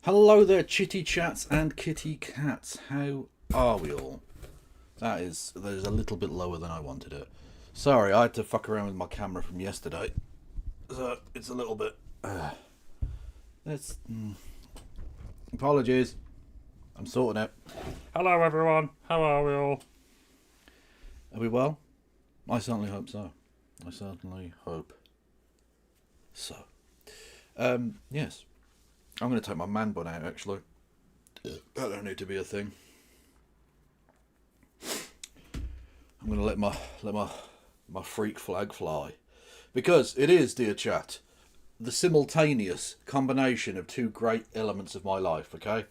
Hello there, chitty chats and kitty cats. How are we all? There's a little bit lower than I wanted it. Sorry, I had to fuck around with my camera from yesterday, so it's a little bit. It's apologies. I'm sorting it. Hello everyone, how are we all? Are we well? I certainly hope so. I certainly hope so. Yes. I'm going to take my man bun out, actually. That don't need to be a thing. I'm going to let my freak flag fly. Because it is, dear chat, the simultaneous combination of two great elements of my life, okay?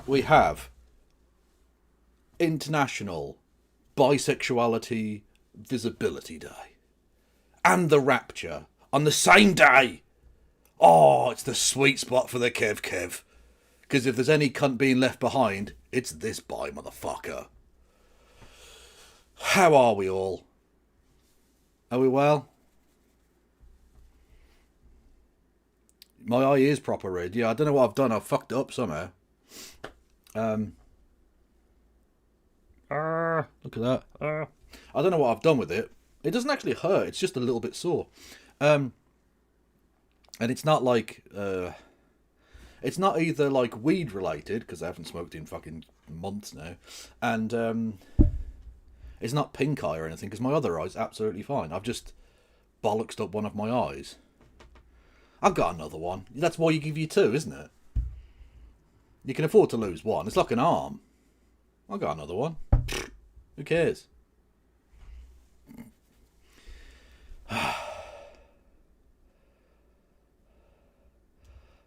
We have International Bisexuality Visibility Day. And the Rapture on the same day. Oh, it's the sweet spot for the Kev. Because if there's any cunt being left behind, it's this boy, motherfucker. How are we all? Are we well? My eye is proper red. Yeah, I don't know what I've done. I've fucked up somehow. Look at that. I don't know what I've done with it. It doesn't actually hurt. It's just a little bit sore. And it's not like, it's not either like weed related, because I haven't smoked in fucking months now, and it's not pink eye or anything, because my other eye's absolutely fine. I've just bollocksed up one of my eyes. I've got another one. That's why you give you two, isn't it? You can afford to lose one. It's like an arm. I've got another one. Who cares?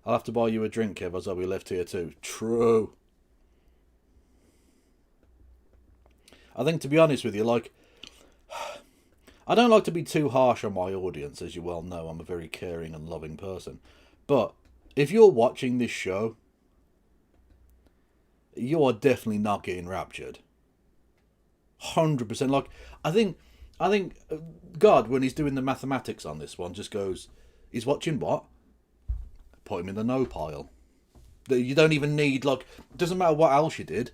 I'll have to buy you a drink, Kev, as I'll be left here too. True. I think, to be honest with you, like, I don't like to be too harsh on my audience, as you well know. I'm a very caring and loving person. But if you're watching this show, you are definitely not getting raptured. 100%. Like, I think God, when he's doing the mathematics on this one, just goes, he's watching what? Put him in the no pile. You don't even need, like, it doesn't matter what else you did.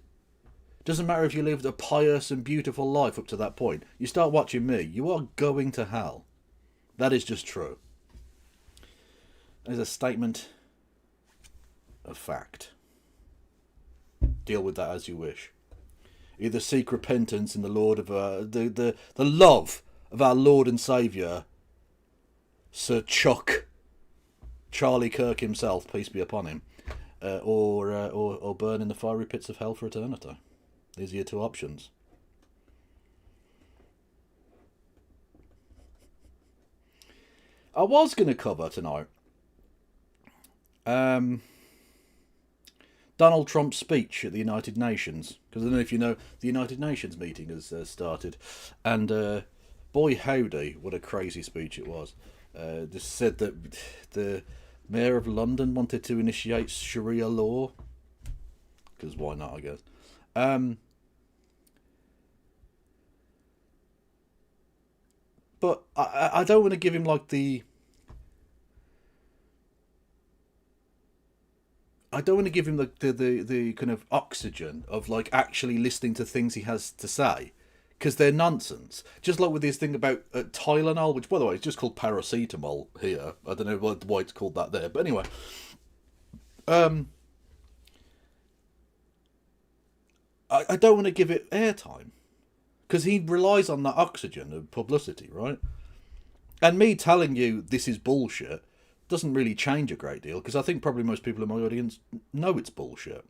Doesn't matter if you lived a pious and beautiful life up to that point. You start watching me, you are going to hell. That is just true. There's a statement of fact. Deal with that as you wish. Either seek repentance in the Lord of the love of our Lord and Saviour, Sir Charlie Kirk himself, peace be upon him, or burn in the fiery pits of hell for eternity. These are your two options. I was going to cover tonight Donald Trump's speech at the United Nations, because I don't know if you know, the United Nations meeting has started, and boy howdy, what a crazy speech it was. This said that the Mayor of London wanted to initiate Sharia law, because why not, I guess. But I don't want to give him like the... I don't want to give him the kind of oxygen of like actually listening to things he has to say, because they're nonsense. Just like with this thing about Tylenol, which by the way is just called paracetamol here. I don't know why it's called that there, but anyway. I don't want to give it airtime, because he relies on that oxygen of publicity, right? And me telling you this is bullshit doesn't really change a great deal, because I think probably most people in my audience know it's bullshit.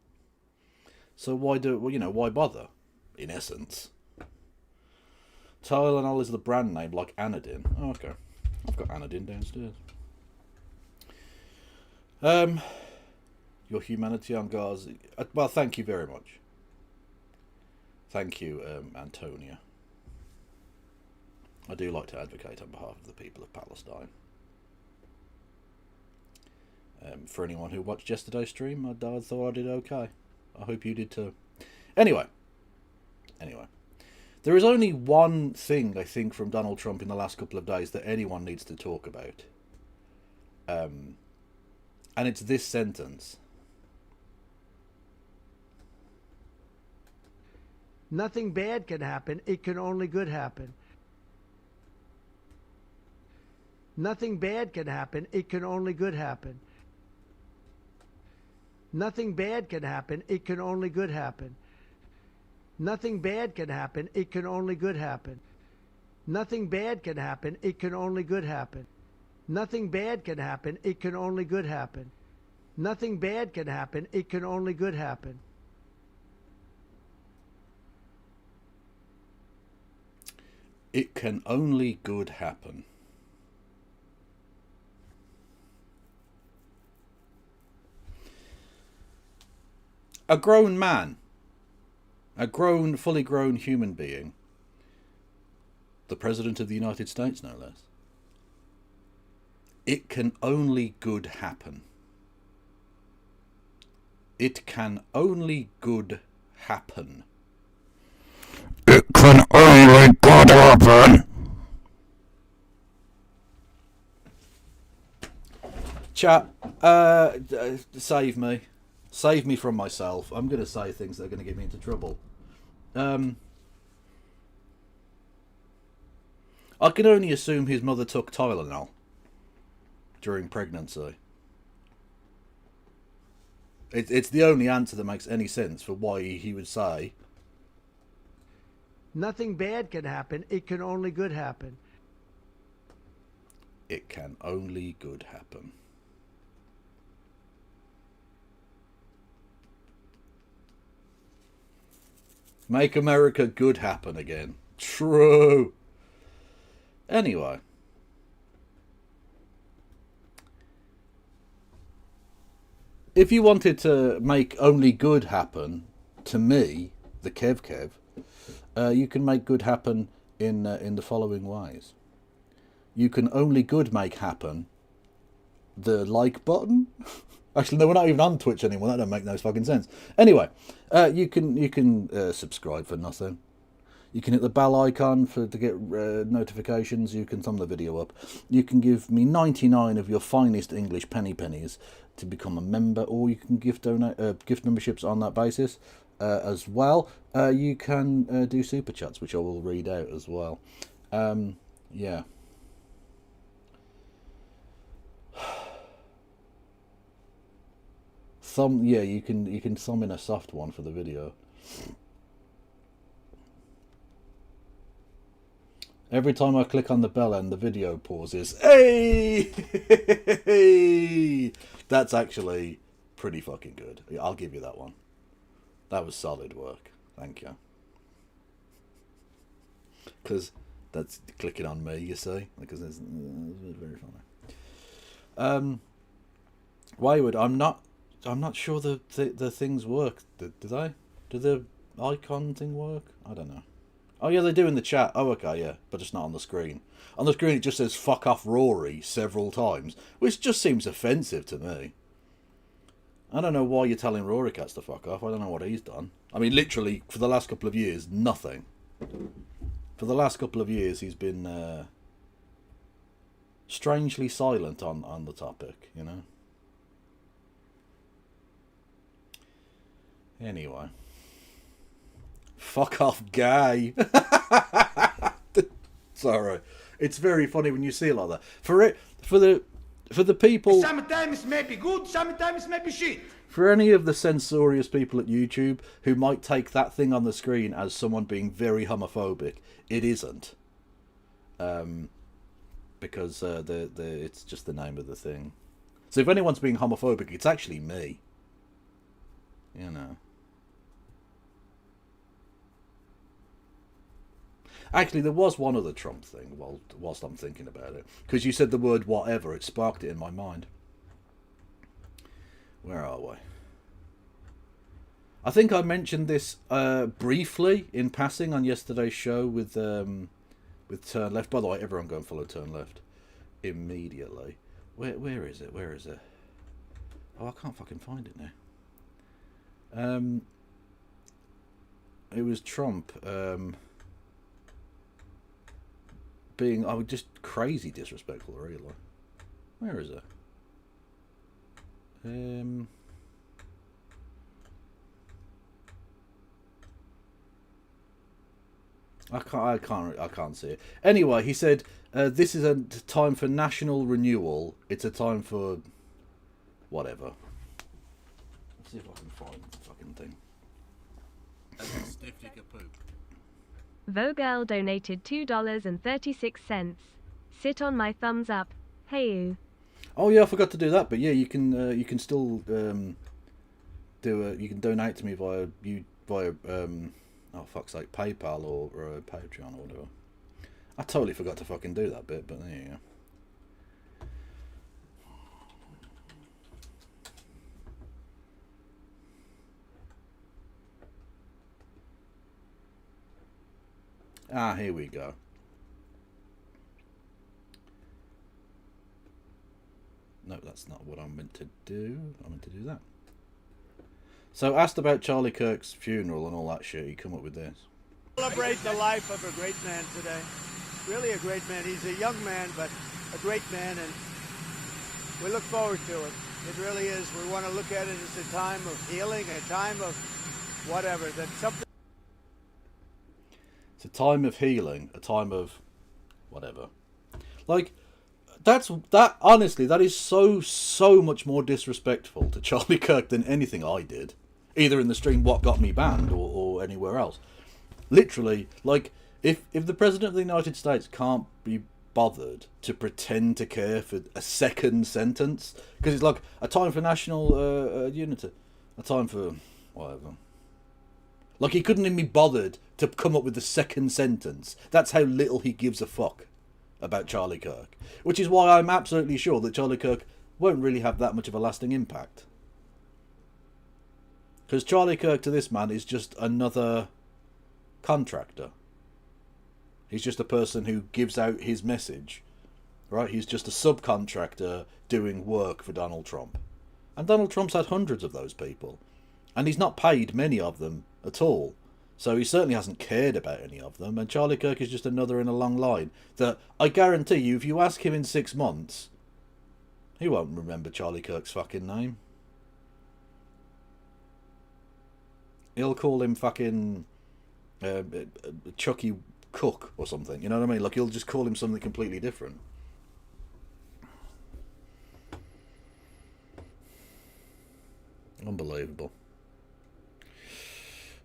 So why bother, in essence? Tylenol is the brand name, like Anodin. Oh, okay. I've got Anodin downstairs. Your humanity on Gaza. Well, thank you very much. Thank you, Antonia. I do like to advocate on behalf of the people of Palestine. For anyone who watched yesterday's stream, I thought I did okay. I hope you did too. Anyway. There is only one thing, I think, from Donald Trump in the last couple of days that anyone needs to talk about. And it's this sentence. Nothing bad can happen. It can only good happen. Nothing bad can happen. It can only good happen. Nothing bad can happen. It can only good happen. Nothing bad can happen. It can only good happen. Nothing bad can happen. It can only good happen. Nothing bad can happen. It can only good happen. Nothing bad can happen. It can only good happen. It can only good happen. A grown man, a fully grown human being, the President of the United States, no less. It can only good happen. It can only good happen. It can only good happen. Chat, save me. Save me from myself. I'm going to say things that are going to get me into trouble. I can only assume his mother took Tylenol during pregnancy. It's the only answer that makes any sense for why he would say... Nothing bad can happen. It can only good happen. It can only good happen. Make America good happen again. True. Anyway. If you wanted to make only good happen, to me, the Kev, you can make good happen in the following ways. You can only good make happen the like button. Actually, no, we're not even on Twitch anymore. That don't make no fucking sense. Anyway, you can subscribe for nothing. You can hit the bell icon to get notifications. You can thumb the video up. You can give me 99 of your finest English pennies to become a member, or you can gift memberships on that basis as well. You can do super chats, which I will read out as well. Yeah. You can thumb in a soft one for the video. Every time I click on the bell and the video pauses, hey! That's actually pretty fucking good. I'll give you that one. That was solid work. Thank you. Because that's clicking on me, you see? Because it's very funny. Wayward, I'm not sure the things work. Do they? Do the icon thing work? I don't know. Oh yeah, they do in the chat. Oh okay, yeah, but it's not on the screen. On the screen it just says "fuck off, Rory" several times, which just seems offensive to me. I don't know why you're telling Rory Cats to fuck off. I don't know what he's done. I mean, literally for the last couple of years, nothing. For the last couple of years, he's been strangely silent on the topic. You know. Anyway. Fuck off, gay. Sorry, it's very funny when you see it like that. For the people. Sometimes it may be good, sometimes it may be shit. For any of the censorious people at YouTube who might take that thing on the screen as someone being very homophobic, it isn't. Because it's just the name of the thing. So if anyone's being homophobic, it's actually me. You know. Actually, there was one other Trump thing whilst I'm thinking about it. Because you said the word whatever, it sparked it in my mind. Where are we? I think I mentioned this briefly in passing on yesterday's show with Turn Left. By the way, everyone go and follow Turn Left immediately. Where is it? Where is it? Oh, I can't fucking find it now. It was Trump. Being just crazy disrespectful, really. Where is it? I can't see it. Anyway, he said this is a time for national renewal. It's a time for whatever. Let's see if I can find the fucking thing. Stiff dick a poop. Vogel donated $2.36. Sit on my thumbs up. Hey you. Oh yeah, I forgot to do that. But yeah, you can still you can donate to me via oh fuck's sake, PayPal or Patreon or whatever. I totally forgot to fucking do that bit, but there you go. Ah, here we go. No, that's not what I'm meant to do. I meant to do that. So, asked about Charlie Kirk's funeral and all that shit, he come up with this. Celebrate the life of a great man today. Really a great man. He's a young man, but a great man, and we look forward to it. It really is. We want to look at it as a time of healing, a time of whatever. That something. It's a time of healing, a time of whatever. Like, that honestly, that is so much more disrespectful to Charlie Kirk than anything I did, either in the stream What Got Me Banned or anywhere else. Literally, like, if the President of the United States can't be bothered to pretend to care for a second sentence, because it's like a time for national unity, a time for whatever. Like, he couldn't even be bothered to come up with the second sentence. That's how little he gives a fuck about Charlie Kirk. Which is why I'm absolutely sure that Charlie Kirk won't really have that much of a lasting impact. Because Charlie Kirk to this man is just another contractor. He's just a person who gives out his message. Right? He's just a subcontractor doing work for Donald Trump. And Donald Trump's had hundreds of those people. And he's not paid many of them at all. So he certainly hasn't cared about any of them. And Charlie Kirk is just another in a long line that I guarantee you, if you ask him in 6 months, he won't remember Charlie Kirk's fucking name. He'll call him fucking Chucky Cook or something. You know what I mean? Like, he'll just call him something completely different. Unbelievable.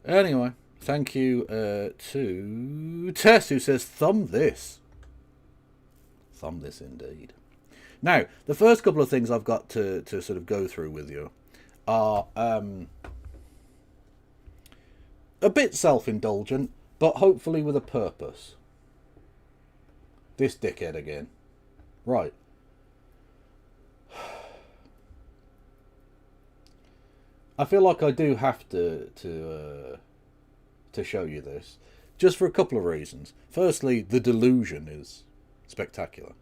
Anyway, thank you to Tess, who says, thumb this. Thumb this indeed. Now, the first couple of things I've got to sort of go through with you are a bit self-indulgent, but hopefully with a purpose. This dickhead again. Right. I feel like I do have to show you this, just for a couple of reasons. Firstly, the delusion is spectacular.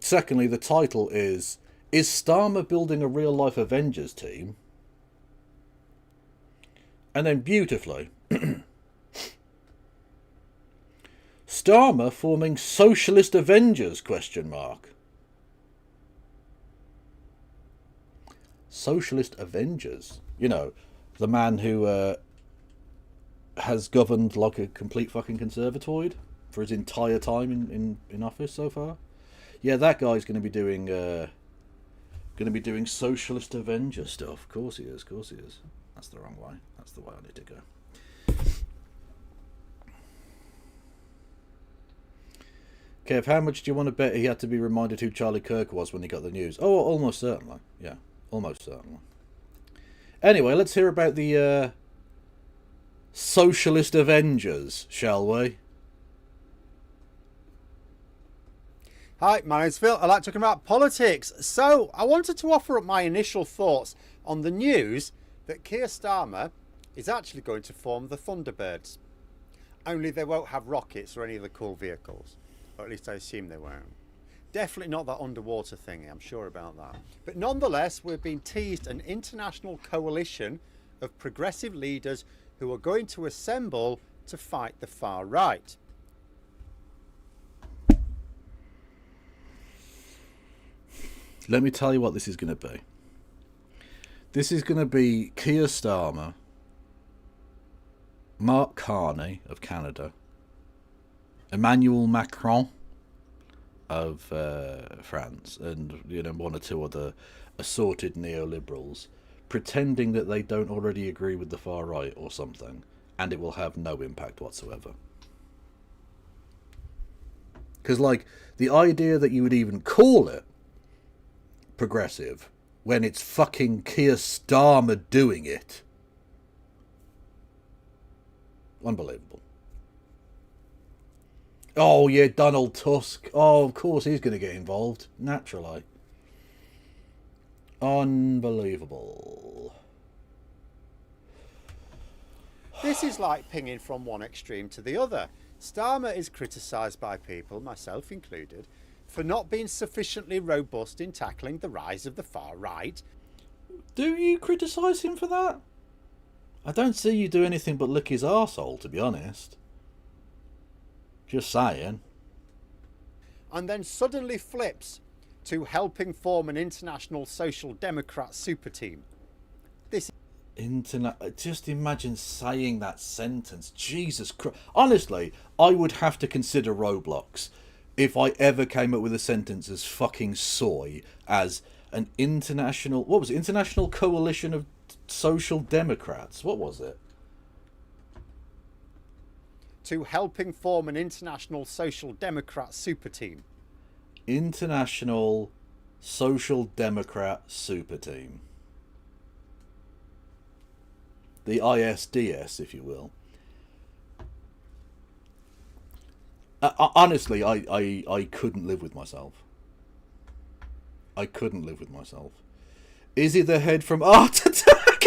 Secondly, the title is Starmer building a real-life Avengers team? And then beautifully, Starmer forming socialist avengers, question mark. Socialist avengers. You know, the man who has governed like a complete fucking conservatoid for his entire time in office so far. Yeah, that guy's going to be doing socialist avenger stuff. Of course he is. Of course he is. That's the wrong way. That's the way I need to go. Kev, how much do you want to bet he had to be reminded who Charlie Kirk was when he got the news? Oh, almost certainly. Yeah, almost certainly. Anyway, let's hear about the socialist avengers, shall we? Hi, my name's Phil. I like talking about politics. So, I wanted to offer up my initial thoughts on the news that Keir Starmer is actually going to form the Thunderbirds. Only they won't have rockets or any of the cool vehicles. Or at least I assume they won't. Definitely not that underwater thingy, I'm sure about that. But nonetheless, we've been teased an international coalition of progressive leaders who are going to assemble to fight the far right. Let me tell you what this is going to be. This is going to be Keir Starmer Mark Carney of Canada, Emmanuel Macron of France, and one or two other assorted neoliberals pretending that they don't already agree with the far right or something, and it will have no impact whatsoever. Because, like, the idea that you would even call it progressive when it's fucking Keir Starmer doing it. Unbelievable. Oh, yeah, Donald Tusk. Oh, of course he's going to get involved. Naturally. Unbelievable. This is like pinging from one extreme to the other. Starmer is criticised by people, myself included, for not being sufficiently robust in tackling the rise of the far right. Do you criticise him for that? I don't see you do anything but lick his arsehole, to be honest. Just saying. And then suddenly flips to helping form an international social democrat super team. This Just imagine saying that sentence. Jesus Christ. Honestly, I would have to consider Roblox if I ever came up with a sentence as fucking soy as an international... What was it? International Coalition of Social Democrats. What was it? to helping form an international social democrat super team. International Social Democrat Super Team. The ISDS, if you will. Honestly, I couldn't live with myself. I couldn't live with myself. Is he the head from Art Attack?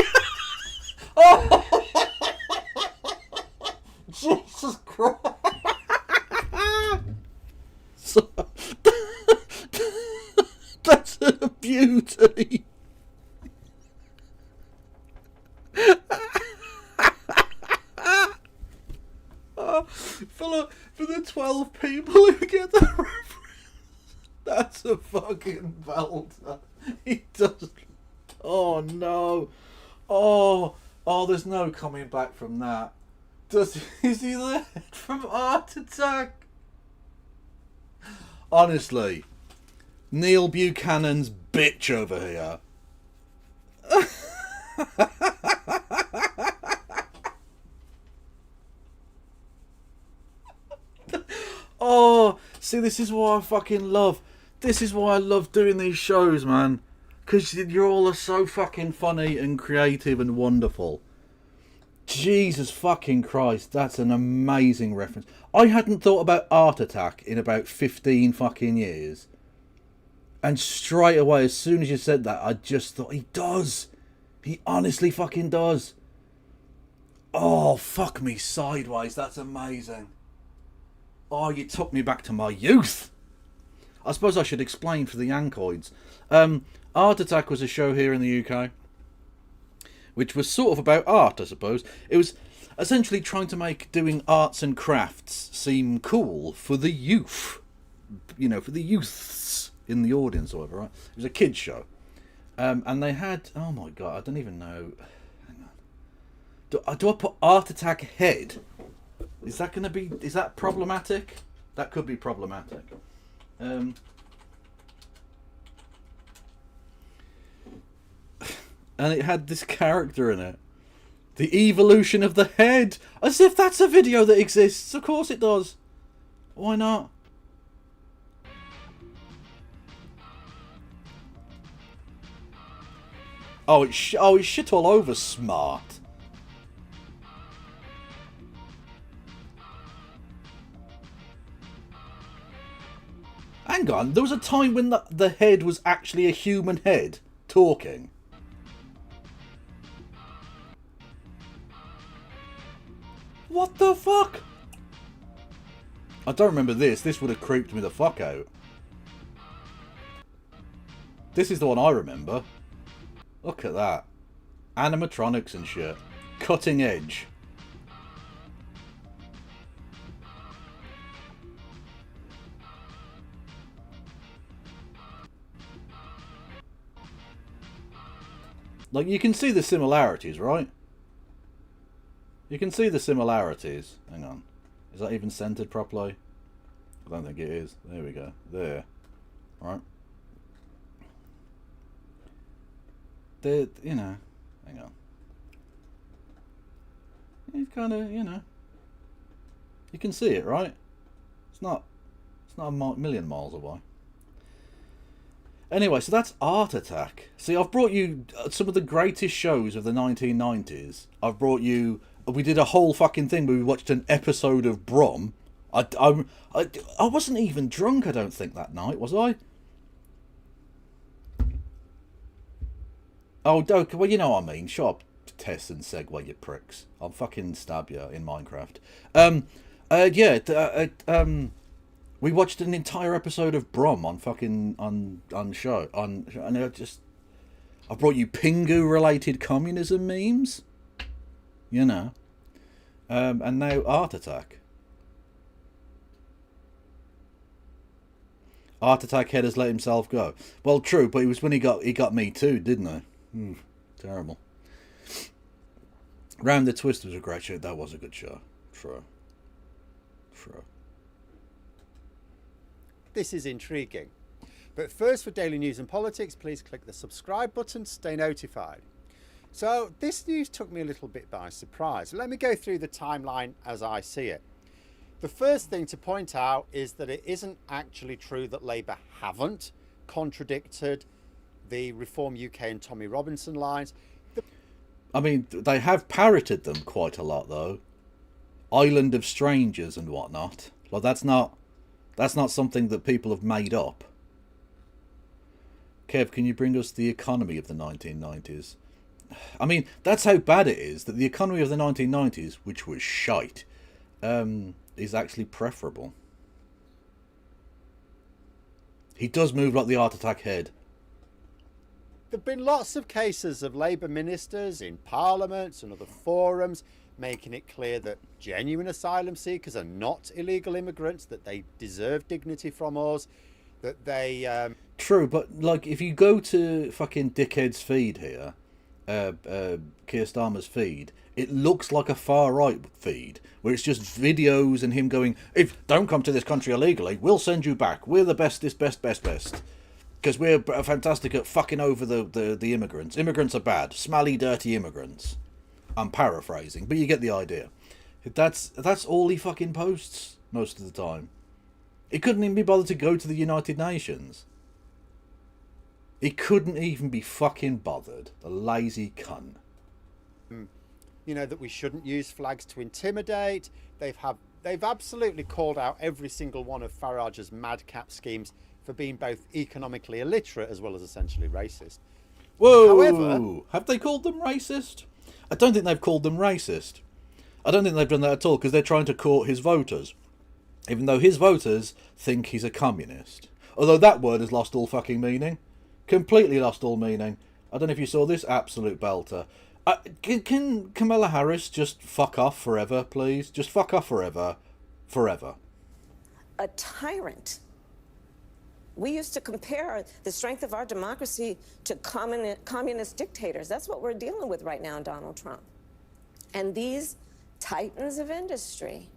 Oh! Jesus Christ! So, that's a beauty. For the 12 people who get the reference, that's a fucking belter. He does. Oh no. Oh, there's no coming back from that. Is he the head from Art Attack? Honestly, Neil Buchanan's bitch over here. Oh, see, this is why I fucking love. This is why I love doing these shows, man. Because you're all so fucking funny and creative and wonderful. Jesus fucking Christ, that's an amazing reference. I hadn't thought about Art Attack in about 15 fucking years. And straight away, as soon as you said that, I just thought, he does. He honestly fucking does. Oh, fuck me sideways, that's amazing. Oh, you took me back to my youth. I suppose I should explain for the Yankoids. Art Attack was a show here in the UK, which was sort of about art, I suppose. It was essentially trying to make doing arts and crafts seem cool for the youth. You know, for the youths in the audience or whatever, right? It was a kids' show. And they had... Oh my God, I don't even know... Hang on. Do I put Art Attack head? Is that going to be... Is that problematic? That could be problematic. And it had this character in it. The evolution of the head. As if that's a video that exists. Of course it does. Why not? Oh, it's shit all over smart. Hang on, there was a time when the head was actually a human head talking. What the fuck? I don't remember this. This would have creeped me the fuck out. This is the one I remember. Look at that. Animatronics and shit. Cutting edge. Like, you can see the similarities, right? You can see the similarities. Hang on. Is that even centered properly? I don't think it is. There we go. There. Right. You know, hang on. He's kind of, you know. You can see it, right? It's not a million miles away. Anyway, so that's Art Attack. See, I've brought you some of the greatest shows of the 1990s. I've brought you... We did a whole fucking thing where we watched an episode of Brom. I wasn't even drunk, I don't think, that night, was I? Oh, Doka, well, you know what I mean. Shut up, Tess and Segway, you pricks. I'll fucking stab you in Minecraft. We watched an entire episode of Brom on fucking and I brought you Pingu related communism memes, you know, and now Art Attack. Art Attack head has let himself go. Well, true, but it was when he got me too, didn't he? Terrible. Round the Twist was a great show. That was a good show. True. This is intriguing. But first, for daily news and politics, please click the subscribe button to stay notified. So this news took me a little bit by surprise. Let me go through the timeline as I see it. The first thing to point out is that it isn't actually true that Labour haven't contradicted the Reform UK and Tommy Robinson lines. I mean, they have parroted them quite a lot, though. Island of Strangers and whatnot. Like, that's not something that people have made up. Kev, can you bring us the economy of the 1990s? I mean, that's how bad it is, that the economy of the 1990s, which was shite, is actually preferable. He does move like the Art Attack head. There have been lots of cases of Labour ministers in parliaments and other forums making it clear that genuine asylum seekers are not illegal immigrants, that they deserve dignity from us, that they... True, but like if you go to fucking Dickhead's feed here, Keir Starmer's feed, it looks like a far-right feed, where it's just videos and him going, if don't come to this country illegally, we'll send you back. We're the bestest, best. Because we're fantastic at fucking over the immigrants. Immigrants are bad. Smelly, dirty immigrants. I'm paraphrasing, but you get the idea. That's all he fucking posts most of the time. He couldn't even be bothered to go to the United Nations. He couldn't even be fucking bothered. The lazy cunt. You know, that we shouldn't use flags to intimidate. They've absolutely called out every single one of Farage's madcap schemes for being both economically illiterate as well as essentially racist. Whoa! However, have they called them racist? I don't think they've called them racist. I don't think they've done that at all, because they're trying to court his voters. Even though his voters think he's a communist. Although that word has lost all fucking meaning. Completely lost all meaning. I don't know if you saw this absolute belter. Can Kamala Harris just fuck off forever, please? Just fuck off forever. Forever. A tyrant. We used to compare the strength of our democracy to communist dictators. That's what we're dealing with right now in Donald Trump. And these titans of industry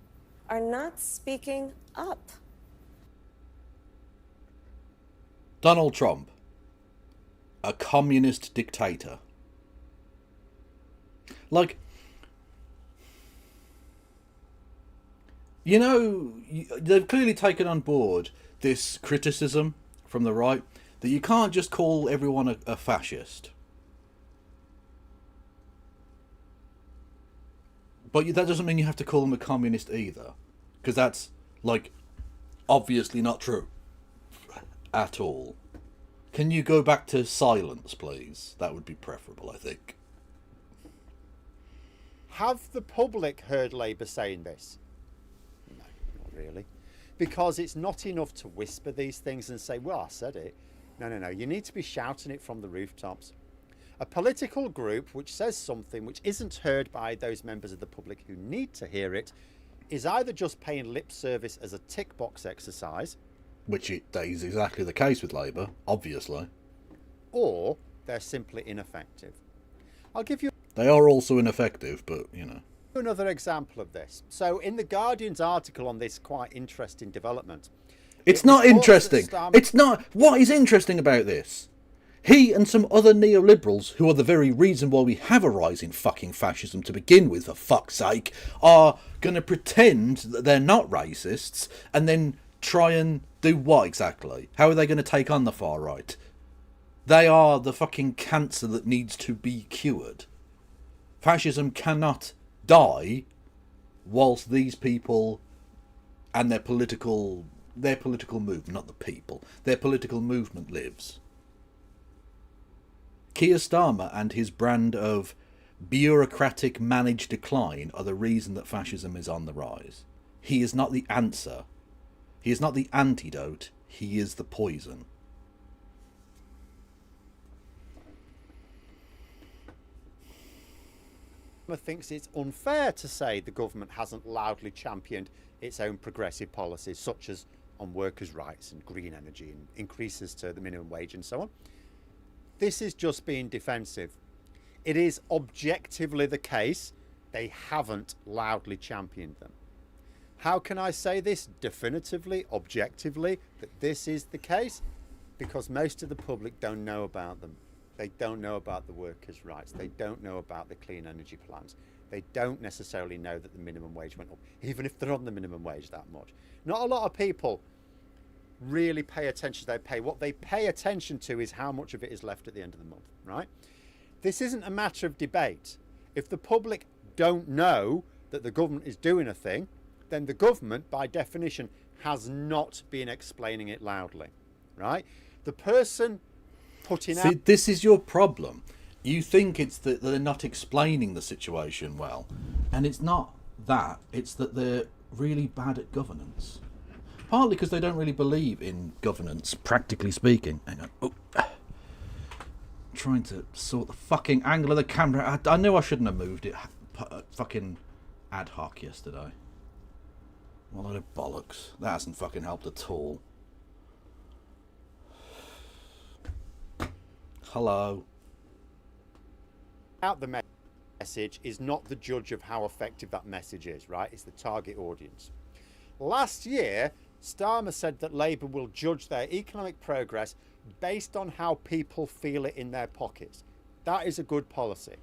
are not speaking up. Donald Trump, a communist dictator. Like, you know, they've clearly taken on board this criticism from the right that you can't just call everyone a fascist. But that doesn't mean you have to call them a communist either. Because that's, like, obviously not true. At all. Can you go back to silence, please? That would be preferable, I think. have the public heard Labour saying this? No, not really. Because it's not enough to whisper these things and say, well, I said it. No. You need to be shouting it from the rooftops. A political group which says something which isn't heard by those members of the public who need to hear it is either just paying lip service as a tick box exercise, which is exactly the case with Labour, obviously, or they're simply ineffective. I'll give you... They are also ineffective, but, you know. Another example of this. So in the Guardian's article on this quite interesting development, It's it not reports that interesting. Starmer- It's not. What is interesting about this? He and some other neoliberals, who are the very reason why we have a rise in fucking fascism to begin with, for fuck's sake, are going to pretend that they're not racists and then try and do what exactly? How are they going to take on the far right? They are the fucking cancer that needs to be cured. Fascism cannot die whilst these people and their political movement, not the people, their political movement lives. Keir Starmer and his brand of bureaucratic managed decline are the reason that fascism is on the rise. He is not the answer. He is not the antidote. He is the poison. thinks it's unfair to say the government hasn't loudly championed its own progressive policies, such as on workers' rights and green energy and increases to the minimum wage and so on. This is just being defensive. It is objectively the case they haven't loudly championed them. How can I say this definitively, objectively, that this is the case? Because most of the public don't know about them. They don't know about the workers' rights. They don't know about the clean energy plans. They don't necessarily know that the minimum wage went up, even if they're on the minimum wage that much. Not a lot of people really pay attention to their pay. What they pay attention to is how much of it is left at the end of the month, right? This isn't a matter of debate. If the public don't know that the government is doing a thing, then the government, by definition, has not been explaining it loudly, right? The person putting See, out... this is your problem. You think it's that they're not explaining the situation well. And it's not that. It's that they're really bad at governance. Partly because they don't really believe in governance, practically speaking. Hang on. Oh. Trying to sort the fucking angle of the camera. I knew I shouldn't have moved it fucking ad hoc yesterday. What a load of bollocks. That hasn't fucking helped at all. Hello. Out the message is not the judge of how effective that message is, right? It's the target audience. Last year, Starmer said that Labour will judge their economic progress based on how people feel it in their pockets. That is a good policy.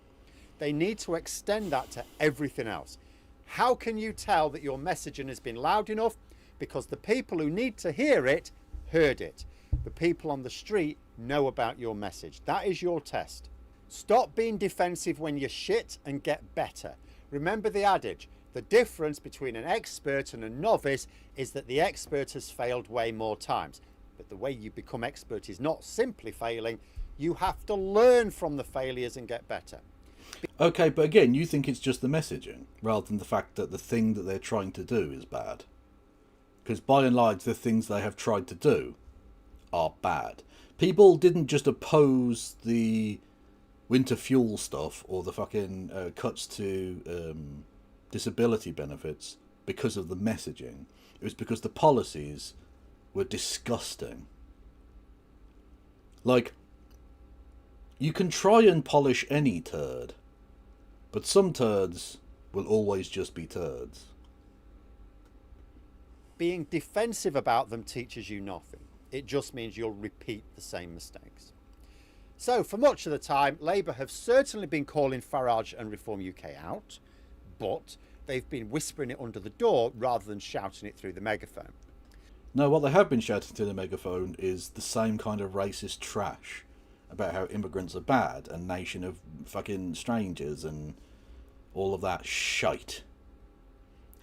They need to extend that to everything else. How can you tell that your messaging has been loud enough? Because the people who need to hear it heard it. The people on the street know about your message. That is your test. Stop being defensive when you're shit and get better. Remember the adage, the difference between an expert and a novice is that the expert has failed way more times. But the way you become expert is not simply failing. You have to learn from the failures and get better. Okay, but again, you think it's just the messaging, rather than the fact that the thing that they're trying to do is bad. Because by and large, the things they have tried to do are bad. People didn't just oppose the winter fuel stuff or the fucking cuts to disability benefits because of the messaging. It was because the policies were disgusting. Like, you can try and polish any turd, but some turds will always just be turds. Being defensive about them teaches you nothing. It just means you'll repeat the same mistakes. So for much of the time, Labour have certainly been calling Farage and Reform UK out, but they've been whispering it under the door rather than shouting it through the megaphone. No, what they have been shouting through the megaphone is the same kind of racist trash about how immigrants are bad and nation of fucking strangers and all of that shite.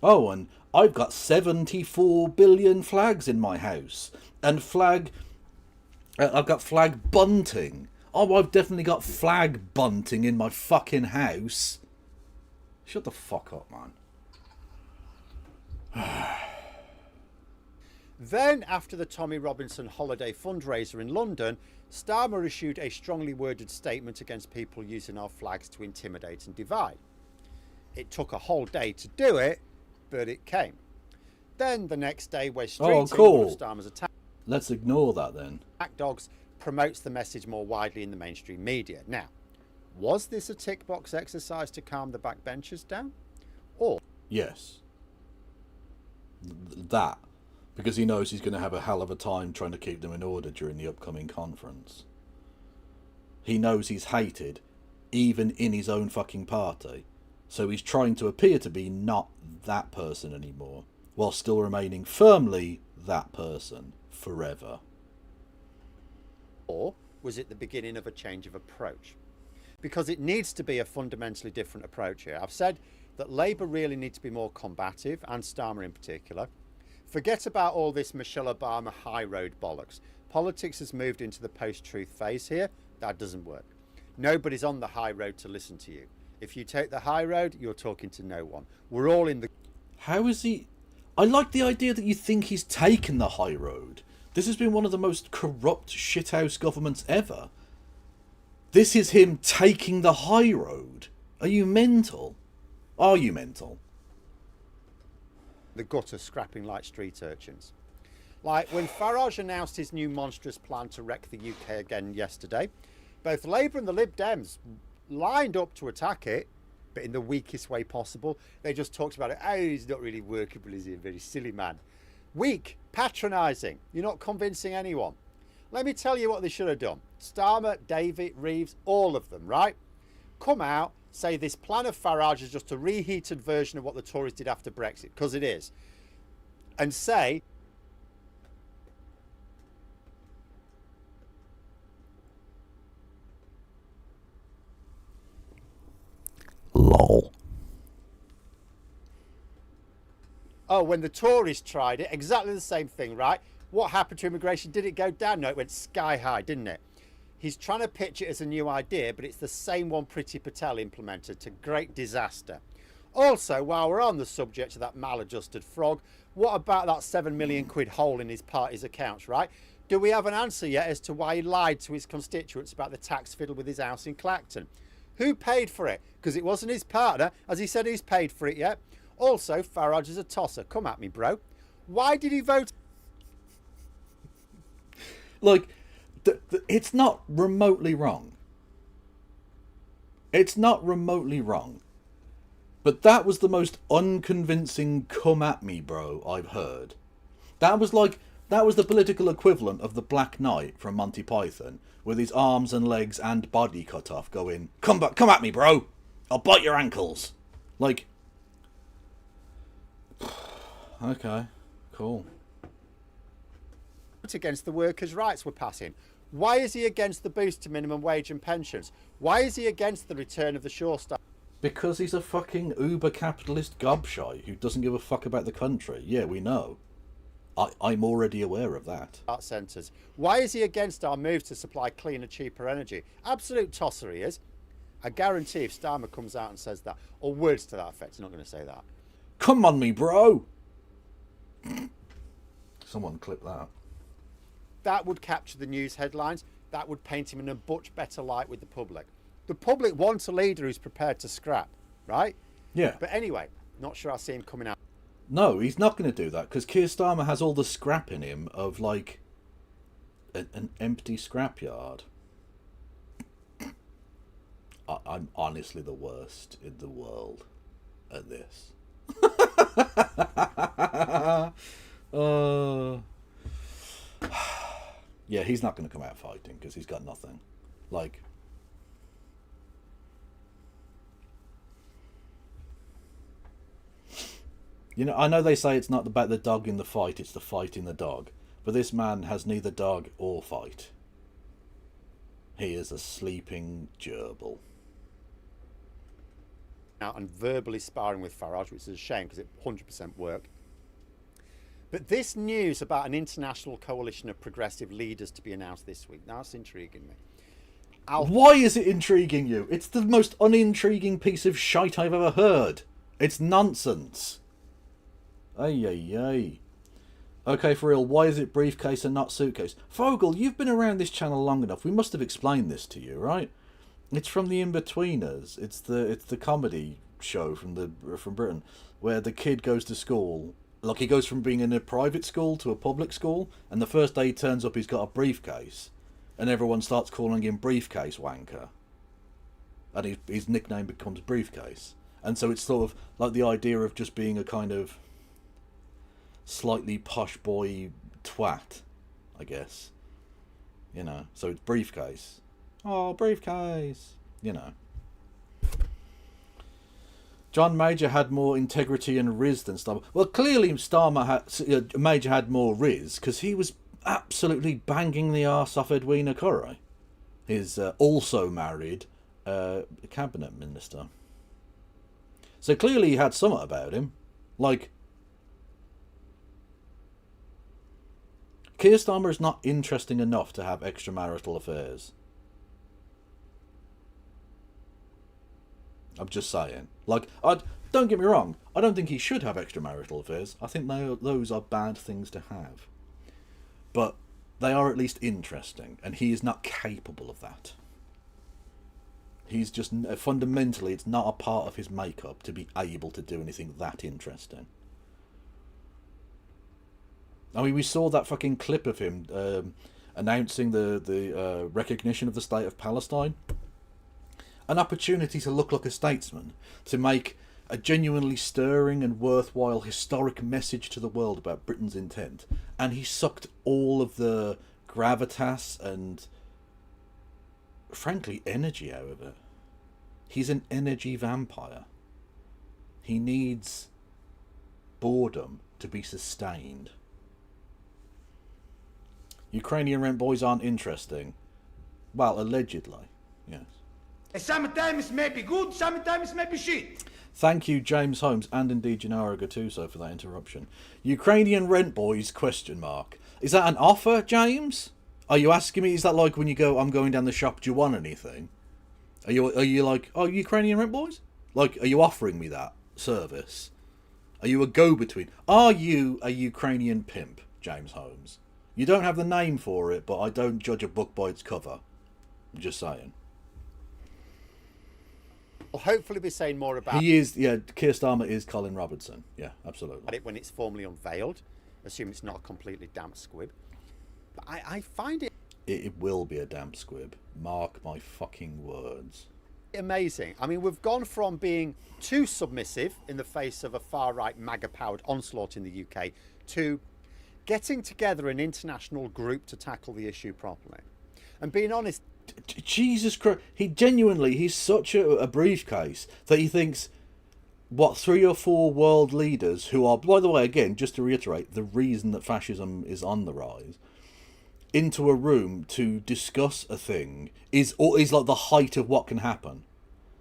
Oh, and I've got 74 billion flags in my house. And I've got flag bunting. Oh, I've definitely got flag bunting in my fucking house. Shut the fuck up, man. Then, after the Tommy Robinson holiday fundraiser in London, Starmer issued a strongly worded statement against people using our flags to intimidate and divide. It took a whole day to do it, but it came. Then the next day, we're streeting one of Starmer's attack. Let's ignore that then. Dogs promotes the message more widely in the mainstream media. Now, was this a tick box exercise to calm the backbenchers down? Yes. That. Because he knows he's going to have a hell of a time trying to keep them in order during the upcoming conference. He knows he's hated, even in his own fucking party. So he's trying to appear to be not that person anymore, while still remaining firmly that person forever. Or was it the beginning of a change of approach? Because it needs to be a fundamentally different approach here. I've said that Labour really need to be more combative, and Starmer in particular. Forget about all this Michelle Obama high road bollocks. Politics has moved into the post-truth phase here. That doesn't work. Nobody's on the high road to listen to you. If you take the high road, you're talking to no one. We're all in the... How is he... I like the idea that you think he's taken the high road. This has been one of the most corrupt shithouse governments ever. This is him taking the high road. Are you mental? Are you mental? The gutter scrapping like street urchins. Like when Farage announced his new monstrous plan to wreck the UK again yesterday, both Labour and the Lib Dems lined up to attack it, but in the weakest way possible. They just talked about it. Oh, he's not really workable, is he? A very silly man. Weak, patronising. You're not convincing anyone. Let me tell you what they should have done. Starmer, David, Reeves, all of them, right? Come out, say this plan of Farage is just a reheated version of what the Tories did after Brexit, because it is. And say... Lol. Oh, when the Tories tried it, exactly the same thing, right? What happened to immigration? Did it go down? No, it went sky high, didn't it? He's trying to pitch it as a new idea, but it's the same one Priti Patel implemented to great disaster. Also, while we're on the subject of that maladjusted frog, what about that 7 million quid hole in his party's accounts, right? Do we have an answer yet as to why he lied to his constituents about the tax fiddle with his house in Clacton? Who paid for it? Because it wasn't his partner. Has he said he's paid for it yet? Also, Farage is a tosser. Come at me, bro. Why did he vote? Like, it's not remotely wrong. It's not remotely wrong. But that was the most unconvincing come at me, bro, I've heard. That was the political equivalent of the Black Knight from Monty Python, with his arms and legs and body cut off, going, come at me, bro. I'll bite your ankles. Like, okay, cool. Against the workers' rights we're passing. Why is he against the boost to minimum wage and pensions? Why is he against the return of the shore staff? Because he's a fucking uber-capitalist gobshite who doesn't give a fuck about the country. Yeah, we know. I'm already aware of that. Art centres. Why is he against our move to supply cleaner, cheaper energy? Absolute tosser he is. I guarantee if Starmer comes out and says that, or words to that effect, he's not going to say that. Come on me, bro! Someone clip that. That would capture the news headlines. That would paint him in a much better light with the public. The public wants a leader who's prepared to scrap, right? Yeah. But anyway, not sure I see him coming out. No, he's not going to do that, because Keir Starmer has all the scrap in him of, like, an empty scrapyard. I'm honestly the worst in the world at this. Yeah, he's not going to come out fighting, because he's got nothing. Like... You know, I know they say it's not about the dog in the fight, it's the fight in the dog. But this man has neither dog or fight. He is a sleeping gerbil. Out and verbally sparring with Farage, which is a shame because it 100% worked. But this news about an international coalition of progressive leaders to be announced this week, that's intriguing me. Why is it intriguing you? It's the most unintriguing piece of shite I've ever heard. It's nonsense. Ay. Okay, for real, why is it briefcase and not suitcase? Fogel, you've been around this channel long enough. We must have explained this to you, right? It's from the In-Betweeners. It's the comedy show from Britain, where the kid goes to school. Like, he goes from being in a private school to a public school, and the first day he turns up, he's got a briefcase, and everyone starts calling him Briefcase Wanker, and his nickname becomes Briefcase. And so it's sort of like the idea of just being a kind of slightly posh boy twat, I guess. You know, so it's briefcase. Oh, briefcase. You know. John Major had more integrity and riz than Starmer. Well, clearly Major had more riz because he was absolutely banging the arse off Edwina Currie, his also married cabinet minister. So clearly he had something about him. Like, Keir Starmer is not interesting enough to have extramarital affairs. I'm just saying. Like, don't get me wrong. I don't think he should have extramarital affairs. I think those are bad things to have. But they are at least interesting, and he is not capable of that. He's just, fundamentally, it's not a part of his makeup to be able to do anything that interesting. I mean, we saw that fucking clip of him announcing the recognition of the state of Palestine. An opportunity to look like a statesman, to make a genuinely stirring and worthwhile historic message to the world about Britain's intent. And he sucked all of the gravitas and, frankly, energy out of it. He's an energy vampire. He needs boredom to be sustained. Ukrainian rent boys aren't interesting. Well, allegedly, yes. Sometimes may be good, sometimes may be shit. Thank you, James Holmes, and indeed Gennaro Gattuso, for that interruption. Ukrainian rent boys, ? Is that an offer, James? Are you asking me, is that like when you go, I'm going down the shop, do you want anything? Are you like, oh, Ukrainian rent boys? Like, are you offering me that service? Are you a go-between? Are you a Ukrainian pimp, James Holmes? You don't have the name for it, but I don't judge a book by its cover. I'm just saying. We'll hopefully be saying more about He is, yeah, Keir Starmer is Colin Robertson. Yeah, absolutely. it when it's formally unveiled. Assume it's not a completely damp squib. But I find it It will be a damp squib. Mark my fucking words. amazing. I mean, we've gone from being too submissive in the face of a far-right MAGA-powered onslaught in the UK to getting together an international group to tackle the issue properly. And being honest, Jesus Christ, he's such a briefcase that he thinks, what, 3 or 4 world leaders who are, by the way, again, just to reiterate, the reason that fascism is on the rise, into a room to discuss a thing is like the height of what can happen.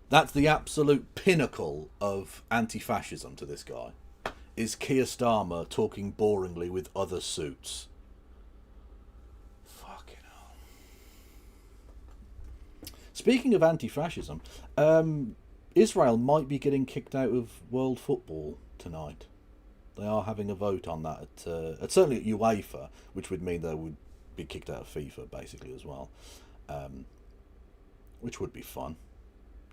That's the absolute pinnacle of anti-fascism to this guy, is Keir Starmer talking boringly with other suits. Speaking of anti-fascism, Israel might be getting kicked out of world football tonight. They are having a vote on that at certainly at UEFA, which would mean they would be kicked out of FIFA basically as well, which would be fun.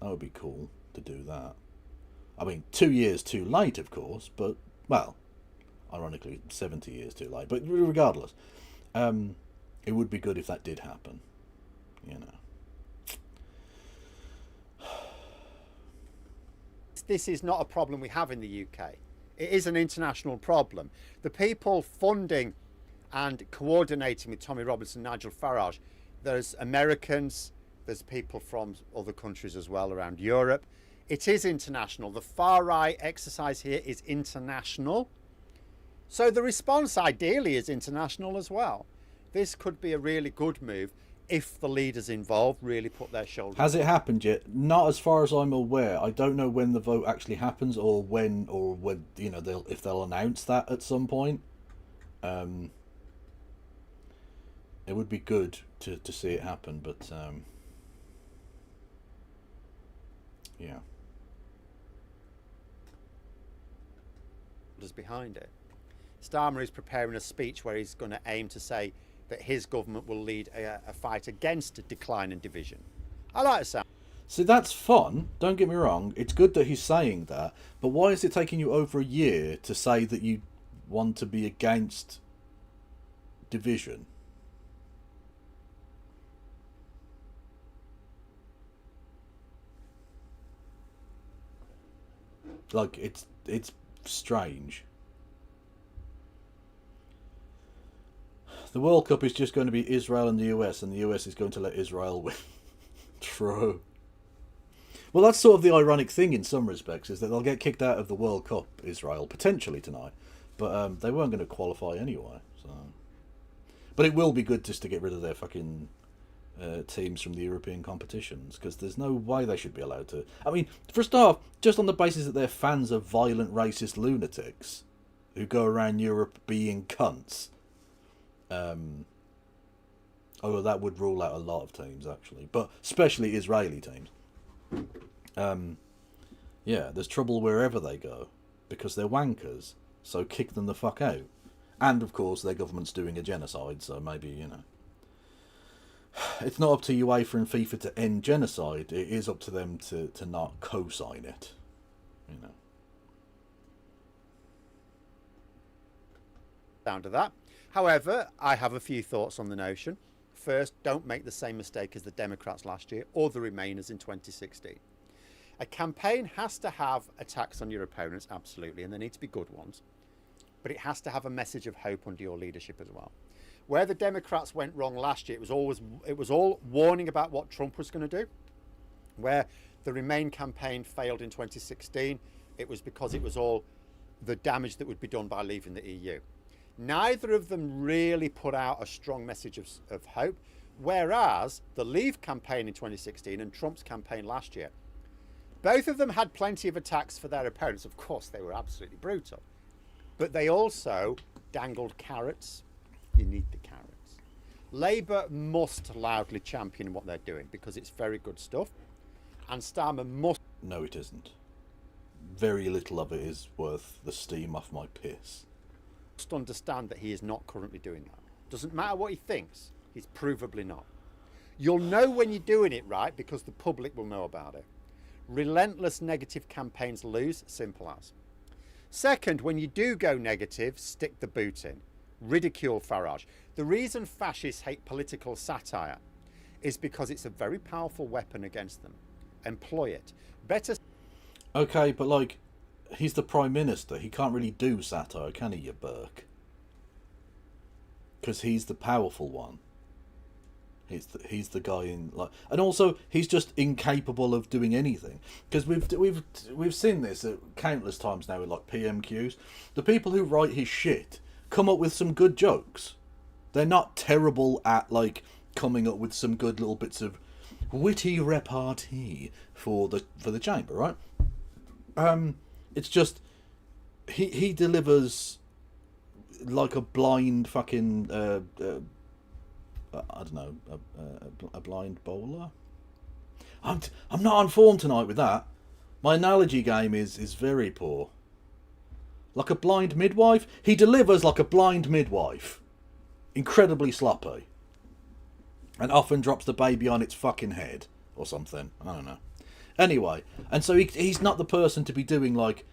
That would be cool to do that. I mean, 2 years too late, of course, but, well, ironically, 70 years too late. But regardless, it would be good if that did happen, you know. this is not a problem we have in the UK. It is an international problem. The people funding and coordinating with Tommy Robinson and Nigel Farage, there's Americans, there's people from other countries as well around Europe. It is international. The far right exercise here is international. So the response ideally is international as well. This could be a really good move if the leaders involved really put their shoulders. Has it happened yet? Not as far as I'm aware. I don't know when the vote actually happens or when you know if they'll announce that at some point. It would be good to see it happen, but yeah. Behind it. Starmer is preparing a speech where he's going to aim to say that his government will lead a fight against decline and division. I like the sound. See, that's fun. Don't get me wrong. It's good that he's saying that. But why is it taking you over a year to say that you want to be against division? Like, it's strange. The World Cup is just going to be Israel and the US, and the US is going to let Israel win. True. Well, that's sort of the ironic thing in some respects, is that they'll get kicked out of the World Cup, Israel, potentially tonight. But they weren't going to qualify anyway. So, but it will be good just to get rid of their fucking teams from the European competitions, because there's no way they should be allowed to. I mean, for a start, just on the basis that they're fans of violent racist lunatics who go around Europe being cunts. Although that would rule out a lot of teams, actually, but especially Israeli teams. Yeah, there's trouble wherever they go because they're wankers, so kick them the fuck out. And of course their government's doing a genocide, so maybe, you know, it's not up to UEFA and FIFA to end genocide. It is up to them to not co-sign it, you know. Down to that. However, I have a few thoughts on the notion. First, don't make the same mistake as the Democrats last year or the Remainers in 2016. A campaign has to have attacks on your opponents, absolutely, and they need to be good ones. But it has to have a message of hope under your leadership as well. Where the Democrats went wrong last year, it was all warning about what Trump was going to do. Where the Remain campaign failed in 2016, it was because it was all the damage that would be done by leaving the EU. Neither of them really put out a strong message of hope, whereas the Leave campaign in 2016 and Trump's campaign last year, both of them had plenty of attacks for their opponents. Of course, they were absolutely brutal. But they also dangled carrots. You need the carrots. Labour must loudly champion what they're doing because it's very good stuff. And Starmer must... No, it isn't. Very little of it is worth the steam off my piss. Must understand that he is not currently doing that. Doesn't matter what he thinks, he's provably not. You'll know when you're doing it right because the public will know about it. Relentless negative campaigns lose, simple as. Second, when you do go negative, stick the boot in. Ridicule Farage. The reason fascists hate political satire is because it's a very powerful weapon against them. Employ it. Better... Okay, but like, he's the Prime Minister. He can't really do satire, can he, you Burke? Because he's the powerful one. He's the guy in, like, and also he's just incapable of doing anything. Because we've seen this countless times now with like PMQs. The people who write his shit come up with some good jokes. They're not terrible at like coming up with some good little bits of witty repartee for the chamber, right? It's just he delivers like a blind fucking I don't know, a blind bowler. I'm not on form tonight with that. My analogy game is very poor. Like a blind midwife, he delivers like a blind midwife, incredibly sloppy, and often drops the baby on its fucking head or something. I don't know. Anyway, and so he's not the person to be doing like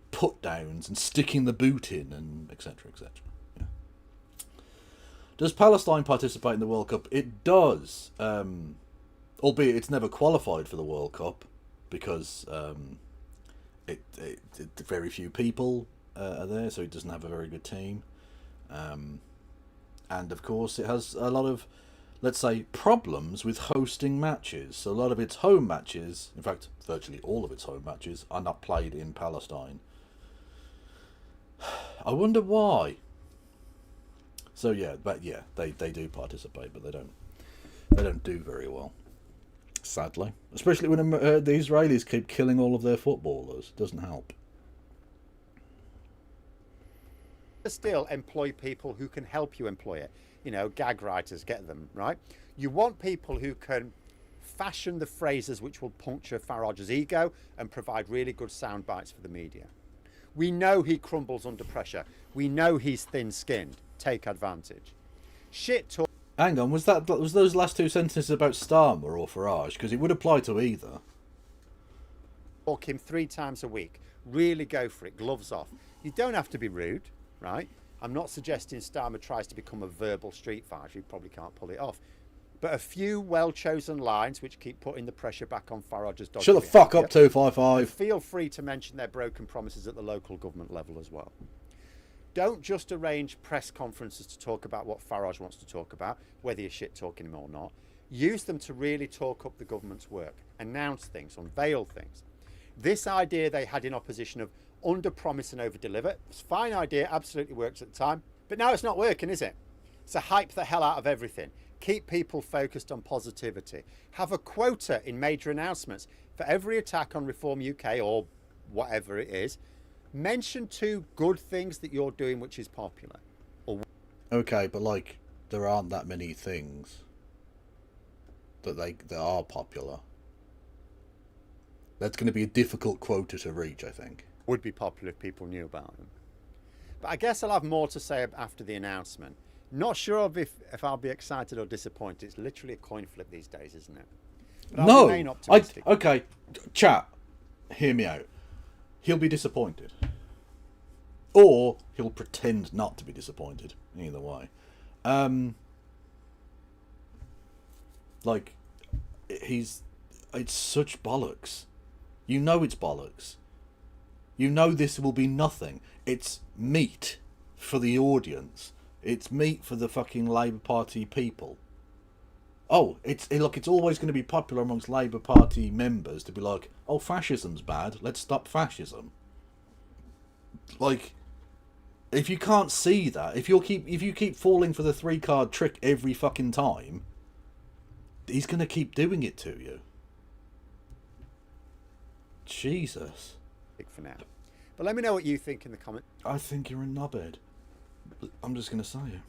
put downs and sticking the boot in and etc. etc. Yeah. Does Palestine participate in the World Cup? It does, albeit it's never qualified for the World Cup because very few people are there, so it doesn't have a very good team, and of course it has a lot of, let's say, problems with hosting matches. So a lot of its home matches, in fact virtually all of its home matches, are not played in Palestine. I wonder why. So yeah, but yeah, they do participate, but they don't do very well, sadly. Especially when the Israelis keep killing all of their footballers. Doesn't help. Still employ people who can help you employ it. You know, gag writers, get them, right? You want people who can fashion the phrases which will puncture Farage's ego and provide really good sound bites for the media. We know he crumbles under pressure. We know he's thin-skinned. Take advantage. Shit talk. Hang on, was those last two sentences about Starmer or Farage? Because it would apply to either. Talk him 3 times a week. Really go for it. Gloves off. You don't have to be rude, right? I'm not suggesting Starmer tries to become a verbal street fighter. He probably can't pull it off. but a few well-chosen lines which keep putting the pressure back on Farage's dodgy Shut the fuck up, behaviour. 255. Feel free to mention their broken promises at the local government level as well. Don't just arrange press conferences to talk about what Farage wants to talk about, whether you're shit talking him or not. Use them to really talk up the government's work, announce things, unveil things. This idea they had in opposition of under-promise and over-deliver, it's a fine idea, absolutely works at the time, but now it's not working, is it? So hype the hell out of everything. Keep people focused on positivity. Have a quota in major announcements. For every attack on Reform UK or whatever it is, mention 2 good things that you're doing which is popular. Okay, but like, there aren't that many things that are popular. That's going to be a difficult quota to reach, I think. Would be popular if people knew about them. But I guess I'll have more to say after the announcement. Not sure if I'll be excited or disappointed. It's literally a coin flip these days, isn't it? But I'll remain optimistic. Okay, chat, hear me out. He'll be disappointed. Or he'll pretend not to be disappointed. Either way. Like, it's such bollocks. You know it's bollocks. You know this will be nothing. It's meat for the audience. It's meat for the fucking Labour Party people. Oh, it's always going to be popular amongst Labour Party members to be like, oh, fascism's bad, let's stop fascism. Like, if you can't see that, if you keep falling for the 3-card trick every fucking time, he's going to keep doing it to you. Jesus. For now. But let me know what you think in the comment. I think you're a knobhead. I'm just going to say it.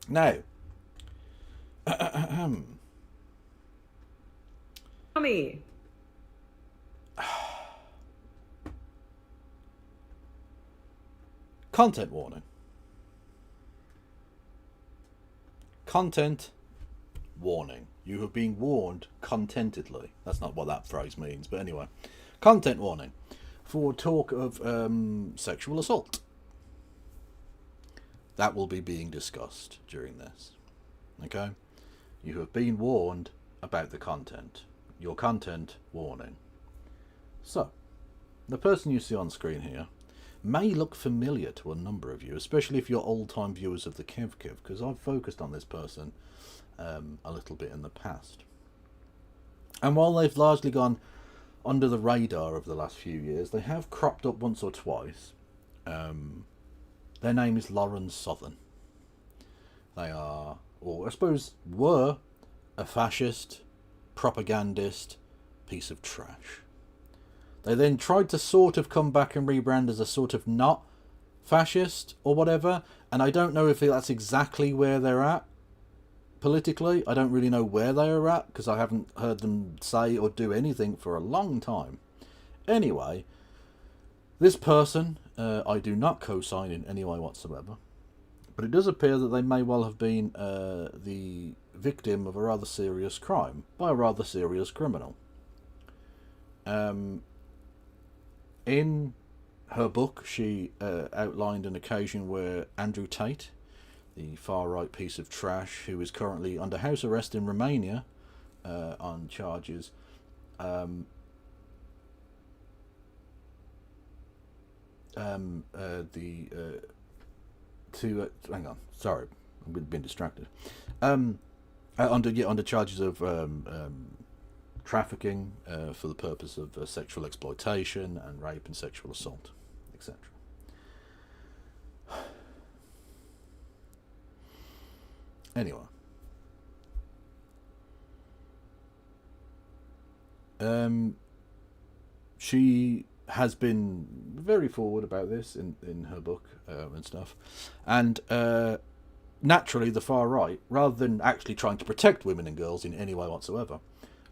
Now. Tommy. Content warning. Content warning. You have been warned contentedly. That's not what that phrase means, but anyway. Content warning. For talk of sexual assault. That will be being discussed during this. Okay? You have been warned about the content. Your content warning. So, the person you see on screen here may look familiar to a number of you, especially if you're old-time viewers of the Kev, because I've focused on this person a little bit in the past. And while they've largely gone under the radar of the last few years, they have cropped up once or twice. Their name is Lauren Southern. They are, or I suppose were, a fascist, propagandist, piece of trash. They then tried to sort of come back and rebrand as a sort of not fascist or whatever, and I don't know if that's exactly where they're at politically. I don't really know where they are at, because I haven't heard them say or do anything for a long time. Anyway, this person, I do not co-sign in any way whatsoever, but it does appear that they may well have been the victim of a rather serious crime by a rather serious criminal. In her book, she outlined an occasion where Andrew Tate, the far-right piece of trash who is currently under house arrest in Romania on charges hang on, sorry, I've been distracted. Under charges of trafficking for the purpose of sexual exploitation and rape and sexual assault, etc. Anyway, she has been very forward about this in her book and stuff, and naturally the far right, rather than actually trying to protect women and girls in any way whatsoever,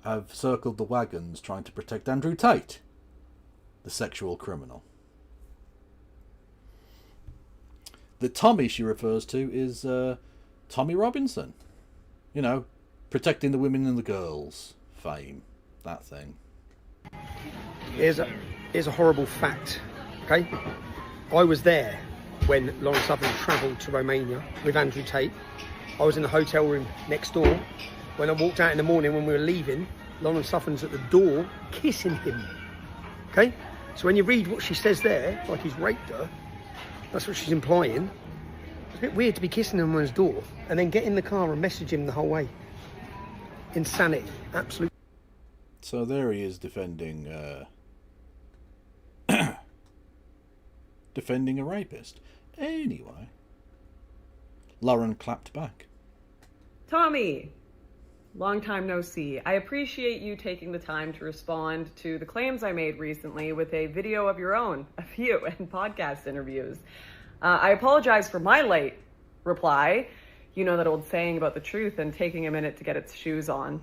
have circled the wagons trying to protect Andrew Tate, the sexual criminal. The Tommy she refers to is Tommy Robinson. You know, protecting the women and the girls fame, that thing. Here's a horrible fact, okay? I was there when Lauren Southern travelled to Romania with Andrew Tate. I was in the hotel room next door. When I walked out in the morning when we were leaving, Lauren Suffin's at the door kissing him. Okay? So when you read what she says there, like he's raped her, that's what she's implying. It's a bit weird to be kissing him on his door and then get in the car and message him the whole way. Insanity. Absolute. So there he is defending defending a rapist. Anyway, Lauren clapped back. Tommy, long time no see. I appreciate you taking the time to respond to the claims I made recently with a video of your own, of you, and podcast interviews. I apologize for my late reply. You know that old saying about the truth and taking a minute to get its shoes on.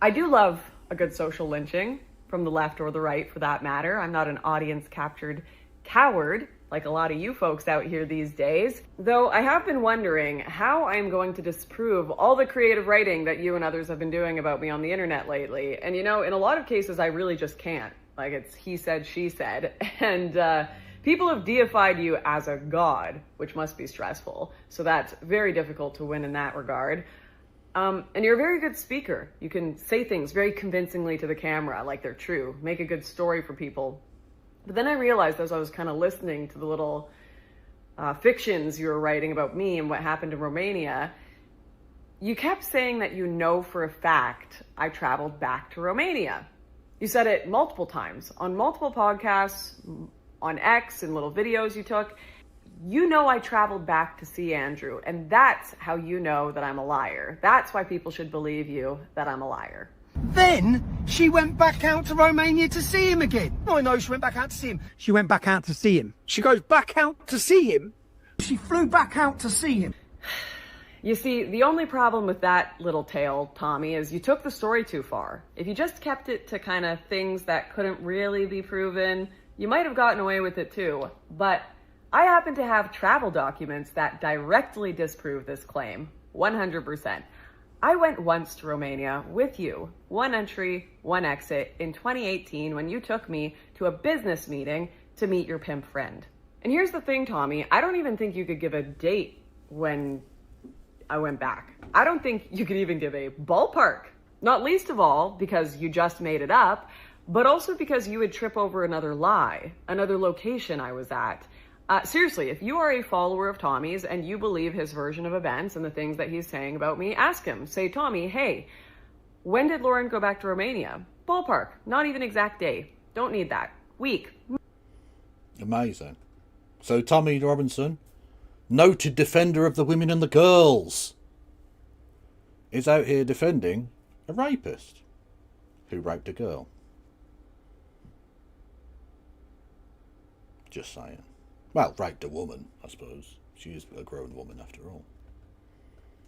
I do love a good social lynching, from the left or the right for that matter. I'm not an audience-captured coward like a lot of you folks out here these days, though I have been wondering how I'm going to disprove all the creative writing that you and others have been doing about me on the internet lately. And you know, in a lot of cases, I really just can't. Like, it's he said, she said, and people have deified you as a god, which must be stressful. So that's very difficult to win in that regard. And you're a very good speaker. You can say things very convincingly to the camera, like they're true, make a good story for people. But then I realized as I was kind of listening to the little fictions you were writing about me and what happened in Romania, you kept saying that you know for a fact I traveled back to Romania. You said it multiple times on multiple podcasts, on X and little videos you took. You know I traveled back to see Andrew, and that's how you know that I'm a liar. That's why people should believe you that I'm a liar. Then she went back out to Romania to see him again. No, I know she went back out to see him. She went back out to see him. She goes back out to see him. She flew back out to see him. You see, the only problem with that little tale, Tommy, is you took the story too far. If you just kept it to kind of things that couldn't really be proven, you might have gotten away with it too. But I happen to have travel documents that directly disprove this claim, 100%. I went once to Romania with you, one entry, one exit, in 2018 when you took me to a business meeting to meet your pimp friend. And here's the thing, Tommy, I don't even think you could give a date when I went back. I don't think you could even give a ballpark, not least of all because you just made it up, but also because you would trip over another lie, another location I was at. Seriously, if you are a follower of Tommy's and you believe his version of events and the things that he's saying about me, ask him. Say, Tommy, hey, when did Lauren go back to Romania? Ballpark, not even exact day. Don't need that. Week. Amazing. So Tommy Robinson, noted defender of the women and the girls, is out here defending a rapist who raped a girl. Just saying. Well, raped a woman, I suppose. She is a grown woman after all.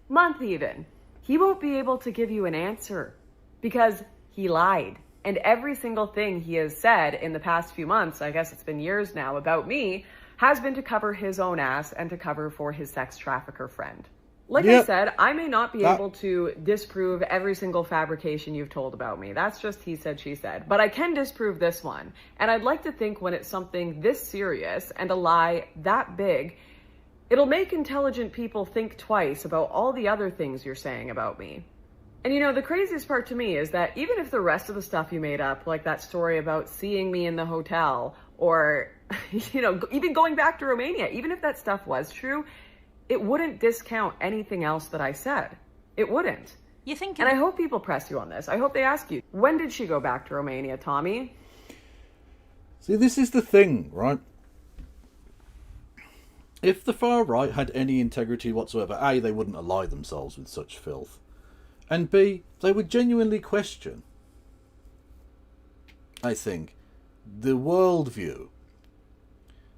Month even. He won't be able to give you an answer because he lied. And every single thing he has said in the past few months, I guess it's been years now, about me, has been to cover his own ass and to cover for his sex trafficker friend. Like I said, I may not be able to disprove every single fabrication you've told about me. That's just he said, she said. But I can disprove this one. And I'd like to think when it's something this serious and a lie that big, it'll make intelligent people think twice about all the other things you're saying about me. And you know, the craziest part to me is that even if the rest of the stuff you made up, like that story about seeing me in the hotel, or, you know, even going back to Romania, even if that stuff was true, it wouldn't discount anything else that I said. It wouldn't. You think? And I hope people press you on this. I hope they ask you, when did she go back to Romania, Tommy? See, this is the thing, right? If the far right had any integrity whatsoever, A, they wouldn't ally themselves with such filth. And B, they would genuinely question, I think, the worldview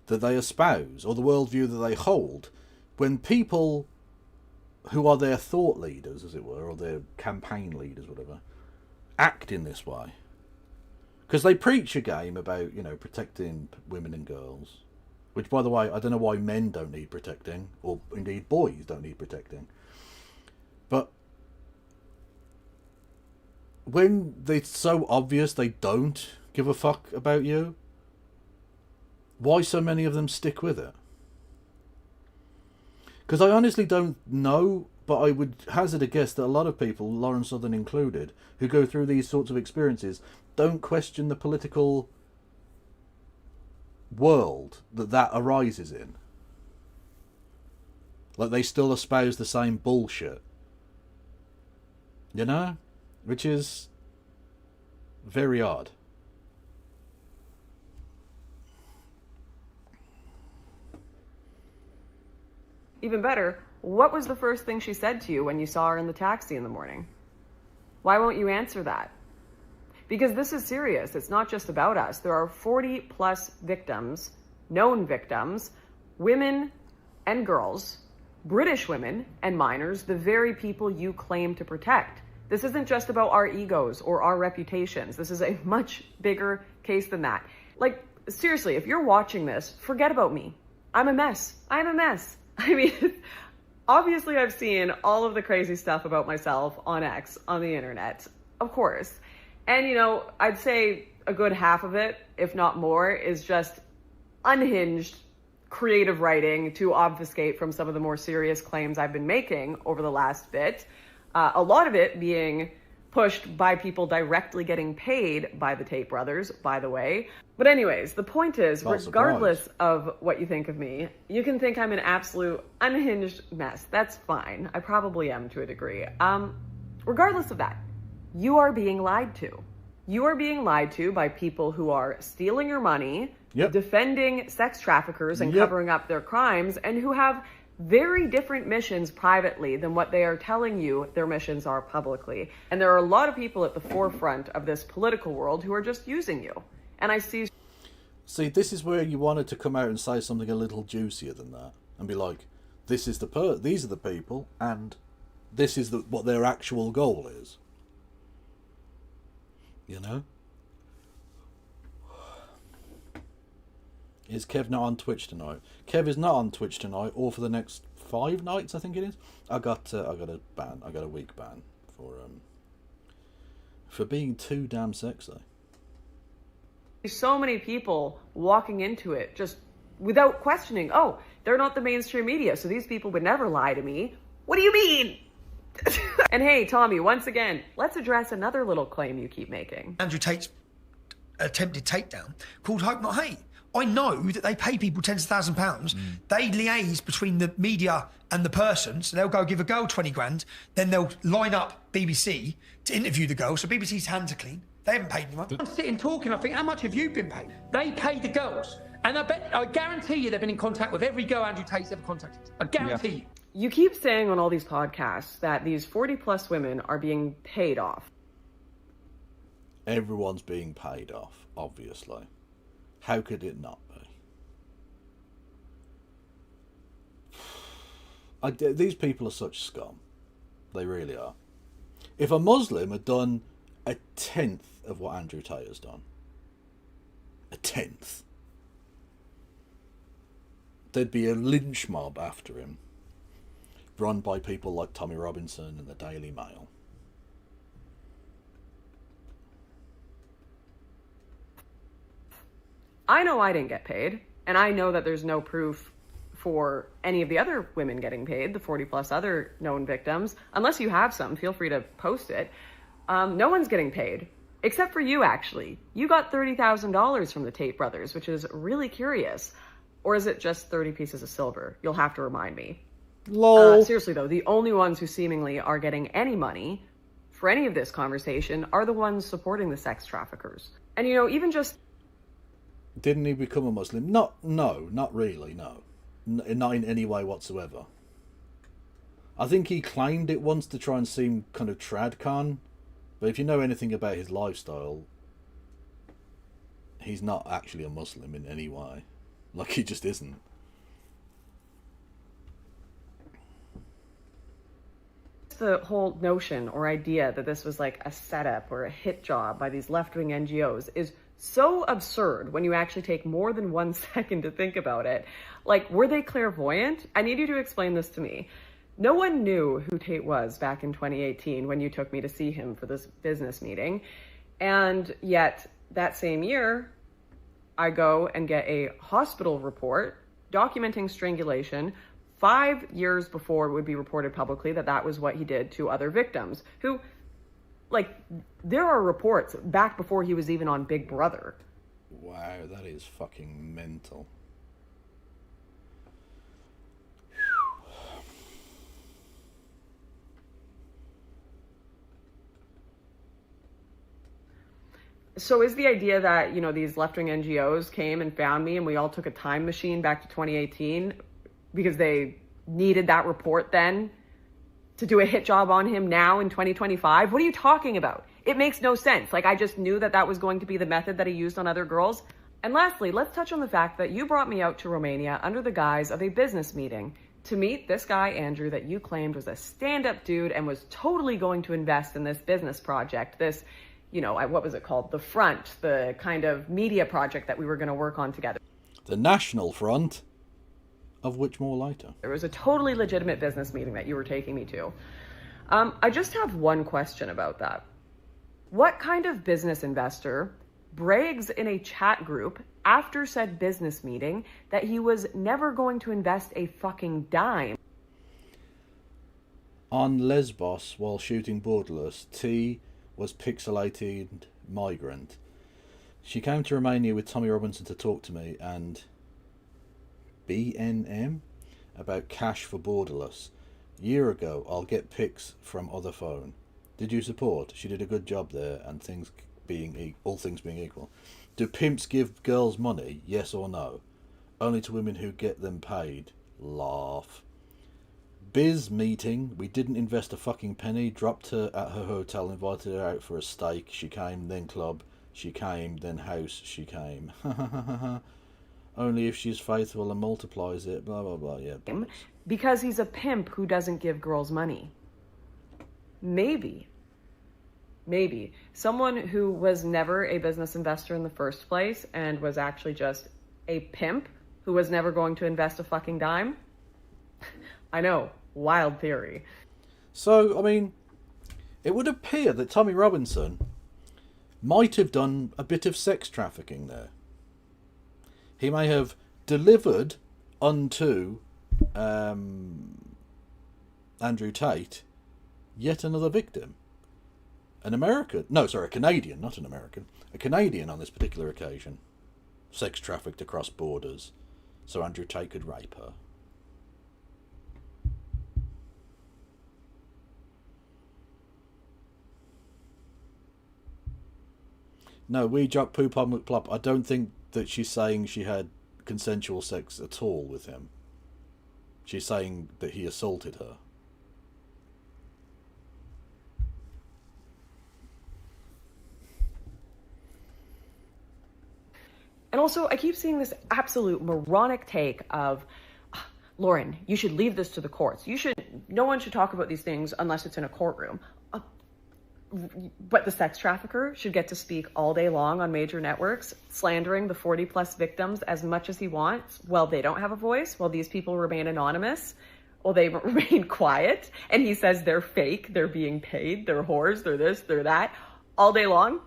that they espouse, or the worldview that they hold, when people who are their thought leaders, as it were, or their campaign leaders, whatever, act in this way. Because they preach a game about, you know, protecting women and girls. Which, by the way, I don't know why men don't need protecting, or indeed boys don't need protecting. But when it's so obvious they don't give a fuck about you, why so many of them stick with it? Because I honestly don't know But I would hazard a guess that a lot of people, Lauren Southern included, who go through these sorts of experiences, don't question the political world that arises in. Like, they still espouse the same bullshit. You know? Which is very odd. Even better, what was the first thing she said to you when you saw her in the taxi in the morning? Why won't you answer that? Because this is serious. It's not just about us. There are 40 plus victims, known victims, women and girls, British women and minors, the very people you claim to protect. This isn't just about our egos or our reputations. This is a much bigger case than that. Like, seriously, if you're watching this, forget about me. I'm a mess. I'm a mess. I mean, obviously I've seen all of the crazy stuff about myself on X, on the internet, of course. And, you know, I'd say a good half of it, if not more, is just unhinged creative writing to obfuscate from some of the more serious claims I've been making over the last bit. A lot of it being pushed by people directly getting paid by the Tate brothers, by the way. But anyways, the point is, regardless of what you think of me, you can think I'm an absolute unhinged mess. That's fine. I probably am to a degree. Regardless of that, you are being lied to. You are being lied to by people who are stealing your money, defending sex traffickers and covering up their crimes, and who have very different missions privately than what they are telling you their missions are publicly. And there are a lot of people at the forefront of this political world who are just using you. And I see... See, this is where you wanted to come out and say something a little juicier than that. And be like, this is these are the people, and this is what their actual goal is. You know? Is Kev not on Twitch tonight? Kev is not on Twitch tonight, or for the next 5 nights, I think it is. I got a ban. I got a week ban for being too damn sexy. So many people walking into it just without questioning. Oh, they're not the mainstream media, so these people would never lie to me. What do you mean? And hey, Tommy, once again, let's address another little claim you keep making. Andrew Tate's attempted takedown called Hope Not Hate. I know that they pay people tens of thousands of pounds. They liaise between the media and the person. So they'll go give a girl 20 grand. Then they'll line up BBC to interview the girl. So BBC's hands are clean. They haven't paid anyone. I'm sitting talking, I think, how much have you been paid? They pay the girls. And I guarantee you they've been in contact with every girl Andrew Tate's ever contacted. I guarantee you. You keep saying on all these podcasts that these 40 plus women are being paid off. Everyone's being paid off, obviously. How could it not be? These people are such scum. They really are. If a Muslim had done 1/10 of what Andrew Tate has done, 1/10, there'd be a lynch mob after him, run by people like Tommy Robinson and the Daily Mail. I know I didn't get paid, and I know that there's no proof for any of the other women getting paid, the 40 plus other known victims. Unless you have some, feel free to post it. No one's getting paid, except for you, actually. You got $30,000 from the Tate brothers, which is really curious. Or is it just 30 pieces of silver? You'll have to remind me. Lol. Seriously, though, the only ones who seemingly are getting any money for any of this conversation are the ones supporting the sex traffickers. And, you know, even just... Didn't he become a Muslim? No, not really, no. Not in any way whatsoever. I think he claimed it once to try and seem kind of tradcan, but if you know anything about his lifestyle, he's not actually a Muslim in any way. Like, he just isn't. The whole notion or idea that this was like a setup or a hit job by these left-wing NGOs is so absurd when you actually take more than 1 second to think about it. Like, were they clairvoyant? I need you to explain this to me. No one knew who Tate was back in 2018 when you took me to see him for this business meeting. And yet, that same year, I go and get a hospital report documenting strangulation 5 years before it would be reported publicly that that was what he did to other victims who, like, there are reports back before he was even on Big Brother. Wow, that is fucking mental. So is the idea that, you know, these left-wing NGOs came and found me and we all took a time machine back to 2018 because they needed that report then to do a hit job on him now in 2025? What are you talking about? It makes no sense. Like, I just knew that that was going to be the method that he used on other girls. And lastly, let's touch on the fact that you brought me out to Romania under the guise of a business meeting to meet this guy, Andrew, that you claimed was a stand-up dude and was totally going to invest in this business project, this, you know, what was it called? The Front, the kind of media project that we were going to work on together. The National Front, of which more later. It was a totally legitimate business meeting that you were taking me to. I just have one question about that. What kind of business investor brags in a chat group after said business meeting that he was never going to invest a fucking dime? On Lesbos, while shooting Borderless, T was pixelated migrant. She came to Romania with Tommy Robinson to talk to me and BNM about cash for Borderless. Year ago, I'll get pics from other phone. Did you support? She did a good job there, and all things being equal. Do pimps give girls money? Yes or no? Only to women who get them paid. Laugh. Biz meeting. We didn't invest a fucking penny. Dropped her at her hotel, invited her out for a steak. She came, then club. She came, then house. She came. Only if she's faithful and multiplies it. Blah, blah, blah. Yeah. Because he's a pimp who doesn't give girls money. Maybe someone who was never a business investor in the first place and was actually just a pimp who was never going to invest a fucking dime. I know, wild theory. So, I mean, it would appear that Tommy Robinson might have done a bit of sex trafficking there. He may have delivered unto Andrew Tate yet another victim. A Canadian, not an American. A Canadian on this particular occasion. Sex trafficked across borders so Andrew Tate could rape her. No, we jock poop on McPlop. I don't think that she's saying she had consensual sex at all with him. She's saying that he assaulted her. And also, I keep seeing this absolute moronic take of, Lauren, you should leave this to the courts. No one should talk about these things unless it's in a courtroom. But the sex trafficker should get to speak all day long on major networks, slandering the 40-plus victims as much as he wants, while they don't have a voice, while these people remain anonymous, while they remain quiet, and he says they're fake, they're being paid, they're whores, they're this, they're that, all day long,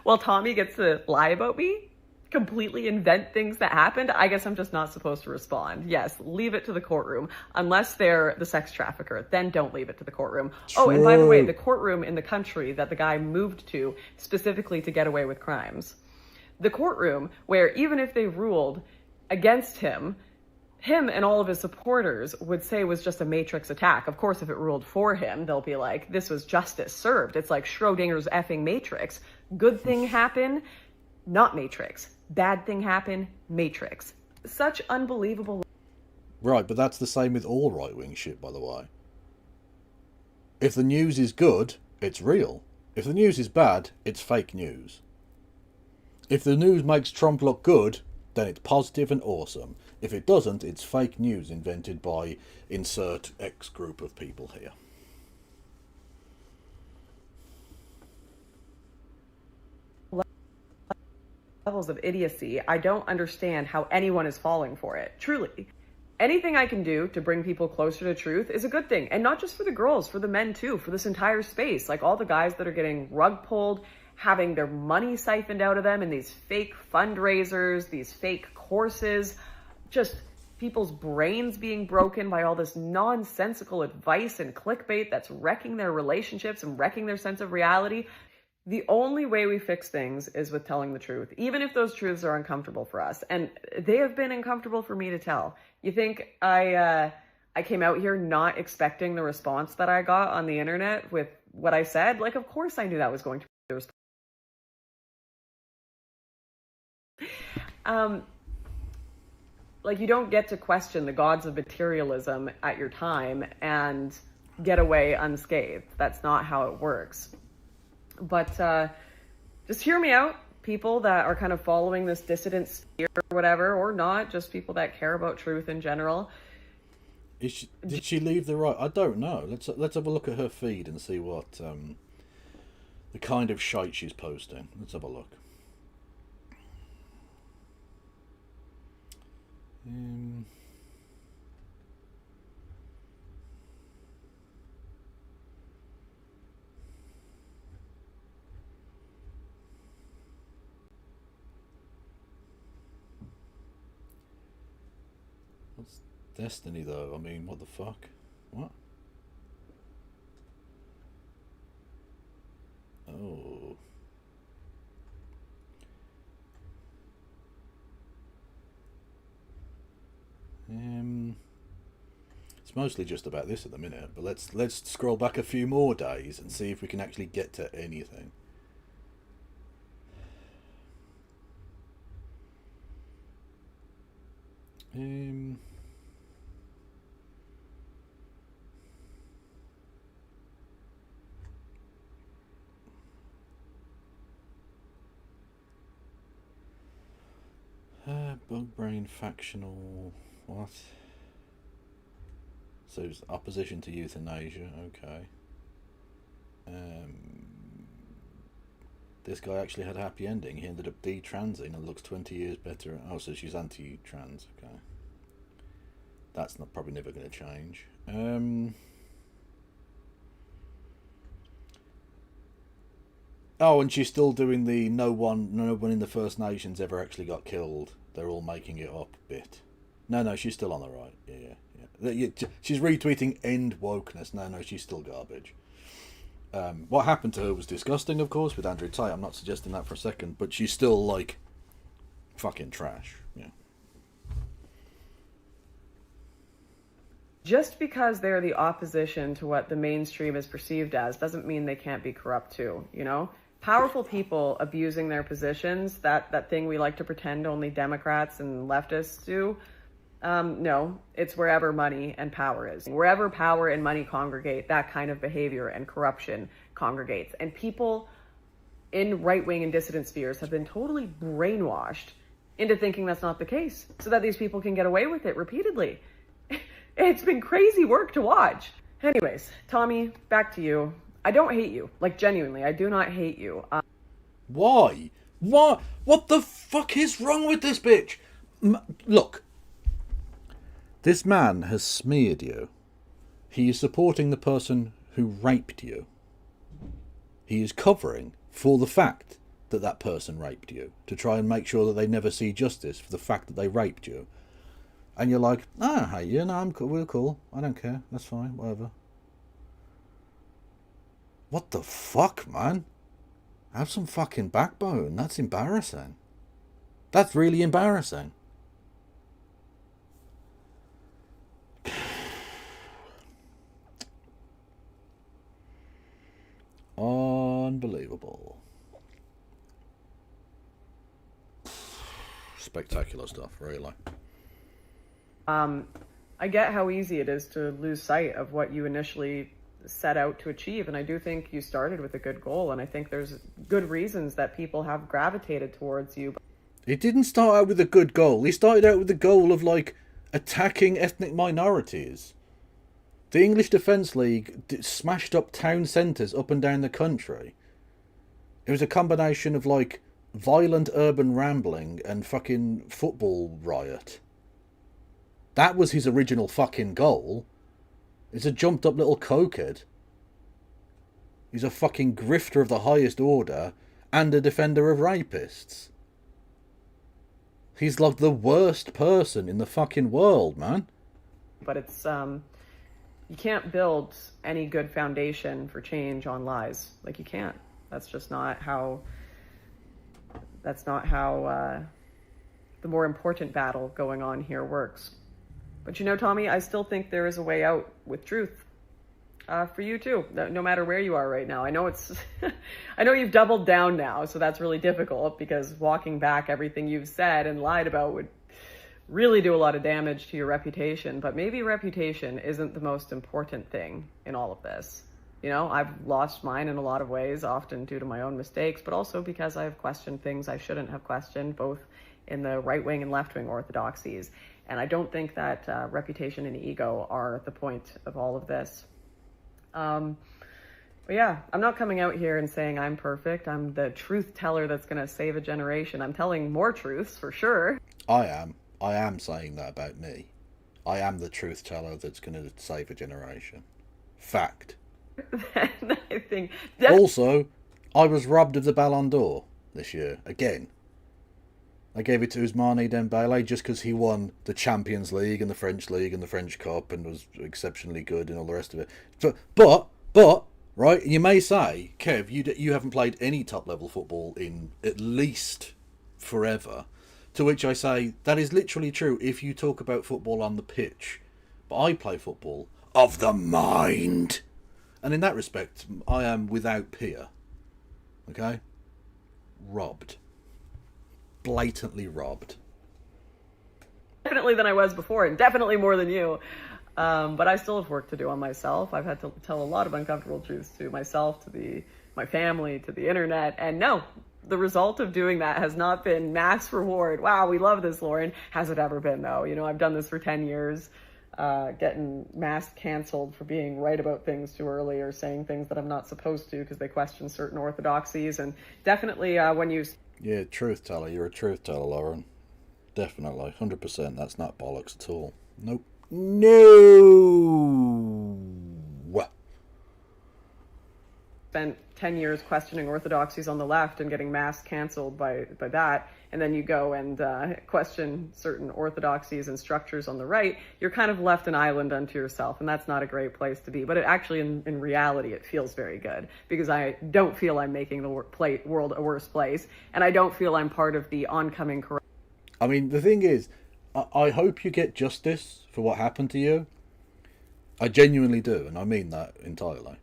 while Tommy gets to lie about me, completely invent things that happened. I guess I'm just not supposed to respond. Yes, leave it to the courtroom. Unless they're the sex trafficker, then don't leave it to the courtroom. True. Oh, and by the way, the courtroom in the country that the guy moved to specifically to get away with crimes. The courtroom where even if they ruled against him and all of his supporters would say was just a Matrix attack. Of course, if it ruled for him, they'll be like, this was justice served. It's like Schrodinger's effing Matrix. Good thing happen, not Matrix. Bad thing happen, Matrix. Such unbelievable... Right, but that's the same with all right-wing shit, by the way. If the news is good, it's real. If the news is bad, it's fake news. If the news makes Trump look good, then it's positive and awesome. If it doesn't, it's fake news invented by insert X group of people here. Levels of idiocy, I don't understand how anyone is falling for it. Truly. Anything I can do to bring people closer to truth is a good thing. And not just for the girls, for the men too, for this entire space. Like all the guys that are getting rug pulled, having their money siphoned out of them in these fake fundraisers, these fake courses. Just people's brains being broken by all this nonsensical advice and clickbait that's wrecking their relationships and wrecking their sense of reality. The only way we fix things is with telling the truth, even if those truths are uncomfortable for us. And they have been uncomfortable for me to tell. You think I came out here not expecting the response that I got on the internet with what I said? Like, of course I knew that was going to be the response. Like, you don't get to question the gods of materialism at your time and get away unscathed. That's not how it works. But just hear me out, people that are kind of following this dissident sphere or whatever, or not, just people that care about truth in general. Did she leave the right? I don't know. Let's have a look at her feed and see what the kind of shite she's posting. Let's have a look. What's Destiny though? I mean, what the fuck? What? Oh. It's mostly just about this at the minute, but let's scroll back a few more days and see if we can actually get to anything. Bug brain factional. What? So it's opposition to euthanasia. Okay. This guy actually had a happy ending. He ended up de-transing and looks 20 years better. Oh, so she's anti-trans. Okay. That's not probably never going to change. Oh, and she's still doing the no one in the First Nations ever actually got killed. They're all making it up bit. No, she's still on the right. Yeah. She's retweeting end wokeness. No, she's still garbage. What happened to her was disgusting, of course, with Andrew Tate. I'm not suggesting that for a second, but she's still, like, fucking trash. Yeah. Just because they're the opposition to what the mainstream is perceived as doesn't mean they can't be corrupt too, you know? Powerful people abusing their positions, that thing we like to pretend only Democrats and leftists do, no, it's wherever money and power is. Wherever power and money congregate, that kind of behavior and corruption congregates. And people in right-wing and dissident spheres have been totally brainwashed into thinking that's not the case, so that these people can get away with it repeatedly. It's been crazy work to watch. Anyways, Tommy, back to you. I don't hate you. Like, genuinely, I do not hate you. Why? What? What the fuck is wrong with this bitch? Look. This man has smeared you. He is supporting the person who raped you. He is covering for the fact that that person raped you, to try and make sure that they never see justice for the fact that they raped you. And you're like, I don't hate you. No, I'm cool. We're cool. I don't care. That's fine. Whatever. What the fuck, man? Have some fucking backbone. That's embarrassing. That's really embarrassing. Unbelievable. Spectacular stuff, really. I get how easy it is to lose sight of what you initially set out to achieve, and I do think you started with a good goal, and I think there's good reasons that people have gravitated towards you. He didn't start out with a good goal. He started out with the goal of, like, attacking ethnic minorities. The English Defence League smashed up town centres up and down the country. It was a combination of, like, violent urban rambling and fucking football riot. That was his original fucking goal. He's a jumped up little cokehead. He's a fucking grifter of the highest order and a defender of rapists. He's like the worst person in the fucking world, man. But it's, you can't build any good foundation for change on lies. Like, you can't. That's just not how, the more important battle going on here works. But you know, Tommy, I still think there is a way out with truth. For you too, no matter where you are right now. I know it's, I know you've doubled down now, so that's really difficult because walking back everything you've said and lied about would really do a lot of damage to your reputation. But maybe reputation isn't the most important thing in all of this. You know, I've lost mine in a lot of ways, often due to my own mistakes, but also because I've questioned things I shouldn't have questioned, both in the right-wing and left-wing orthodoxies. And I don't think that reputation and ego are the point of all of this. But yeah, I'm not coming out here and saying I'm perfect. I'm the truth teller that's going to save a generation. I'm telling more truths for sure. I am saying that about me. I am the truth teller that's going to save a generation. Fact. I think also, I was robbed of the Ballon d'Or this year again. I gave it to Ousmane Dembele just because he won the Champions League and the French League and the French Cup and was exceptionally good and all the rest of it. But right, you may say, Kev, you haven't played any top-level football in at least forever. To which I say, that is literally true if you talk about football on the pitch. But I play football of the mind. And in that respect, I am without peer. Okay? Robbed. Blatantly robbed. Definitely than I was before, and definitely more than you. But I still have work to do on myself. I've had to tell a lot of uncomfortable truths to myself, to my family, to the internet. And no, the result of doing that has not been mass reward. Wow, we love this, Lauren. Has it ever been, though? You know, I've done this for 10 years, getting mass canceled for being right about things too early or saying things that I'm not supposed to because they question certain orthodoxies. And definitely when you... Yeah, truth teller. You're a truth teller, Lauren. Definitely. 100%. That's not bollocks at all. Nope. No! Spent 10 years questioning orthodoxies on the left and getting mass canceled by that, and then you go and question certain orthodoxies and structures on the right, you're kind of left an island unto yourself, and that's not a great place to be. But it actually, in reality, it feels very good, because I don't feel I'm making the world a worse place, and I don't feel I'm part of the oncoming corruption. I mean, the thing is, I hope you get justice for what happened to you. I genuinely do, and I mean that entirely.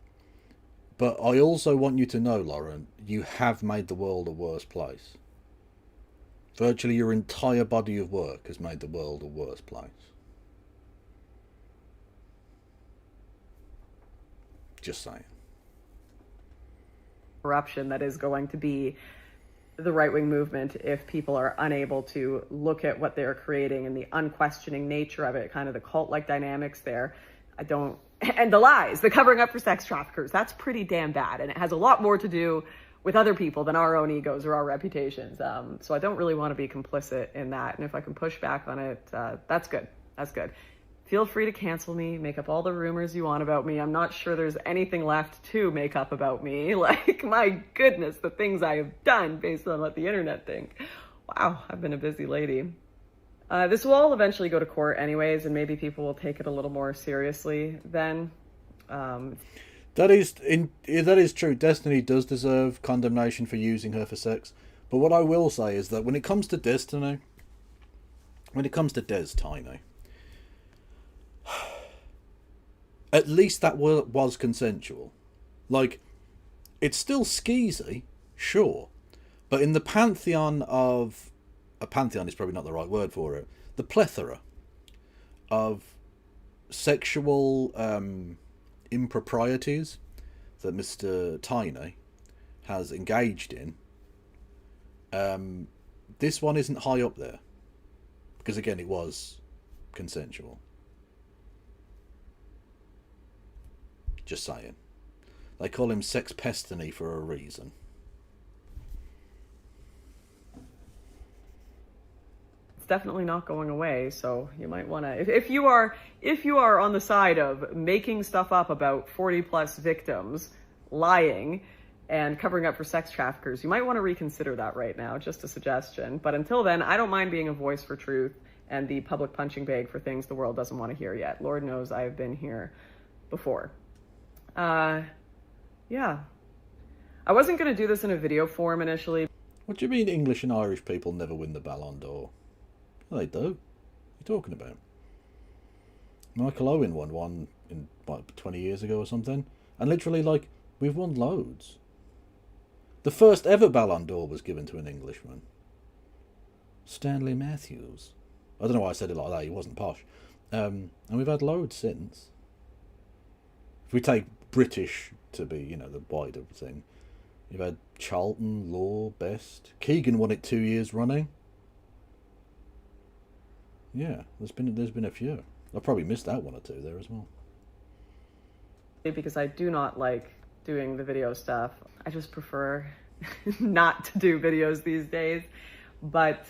But I also want you to know, Lauren, you have made the world a worse place. Virtually your entire body of work has made the world a worse place. Just saying. Corruption that is going to be the right-wing movement if people are unable to look at what they're creating and the unquestioning nature of it, kind of the cult-like dynamics there. And the lies, the covering up for sex traffickers, that's pretty damn bad. And it has a lot more to do with other people than our own egos or our reputations. So I don't really want to be complicit in that. And if I can push back on it, that's good. That's good. Feel free to cancel me, make up all the rumors you want about me. I'm not sure there's anything left to make up about me. Like, my goodness, the things I have done based on what the internet think. Wow, I've been a busy lady. This will all eventually go to court anyways, and maybe people will take it a little more seriously then. That is true. Destiny does deserve condemnation for using her for sex. But what I will say is that when it comes to Destiny, when it comes to Des Tiny, at least that was consensual. Like, it's still skeezy, sure. But in the pantheon of... A pantheon is probably not the right word for it. The plethora of sexual improprieties that Mr. Tiny has engaged in, this one isn't high up there. Because again, it was consensual. Just saying. They call him Sex Pestiny for a reason. Definitely not going away, so you might want to, if you are on the side of making stuff up about 40 plus victims, lying, and covering up for sex traffickers, you might want to reconsider that right now, just a suggestion. But until then, I don't mind being a voice for truth and the public punching bag for things the world doesn't want to hear yet. Lord knows I've been here before. Yeah. I wasn't going to do this in a video form initially. What do you mean English and Irish people never win the Ballon d'Or? Well, they do. What are you talking about? Michael Owen won one in, like, 20 years ago or something. And literally, like, we've won loads. The first ever Ballon d'Or was given to an Englishman. Stanley Matthews. I don't know why I said it like that. He wasn't posh. And we've had loads since. If we take British to be, you know, the wider thing, you've had Charlton, Law, Best. Keegan won it 2 years running. Yeah, there's been a few. I probably missed out one or two there as well. Because I do not like doing the video stuff. I just prefer not to do videos these days. But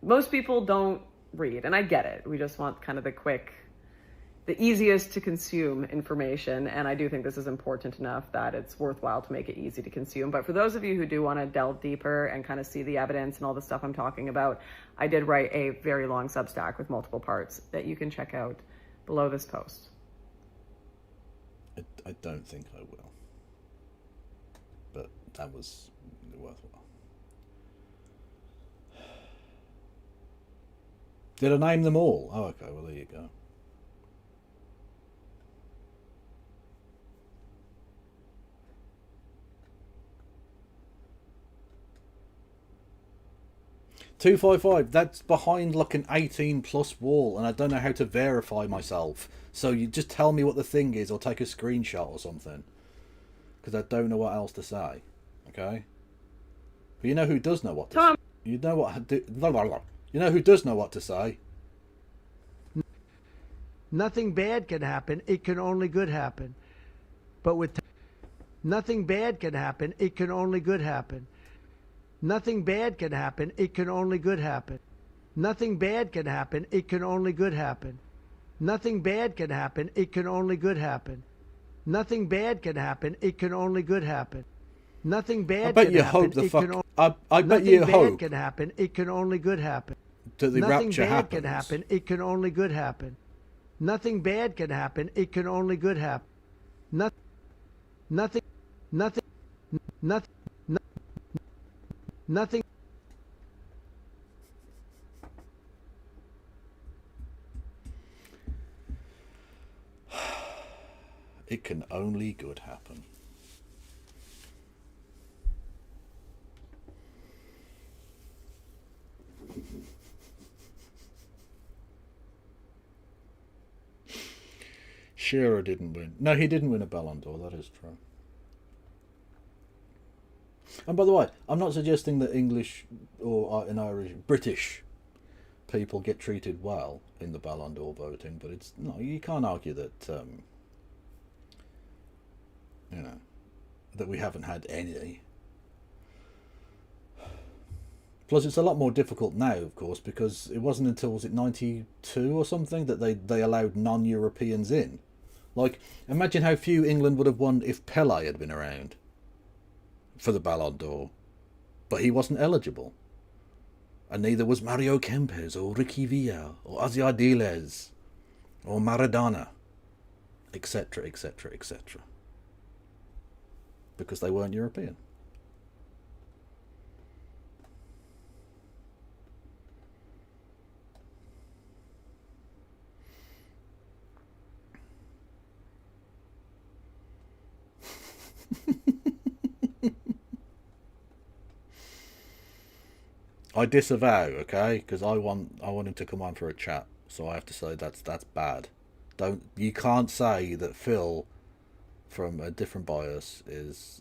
most people don't read, and I get it. We just want kind of the easiest to consume information, and I do think this is important enough that it's worthwhile to make it easy to consume. But for those of you who do want to delve deeper and kind of see the evidence and all the stuff I'm talking about, I did write a very long Substack with multiple parts that you can check out below this post. I don't think I will. But that was worthwhile. Did I name them all? Oh, okay, well, there you go. $255, that's behind like an 18+ wall, and I don't know how to verify myself. So you just tell me what the thing is, or take a screenshot or something. Because I don't know what else to say. Okay? But you know who does know what to say? You know what... You know who does know what to say? Nothing bad can happen. It can only good happen. But with nothing bad can happen. It can only good happen. Nothing bad can happen. It can only good happen. Nothing bad can happen. It can only good happen. Nothing bad can happen. It can only good happen. Nothing bad can happen. It can only good happen. Nothing bad can happen. I bet you hope can happen. It can only good happen. That the Nothing rapture bad happens. can happen. It can only good happen. Nothing bad can happen. It can only good happen. Nothing. Nothing. Nothing. Nothing. It can only good happen. Shearer didn't win. No, he didn't win a Ballon d'Or, that is true. And by the way, I'm not suggesting that English or in Irish, British people get treated well in the Ballon d'Or voting, but it's no, you can't argue that you know, that we haven't had any. Plus, it's a lot more difficult now, of course, because it wasn't until, was it 92 or something, that they allowed non-Europeans in. Like, imagine how few England would have won if Pele had been around for the Ballon d'Or. But he wasn't eligible. And neither was Mario Kempes, or Ricky Villa, or Ozzy Ardiles, or Maradona, etc., etc., etc. Because they weren't European. I disavow, okay? Because I want him to come on for a chat, so I have to say that's bad. You can't say that Phil from a different bias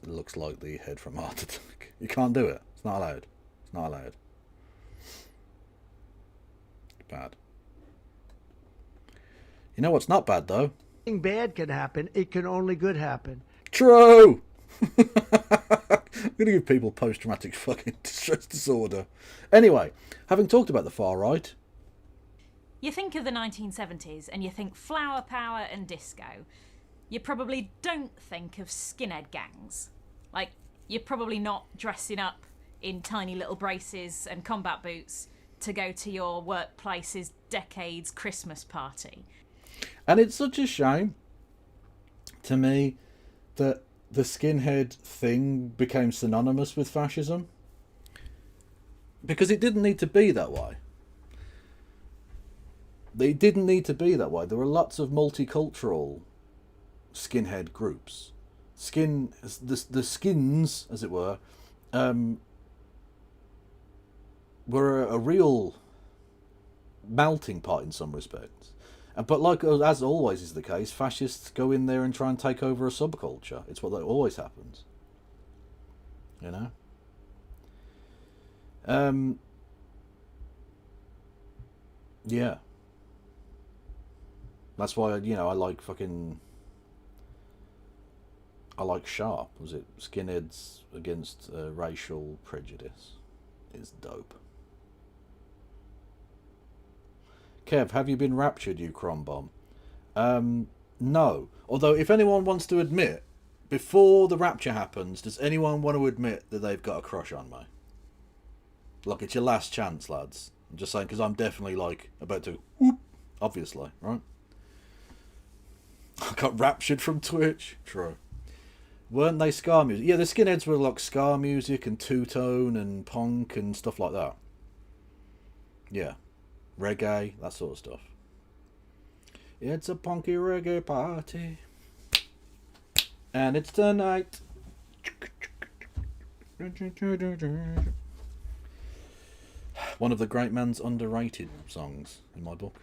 looks like the head from Heart Attack. You can't do it. It's not allowed. It's not allowed. It's bad. You know what's not bad though? Nothing bad can happen. It can only good happen. True. I'm going to give people post-traumatic fucking stress disorder. Anyway, having talked about the far right... You think of the 1970s and you think flower power and disco. You probably don't think of skinhead gangs. Like, you're probably not dressing up in tiny little braces and combat boots to go to your workplace's decade's Christmas party. And it's such a shame to me that the skinhead thing became synonymous with fascism. Because it didn't need to be that way. It didn't need to be that way. There were lots of multicultural skinhead groups. The skins, as it were a real melting pot in some respects. But like as always is the case, fascists go in there and try and take over a subculture. It's what always happens. You know? Yeah. That's why, you know, I like Sharp. Was it Skinheads Against Racial Prejudice? It's dope. Kev, have you been raptured, you crom bomb? No. Although, if anyone wants to admit, before the rapture happens, does anyone want to admit that they've got a crush on me? Look, it's your last chance, lads. I'm just saying, because I'm definitely, like, about to... Whoop, obviously, right? I got raptured from Twitch. True. Weren't they ska music? Yeah, the skinheads were, like, ska music and two-tone and punk and stuff like that. Yeah. Reggae, that sort of stuff. It's a punky reggae party. And it's tonight. One of the great man's underrated songs in my book.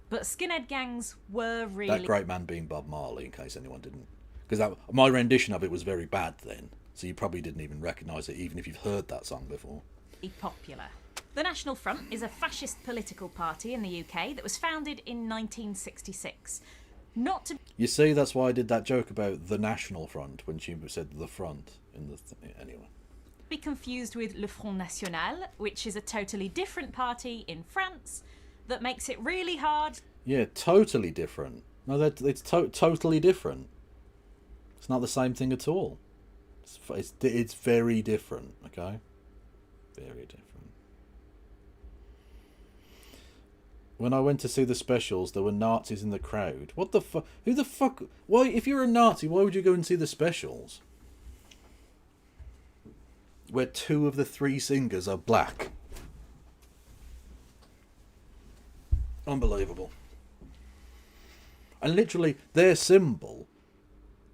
But skinhead gangs were really... That great man being Bob Marley, in case anyone didn't... Because my rendition of it was very bad then. So you probably didn't even recognise it, even if you've heard that song before. Popular. The National Front is a fascist political party in the UK that was founded in 1966. Not to... You see, that's why I did that joke about the National Front when she said the front in the... Anyway. Be confused with Le Front National, which is a totally different party in France that makes it really hard... Yeah, totally different. No, it's totally different. It's not the same thing at all. It's very different, okay? Very different. When I went to see the specials, there were Nazis in the crowd. What the fuck? Who the fuck? Why, if you're a Nazi, why would you go and see the specials? Where 2 of the 3 singers are black. Unbelievable. And literally, their symbol,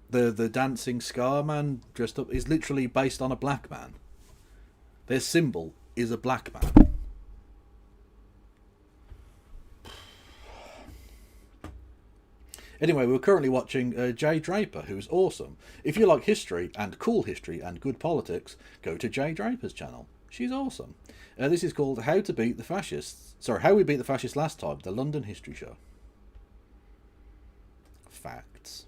the dancing ska man dressed up, is literally based on a black man. Their symbol is a black man. Anyway, we're currently watching Jay Draper, who's awesome. If you like history and cool history and good politics, go to Jay Draper's channel. She's awesome. This is called How to Beat the Fascists. Sorry, How We Beat the Fascists Last Time, the London History Show. Facts.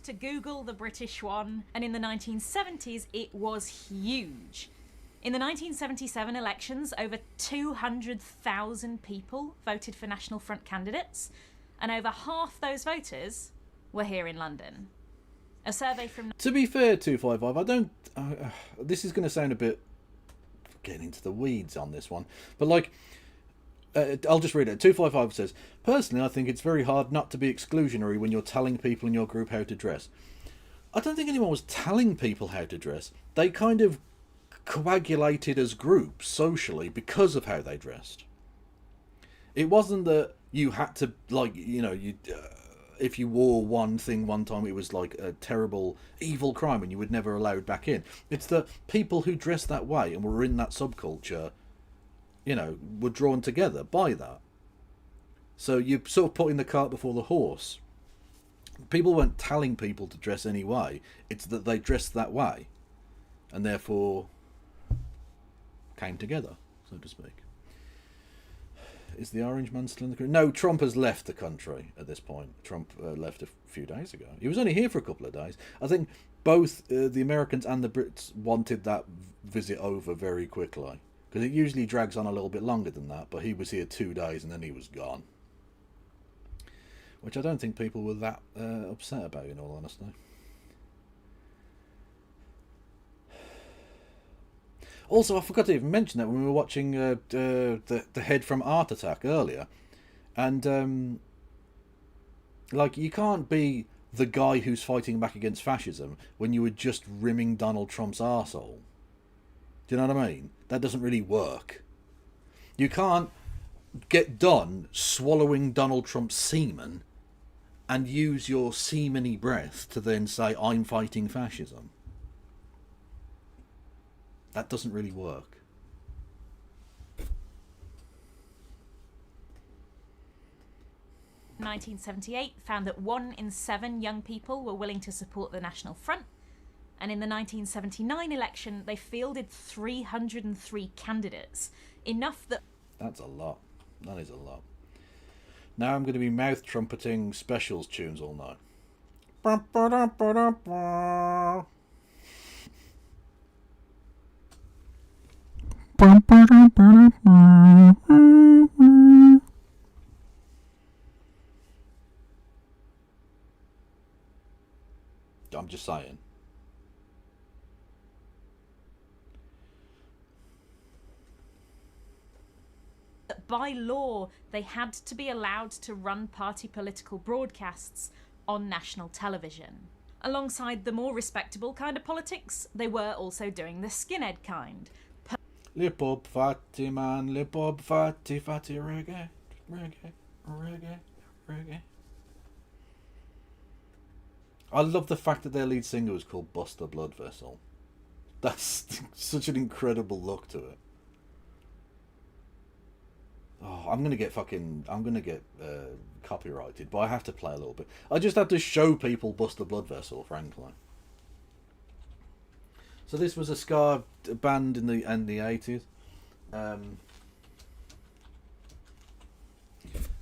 To Google the British one, and in the 1970s it was huge. In the 1977 elections, over 200,000 people voted for National Front candidates, and over half those voters were here in London. A survey from... To be fair, 255, I don't... this is going to sound a bit... getting into the weeds on this one, but like... I'll just read it. 255 says, personally, I think it's very hard not to be exclusionary when you're telling people in your group how to dress. I don't think anyone was telling people how to dress. They kind of coagulated as groups socially because of how they dressed. It wasn't that you had to, like, you know, if you wore one thing one time, it was like a terrible evil crime and you would never allowed back in. It's that people who dressed that way and were in that subculture, you know, were drawn together by that. So you're sort of putting the cart before the horse. People weren't telling people to dress any way. It's that they dressed that way and therefore came together, so to speak. Is the orange man still in the country? No, Trump has left the country at this point. Trump left a few days ago. He was only here for a couple of days. I think both the Americans and the Brits wanted that visit over very quickly, because it usually drags on a little bit longer than that, but he was here 2 days and then he was gone. which I don't think people were that upset about, in all honesty. Also, I forgot to even mention that when we were watching the Head from Art Attack earlier, and like, you can't be the guy who's fighting back against fascism when you were just rimming Donald Trump's arsehole. Do you know what I mean? That doesn't really work. You can't get done swallowing Donald Trump's semen and use your semen-y breath to then say, I'm fighting fascism. That doesn't really work. In 1978 found that 1 in 7 young people were willing to support the National Front, and in the 1979 election they fielded 303 candidates, enough that... That's a lot. That is a lot. Now I'm going to be mouth trumpeting specials tunes all night. I'm just saying. By law, they had to be allowed to run party political broadcasts on national television. Alongside the more respectable kind of politics, they were also doing the skinhead kind. Lip up fatty man, lip up fatty reggae, reggae, reggae, reggae. I love the fact that their lead singer was called Buster Blood Vessel. That's such an incredible look to it. Oh, I'm gonna get copyrighted, but I have to play a little bit. I just have to show people Buster Blood Vessel, frankly. So this was a ska band in the 80s,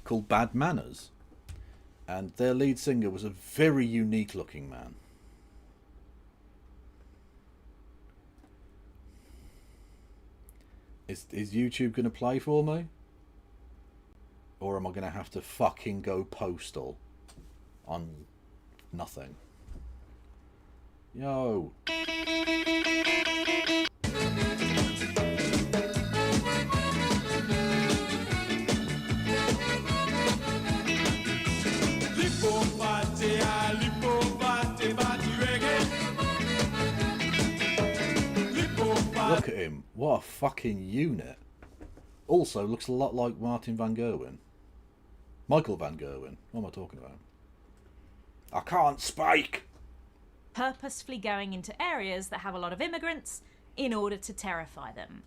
called Bad Manners, and their lead singer was a very unique looking man. Is YouTube gonna play for me? Or am I going to have to fucking go postal on nothing? Yo. Look at him. What a fucking unit. Also looks a lot like Martin Van Gerwen. Michael Van Gerwen. What am I talking about? I can't speak! Purposefully going into areas that have a lot of immigrants in order to terrify them.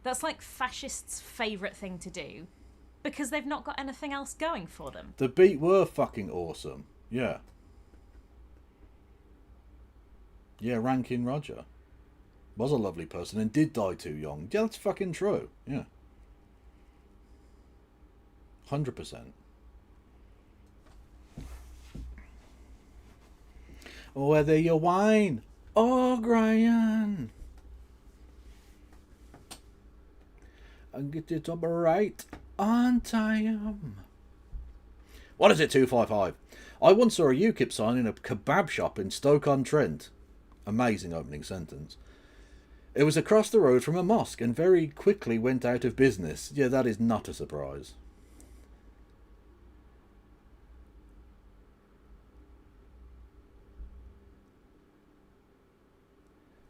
That's like fascists' favourite thing to do, because they've not got anything else going for them. The beat were fucking awesome. Yeah. Yeah, Rankin Roger was a lovely person and did die too young. Yeah, that's fucking true. Yeah. 100%. Whether you whine or grind and get it up right on time. What is it, 255? I once saw a UKIP sign in a kebab shop in Stoke-on-Trent. Amazing opening sentence. It was across the road from a mosque and very quickly went out of business. Yeah, that is not a surprise.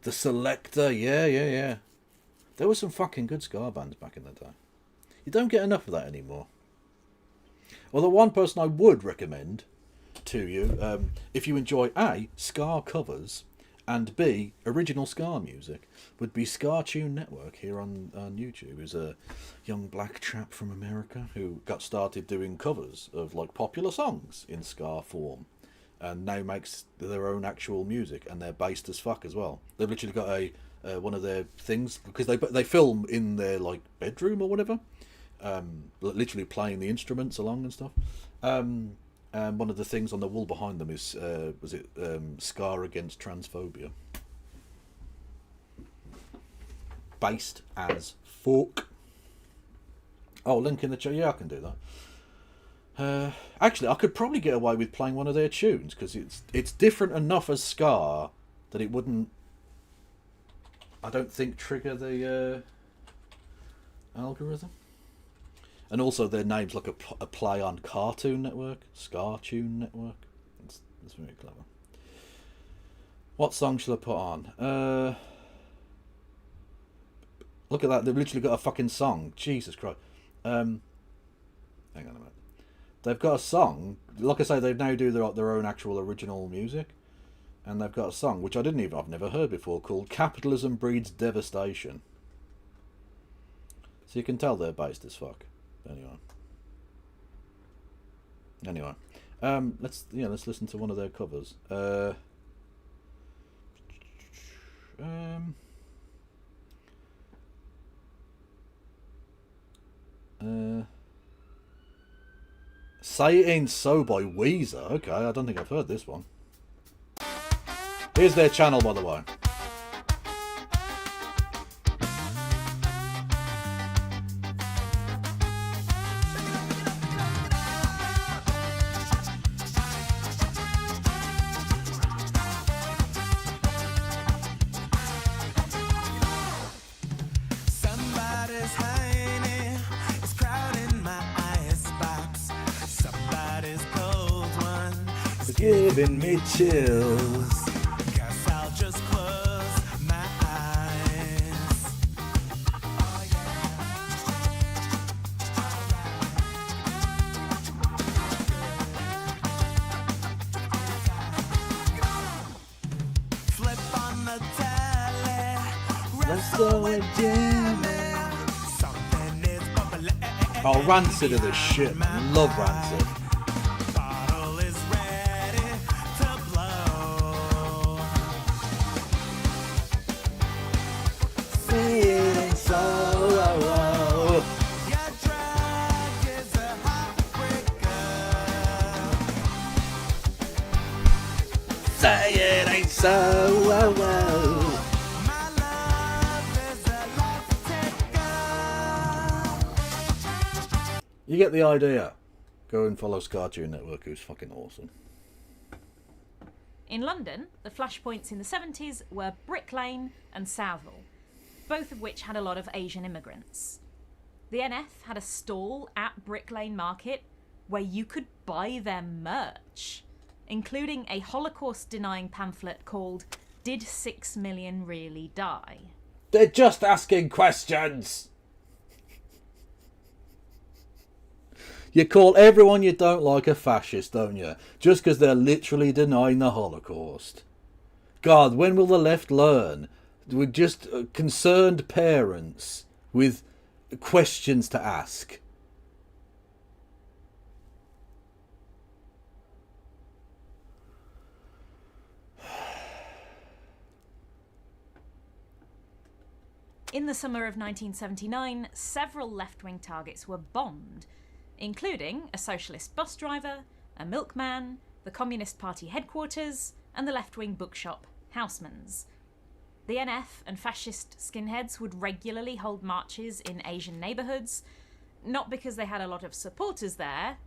The Selector, yeah. There were some fucking good ska bands back in the day. You don't get enough of that anymore. Well, the one person I would recommend to you, if you enjoy A, ska covers, and B, original ska music, would be Ska Tune Network here on YouTube. Who's a young black chap from America who got started doing covers of like popular songs in ska form, and now makes their own actual music, and they're based as fuck as well. They've literally got a one of their things, because they film in their like bedroom or whatever, literally playing the instruments along and stuff. And one of the things on the wall behind them is Scar Against Transphobia. Based as fuck. Oh, link in the chat. Yeah, I can do that. Actually, I could probably get away with playing one of their tunes because it's different enough as ska that it wouldn't, I don't think, trigger the algorithm. And also their name's like a play on Cartoon Network, Scar-Tune Network. That's very clever. What song shall I put on? Look at that, they've literally got a fucking song. Jesus Christ. Hang on a minute. They've got a song. Like I say, they now do their own actual original music. And they've got a song, which I've never heard before, called Capitalism Breeds Devastation. So you can tell they're based as fuck. Anyway. Let's listen to one of their covers. Say It Ain't So by Weezer. Okay, I don't think I've heard this one. Here's their channel, by the way. Giving me chills. Guess I'll just close my eyes. Oh, yeah. Flip on the telly. Wrestle Jimmy. Something is bubbling. Oh, Rancid are the shit, man. Love Rancid. Say it ain't so. Oh, oh. You get the idea. Go and follow Scar-Tune Network, who's fucking awesome. In London, the flashpoints in the 70s were Brick Lane and Southall, both of which had a lot of Asian immigrants. The NF had a stall at Brick Lane Market where you could buy their merch, including a Holocaust-denying pamphlet called Did 6 Million Really Die? They're just asking questions! You call everyone you don't like a fascist, don't you? Just because they're literally denying the Holocaust. God, when will the left learn? We're just concerned parents with questions to ask. In the summer of 1979, several left-wing targets were bombed, including a socialist bus driver, a milkman, the Communist Party headquarters, and the left-wing bookshop Houseman's. The NF and fascist skinheads would regularly hold marches in Asian neighbourhoods, not because they had a lot of supporters there,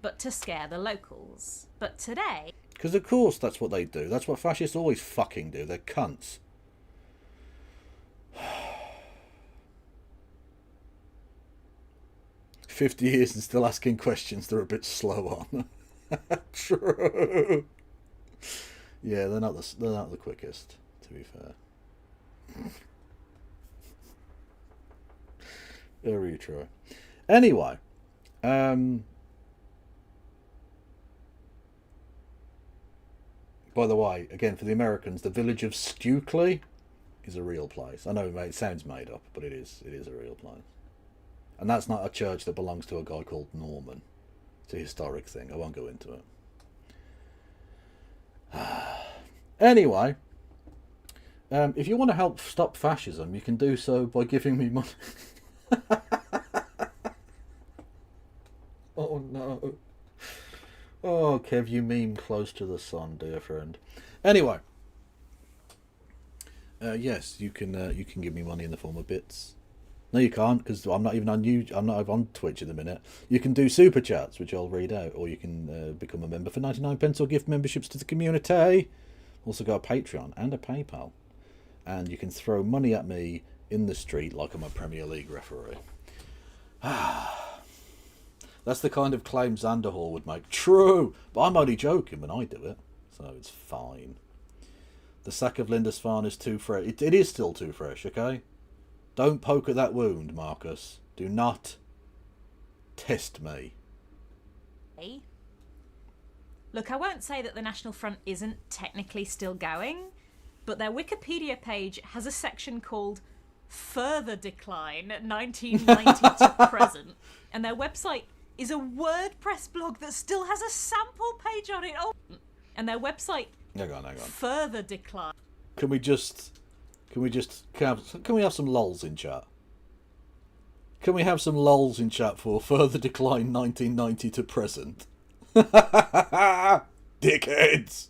but to scare the locals. But today... Because of course that's what they do. That's what fascists always fucking do. They're cunts. 50 years and still asking questions they're a bit slow on. True. Yeah, they're not the quickest, to be fair. Very true. Anyway, by the way, again, for the Americans, the village of Stukely is a real place. I know it sounds made up, but it is a real place. And that's not a church that belongs to a guy called Norman. It's a historic thing. I won't go into it. Anyway, if you want to help stop fascism, you can do so by giving me money. Oh no. Oh, Kev, you meme close to the sun, dear friend. Anyway, yes, you can give me money in the form of bits. No, you can't, because I'm not even on I'm not on Twitch at the minute. You can do super chats, which I'll read out, or you can become a member for 99p or gift memberships to the community. Also got a Patreon and a PayPal, and you can throw money at me in the street like I'm a Premier League referee. That's the kind of claim Xanderhall would make. True, but I'm only joking when I do it, so it's fine. The sack of Lindisfarne is too fresh. It is still too fresh, okay? Don't poke at that wound, Marcus. Do not test me. Hey. Look, I won't say that the National Front isn't technically still going, but their Wikipedia page has a section called Further Decline 1990 to Present, and their website is a WordPress blog that still has a sample page on it. Oh, and their website. Hang on. Further Decline. Can we have some lols in chat? Can we have some lols in chat for Further Decline 1990 to Present? Dickheads!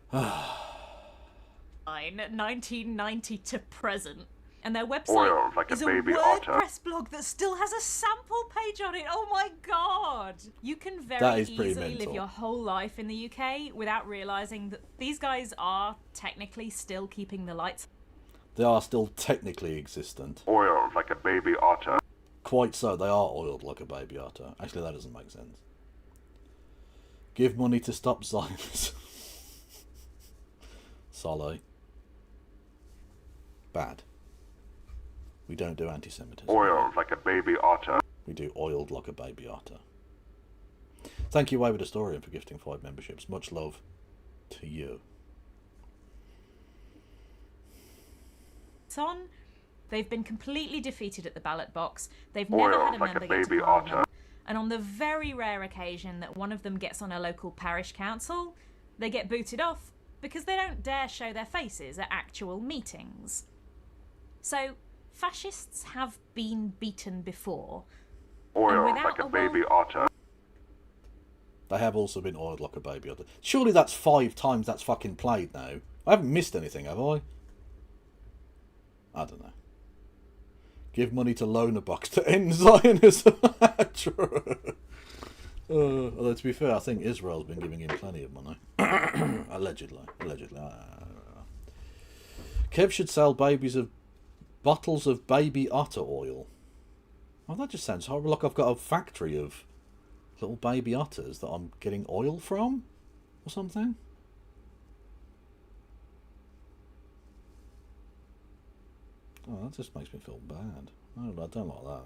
1990 to Present. And their website is a WordPress blog that still has a sample page on it. Oh my god! You can very easily live your whole life in the UK without realising that these guys are technically still keeping the lights. They are still technically existent. Oiled like a baby otter. Quite so, they are oiled like a baby otter. Actually, that doesn't make sense. Give money to stop Zionism. Solly. Bad. We don't do anti-Semitism. Oiled like a baby otter. We do oiled like a baby otter. Thank you, Wayward Historian, for gifting 5 memberships. Much love to you. It's on. They've been completely defeated at the ballot box. They've never had a member get to Parliament. And on the very rare occasion that one of them gets on a local parish council, they get booted off because they don't dare show their faces at actual meetings. So, fascists have been beaten before. Oiled like a baby otter. They have also been oiled like a baby otter. Surely that's 5 times that's fucking played now. I haven't missed anything, have I? I don't know. Give money to Loner Box to end Zionism. True. Although to be fair, I think Israel's been giving him plenty of money. Allegedly. Kev should sell bottles of baby otter oil. Oh, that just sounds horrible. Like I've got a factory of little baby otters that I'm getting oil from or something. Oh, that just makes me feel bad. I don't like that.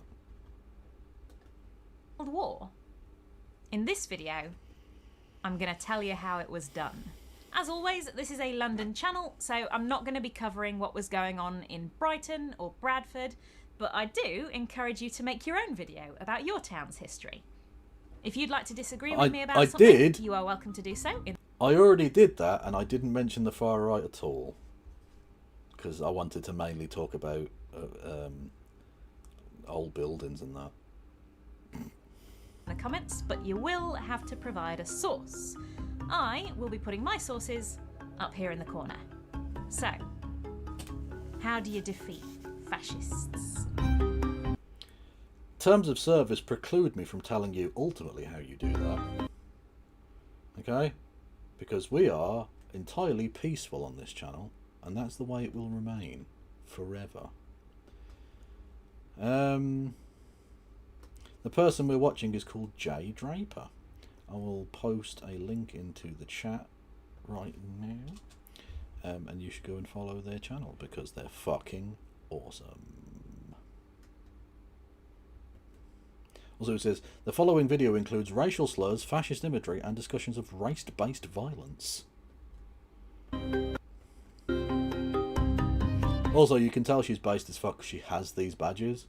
World War. In this video, I'm going to tell you how it was done. As always, this is a London channel, so I'm not going to be covering what was going on in Brighton or Bradford, but I do encourage you to make your own video about your town's history. If you'd like to disagree with me about something, you are welcome to do so. I already did that, and I didn't mention the far right at all, because I wanted to mainly talk about old buildings and that. The comments, but you will have to provide a source. I will be putting my sources up here in the corner. So, how do you defeat fascists? Terms of service preclude me from telling you ultimately how you do that. Okay? Because we are entirely peaceful on this channel, and that's the way it will remain forever. The person we're watching is called Jay Draper. I will post a link into the chat right now, and you should go and follow their channel because they're fucking awesome. Also, it says the following video includes racial slurs, fascist imagery, and discussions of race-based violence. Also, you can tell she's based as fuck. She has these badges.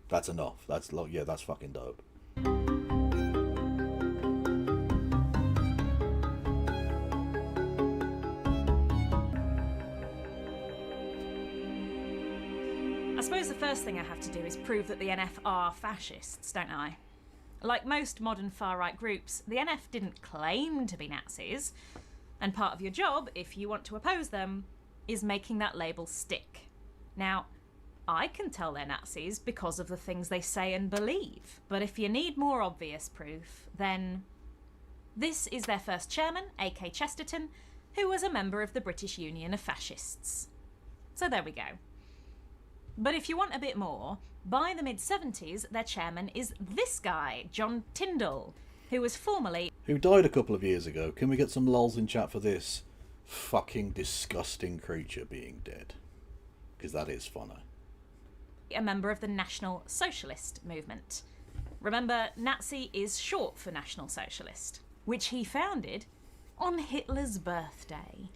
That's enough. That's like, yeah, that's fucking dope. I suppose the first thing I have to do is prove that the NF are fascists, don't I? Like most modern far-right groups, the NF didn't claim to be Nazis, and part of your job, if you want to oppose them, is making that label stick. Now, I can tell they're Nazis because of the things they say and believe. But if you need more obvious proof, then this is their first chairman, A.K. Chesterton, who was a member of the British Union of Fascists. So there we go. But if you want a bit more, by the mid-70s, their chairman is this guy, John Tyndall, who was formerly... Who died a couple of years ago. Can we get some lols in chat for this fucking disgusting creature being dead? Because that is funny. a member of the National Socialist movement. Remember, Nazi is short for National Socialist, which he founded on Hitler's birthday.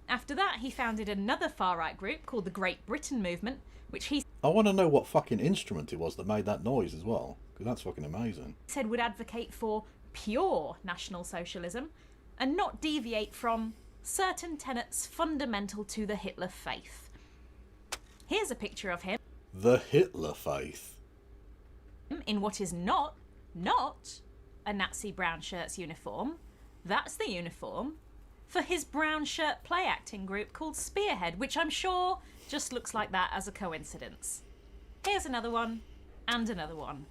After that, he founded another far-right group called the Great Britain Movement, which he I want to know what fucking instrument it was that made that noise as well, because that's fucking amazing. said would advocate for pure National Socialism and not deviate from certain tenets fundamental to the Hitler faith. Here's a picture of him The Hitler faith. in what is not a Nazi brown shirt's uniform. That's the uniform for his brown shirt play acting group called Spearhead, which I'm sure just looks like that as a coincidence. Here's another one, and another one.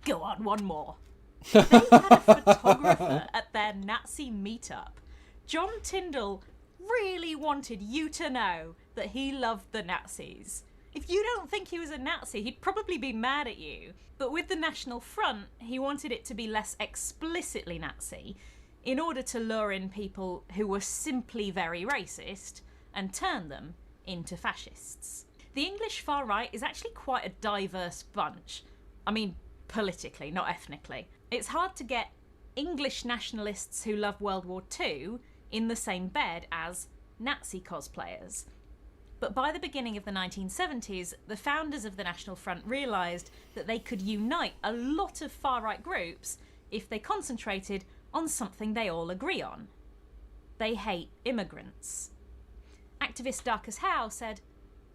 Go on, one more. They had a photographer at their Nazi meetup. John Tyndall really wanted you to know that he loved the Nazis. If you don't think he was a Nazi, he'd probably be mad at you. But with the National Front, he wanted it to be less explicitly Nazi, in order to lure in people who were simply very racist and turn them into fascists. The English far right is actually quite a diverse bunch. I mean, politically, not ethnically. It's hard to get English nationalists who love World War II in the same bed as Nazi cosplayers. But by the beginning of the 1970s, the founders of the National Front realised that they could unite a lot of far-right groups if they concentrated on something they all agree on. They hate immigrants. Activist Darcus Howe said,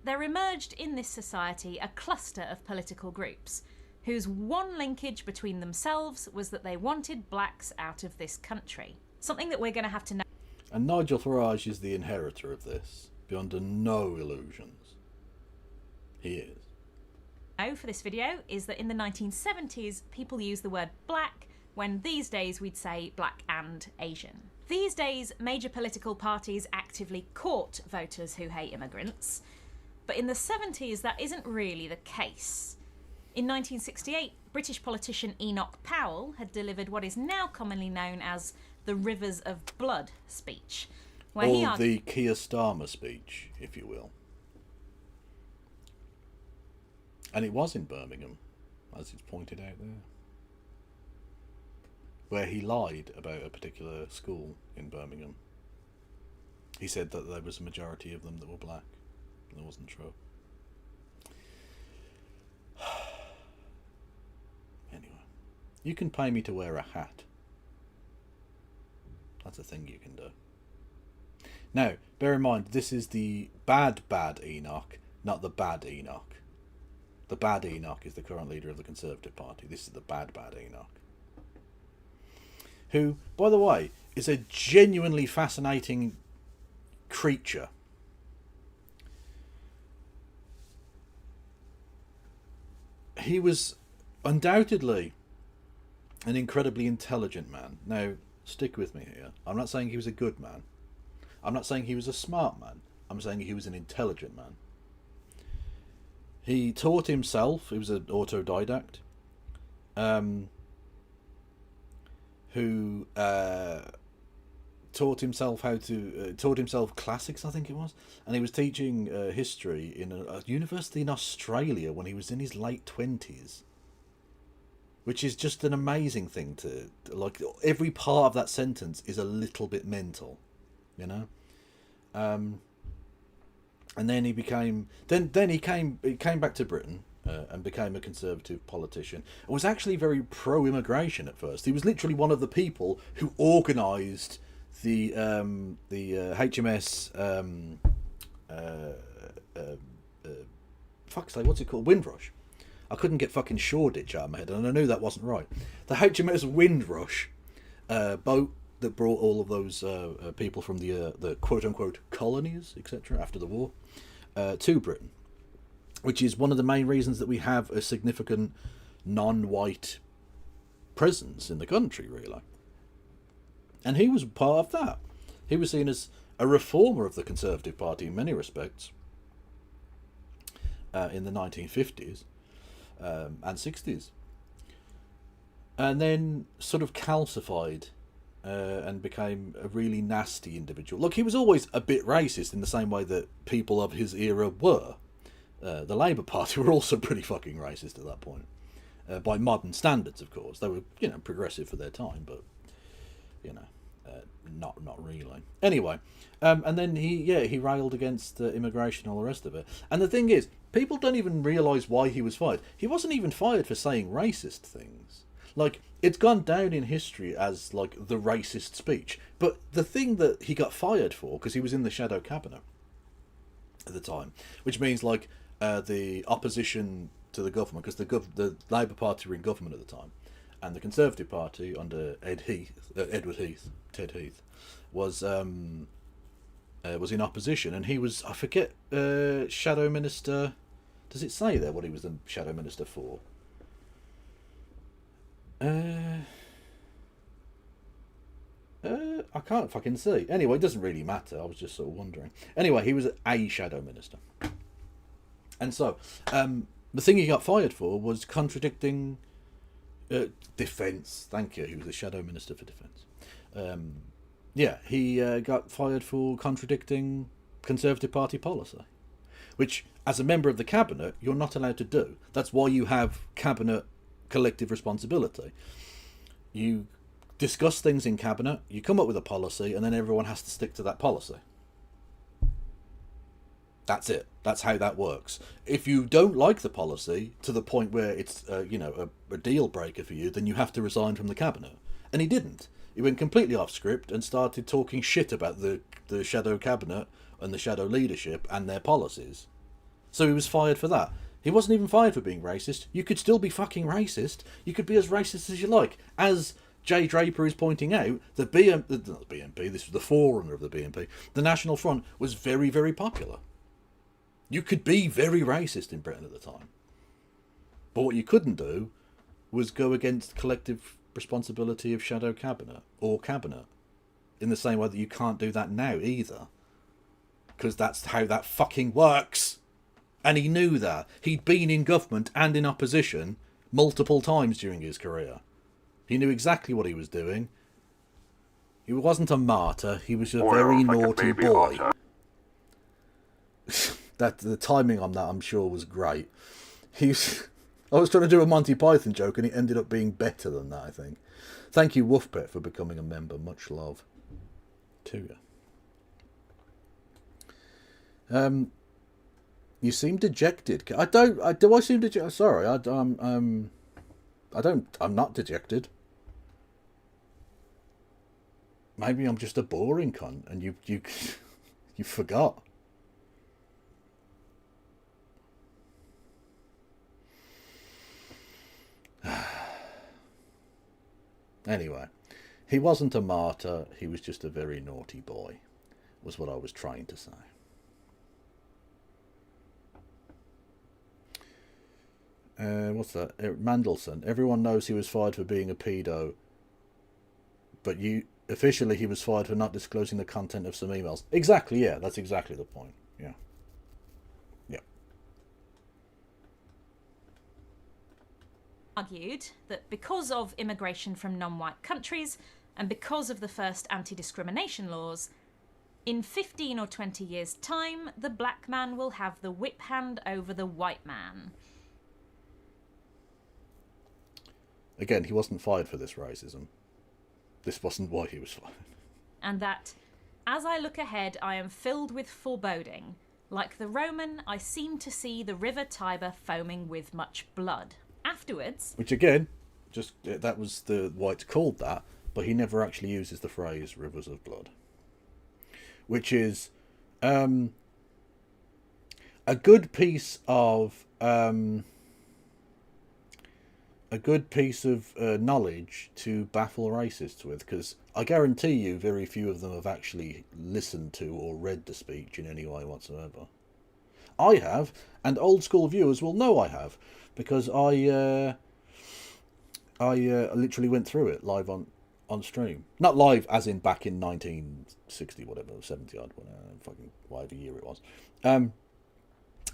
"There emerged in this society a cluster of political groups whose one linkage between themselves was that they wanted blacks out of this country. Something that we're going to have to know." And Nigel Farage is the inheritor of this, beyond no illusions. He is. For this video is that in the 1970s, people used the word black when these days we'd say black and Asian. These days, major political parties actively court voters who hate immigrants, but in the 70s that isn't really the case. In 1968, British politician Enoch Powell had delivered what is now commonly known as the Rivers of Blood speech, where he Or argued the Keir Starmer speech, if you will. And it was in Birmingham, as it's pointed out there, where he lied about a particular school in Birmingham. He said that there was a majority of them that were black. That wasn't true. Anyway, you can pay me to wear a hat. That's a thing you can do. Now, bear in mind, this is the bad Enoch, not the bad Enoch. The bad Enoch is the current leader of the Conservative Party. This is the bad Enoch. Who, by the way, is a genuinely fascinating creature. He was undoubtedly an incredibly intelligent man. Now, stick with me here. I'm not saying he was a good man. I'm not saying he was a smart man. I'm saying he was an intelligent man. He taught himself. He was an autodidact. Who taught himself taught himself classics, I think it was, and he was teaching history in a university in Australia when he was in his late 20s, which is just an amazing thing to like. Every part of that sentence is a little bit mental, you know. And then he became he came back to Britain. And became a Conservative politician. And was actually very pro-immigration at first. He was literally one of the people who organised the HMS fuck's sake, what's it called? Windrush. I couldn't get fucking Shoreditch out of my head, and I knew that wasn't right. The HMS Windrush boat that brought all of those people from the quote-unquote colonies, etc., after the war, to Britain, which is one of the main reasons that we have a significant non-white presence in the country, really. And he was part of that. He was seen as a reformer of the Conservative Party in many respects in the 1950s and 60s. And then sort of calcified and became a really nasty individual. Look, he was always a bit racist in the same way that people of his era were. The Labour Party were also pretty fucking racist at that point. By modern standards, of course. They were, progressive for their time, but, not really. Anyway, and then he railed against immigration and all the rest of it. And the thing is, people don't even realise why he was fired. He wasn't even fired for saying racist things. Like, it's gone down in history as, like, the racist speech. But the thing that he got fired for, because he was in the shadow cabinet at the time, which means, like, the opposition to the government, because the Labour Party were in government at the time, and the Conservative Party under Ted Heath, was in opposition, and he was, I forget, shadow minister. Does it say there what he was the shadow minister for? I can't fucking see. Anyway, it doesn't really matter. I was just sort of wondering. Anyway, he was a shadow minister. And so, the thing he got fired for was contradicting defence. Thank you. He was the shadow minister for defence. He got fired for contradicting Conservative Party policy, which, as a member of the cabinet, you're not allowed to do. That's why you have cabinet collective responsibility. You discuss things in cabinet, you come up with a policy, and then everyone has to stick to that policy. That's it. That's how that works. If you don't like the policy to the point where it's a deal breaker for you, then you have to resign from the cabinet. And he didn't. He went completely off script and started talking shit about the shadow cabinet and the shadow leadership and their policies. So he was fired for that. He wasn't even fired for being racist. You could still be fucking racist. You could be as racist as you like. As Jay Draper is pointing out, not the BNP, this was the forerunner of the BNP, the National Front was very, very popular. You could be very racist in Britain at the time. But what you couldn't do was go against collective responsibility of shadow cabinet or cabinet. In the same way that you can't do that now either. Because that's how that fucking works. And he knew that. He'd been in government and in opposition multiple times during his career. He knew exactly what he was doing. He wasn't a martyr. He was a very naughty boy. That the timing on that, I'm sure, was great. I was trying to do a Monty Python joke, and it ended up being better than that, I think. Thank you, Wolfpet, for becoming a member. Much love to you. You seem dejected. Do I seem dejected? Sorry, I'm not dejected. Maybe I'm just a boring cunt, and you forgot. Anyway, he wasn't a martyr, he was just a very naughty boy, was what I was trying to say. What's that? Mandelson. Everyone knows he was fired for being a pedo, but officially he was fired for not disclosing the content of some emails. Exactly, yeah, that's exactly the point. Yeah. Argued that because of immigration from non-white countries and because of the first anti-discrimination laws, in 15 or 20 years' time, the black man will have the whip hand over the white man. Again, he wasn't fired for this racism. This wasn't why he was fired. And that, as I look ahead, I am filled with foreboding. Like the Roman, I seem to see the river Tiber foaming with much blood. Afterwards... Which again, that was why it's called that, but he never actually uses the phrase rivers of blood. Which is a good piece of knowledge to baffle racists with, because I guarantee you very few of them have actually listened to or read the speech in any way whatsoever. I have, and old school viewers will know I have, because I literally went through it live on stream. Not live as in back in 1960, whatever, 70 odd, fucking whatever year it was.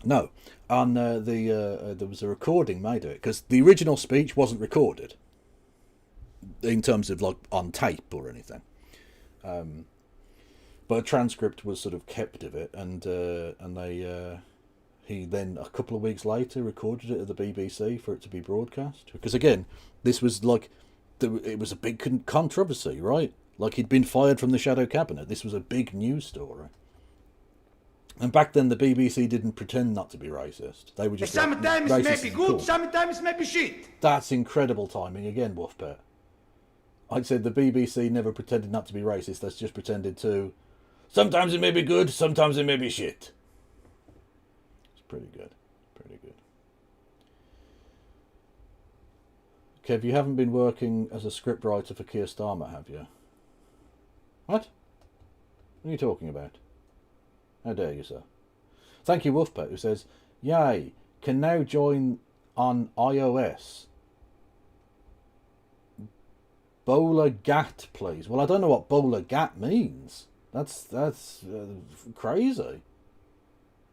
No, on there was a recording made of it, because the original speech wasn't recorded in terms of like on tape or anything, but a transcript was sort of kept of it, and he then a couple of weeks later recorded it at the BBC for it to be broadcast, because again this was like it was a big controversy, right? Like he'd been fired from the shadow cabinet. This was a big news story. And back then, the BBC didn't pretend not to be racist. They were just sometimes like, maybe good, sometimes maybe shit. That's incredible timing again, Wolfpet. I'd said the BBC never pretended not to be racist. That's just pretended to. Sometimes it may be good, sometimes it may be shit. It's pretty good. Pretty good. Kev, you haven't been working as a scriptwriter for Keir Starmer, have you? What? What are you talking about? How dare you, sir? Thank you, Wolfpet, who says, yay, can now join on iOS. Bowler Gat, please. Well, I don't know what Bowler Gat means. That's crazy.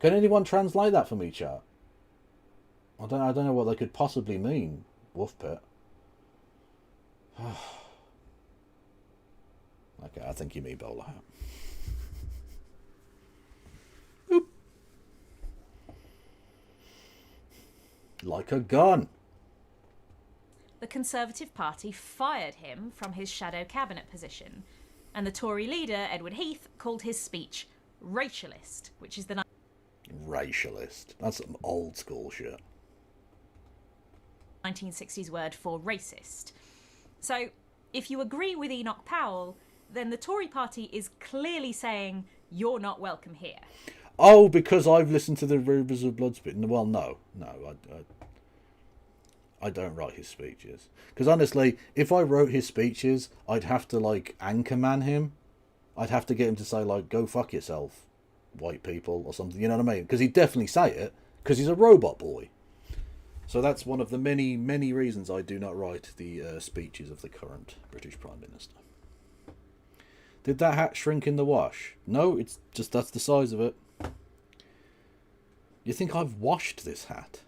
Can anyone translate that for me, chat? I don't know what they could possibly mean, Wolfpet. Okay, I think you mean bowler hat. Oop. Like a gun. The Conservative Party fired him from his shadow cabinet position, and the Tory leader, Edward Heath, called his speech racialist, which is the Racialist. That's some old school shit. 1960s word for racist. So, if you agree with Enoch Powell, then the Tory party is clearly saying you're not welcome here. Oh, because I've listened to the Rivers of Blood speech. Well, no, I don't write his speeches. Because honestly, if I wrote his speeches, I'd have to like anchorman him. I'd have to get him to say like, "Go fuck yourself, white people," or something. You know what I mean? Because he'd definitely say it. Because he's a robot boy. So that's one of the many, many reasons I do not write the speeches of the current British Prime Minister. Did that hat shrink in the wash? No, it's just that's the size of it. You think I've washed this hat?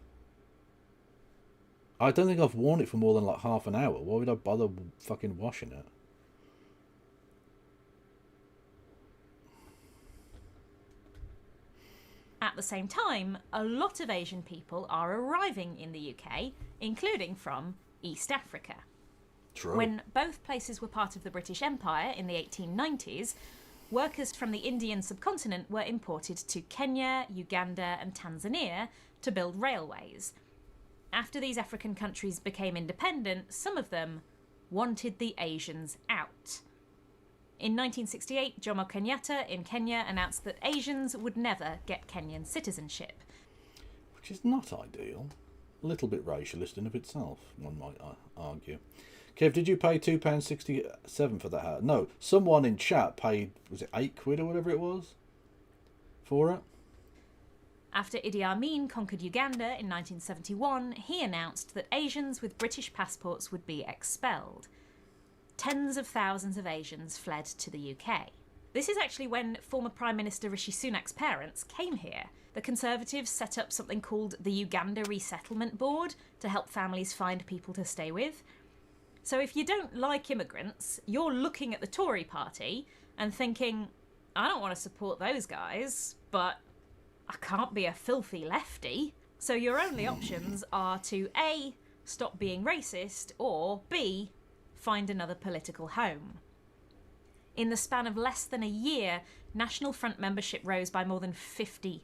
I don't think I've worn it for more than like half an hour. Why would I bother fucking washing it? At the same time, a lot of Asian people are arriving in the UK, including from East Africa. True. When both places were part of the British Empire in the 1890s, workers from the Indian subcontinent were imported to Kenya, Uganda and Tanzania to build railways. After these African countries became independent, some of them wanted the Asians out. In 1968, Jomo Kenyatta in Kenya announced that Asians would never get Kenyan citizenship. Which is not ideal. A little bit racialist in of itself, one might argue. Kev, did you pay £2.67 for that hat? No, someone in chat paid, was it £8 or whatever it was, for it? After Idi Amin conquered Uganda in 1971, he announced that Asians with British passports would be expelled. Tens of thousands of Asians fled to the UK. This is actually when former Prime Minister Rishi Sunak's parents came here. The Conservatives set up something called the Uganda Resettlement Board to help families find people to stay with. So if you don't like immigrants, you're looking at the Tory party and thinking, I don't want to support those guys, but I can't be a filthy lefty. So your only options are to A, stop being racist, or B, find another political home. In the span of less than a year, National Front membership rose by more than 50%.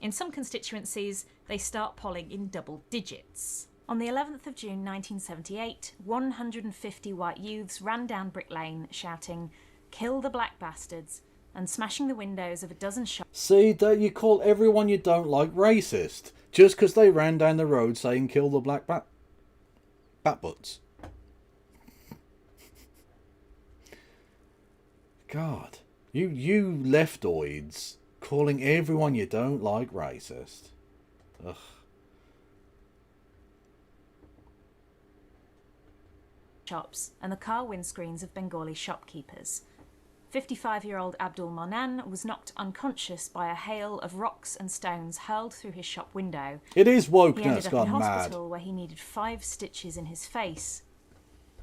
In some constituencies, they start polling in double digits. On the 11th of June 1978, 150 white youths ran down Brick Lane shouting, "Kill the black bastards," and smashing the windows of a dozen shops. See, that you call everyone you don't like racist, just because they ran down the road saying "kill the black bat butts." God. You leftoids calling everyone you don't like racist. Ugh. Shops and the car windscreens of Bengali shopkeepers. 55-year-old Abdul Manan was knocked unconscious by a hail of rocks and stones hurled through his shop window. It is He wokeness ended up in gone hospital mad. where he needed 5 stitches in his face.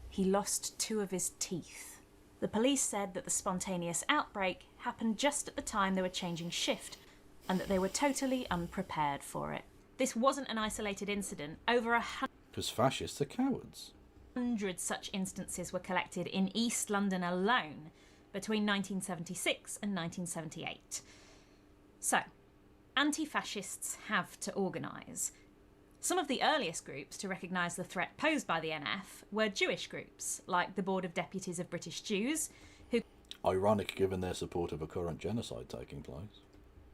He lost 2 of his teeth. The police said that the spontaneous outbreak happened just at the time they were changing shift and that they were totally unprepared for it. This wasn't an isolated incident. Over 'Cause fascists are cowards. 100 such instances were collected in East London alone between 1976 and 1978. So, anti-fascists have to organise. Some of the earliest groups to recognise the threat posed by the NF were Jewish groups, like the Board of Deputies of British Jews, who Ironic given their support of a current genocide taking place.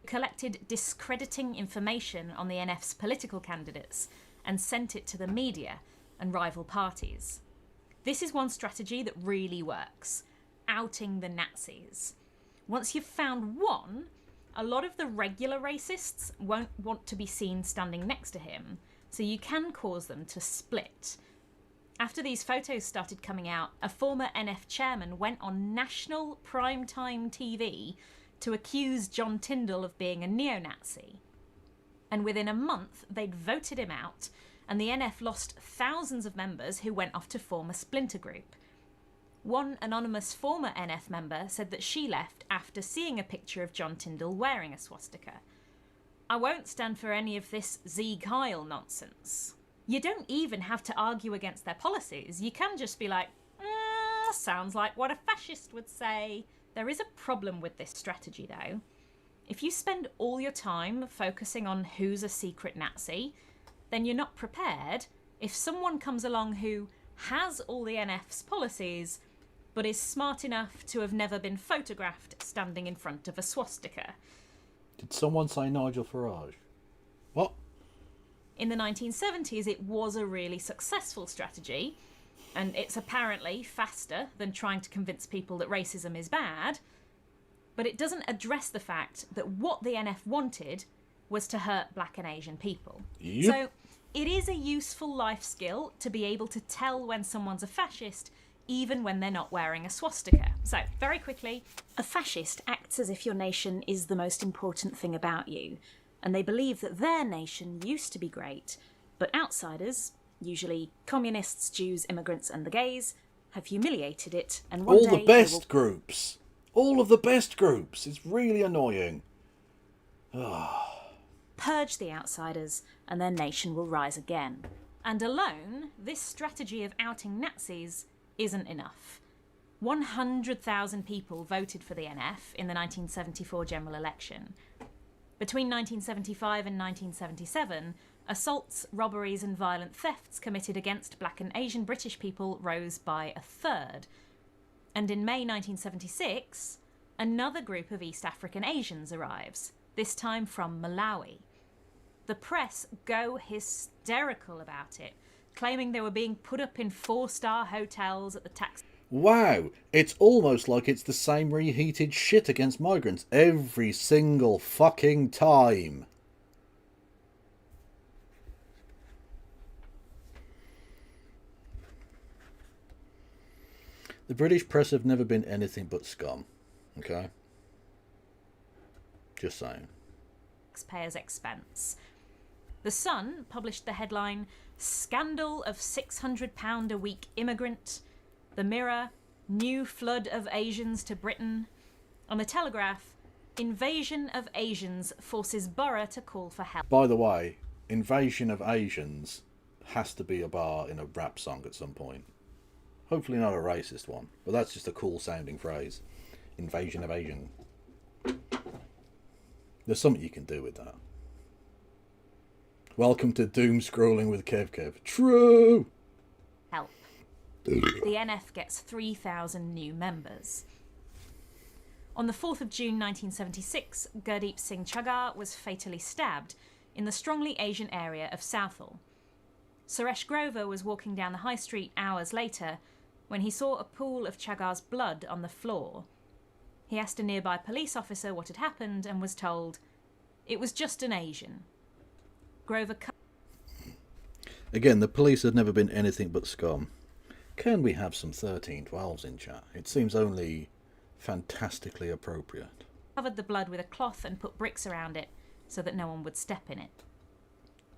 collected discrediting information on the NF's political candidates and sent it to the media and rival parties. This is one strategy that really works: outing the Nazis. Once you've found one, a lot of the regular racists won't want to be seen standing next to him, so you can cause them to split. After these photos started coming out, a former NF chairman went on national primetime TV to accuse John Tyndall of being a neo-Nazi. And within a month, they'd voted him out, and the NF lost thousands of members who went off to form a splinter group. One anonymous former NF member said that she left after seeing a picture of John Tyndall wearing a swastika. I won't stand for any of this Sieg Heil nonsense. You don't even have to argue against their policies. You can just be like, sounds like what a fascist would say. There is a problem with this strategy, though. If you spend all your time focusing on who's a secret Nazi, then you're not prepared if someone comes along who has all the NF's policies, but is smart enough to have never been photographed standing in front of a swastika. Did someone say Nigel Farage? What? In the 1970s, it was a really successful strategy, and it's apparently faster than trying to convince people that racism is bad, but it doesn't address the fact that what the NF wanted was to hurt black and Asian people. Yep. So it is a useful life skill to be able to tell when someone's a fascist, even when they're not wearing a swastika. So, very quickly, a fascist acts as if your nation is the most important thing about you, and they believe that their nation used to be great, but outsiders, usually communists, Jews, immigrants, and the gays, have humiliated it, and one All day the best groups. All of the best groups. It's really annoying. purge the outsiders, and their nation will rise again. And alone, this strategy of outing Nazis isn't enough. 100,000 people voted for the NF in the 1974 general election. Between 1975 and 1977, assaults, robberies and violent thefts committed against black and Asian British people rose by a third. And in May 1976, another group of East African Asians arrives, this time from Malawi. The press go hysterical about it, claiming they were being put up in 4-star hotels at the tax... Wow, it's almost like it's the same reheated shit against migrants every single fucking time. The British press have never been anything but scum, okay? Just saying. Taxpayers' expense. The Sun published the headline, "Scandal of £600 a week immigrant." The Mirror, "New flood of Asians to Britain." On the Telegraph, "Invasion of Asians forces Borough to call for help." By the way, Invasion of Asians has to be a bar in a rap song at some point. Hopefully not a racist one, but that's just a cool sounding phrase. Invasion of Asian. There's something you can do with that. Welcome to Doom Scrolling with Kev. True! Help. The NF gets 3,000 new members. On the 4th of June 1976, Gurdeep Singh Chaggar was fatally stabbed in the strongly Asian area of Southall. Suresh Grover was walking down the high street hours later when he saw a pool of Chaggar's blood on the floor. He asked a nearby police officer what had happened and was told, it was just an Asian. Grover Again, the police had never been anything but scum. Can we have some 1312s in chat? It seems only fantastically appropriate. covered the blood with a cloth and put bricks around it so that no one would step in it.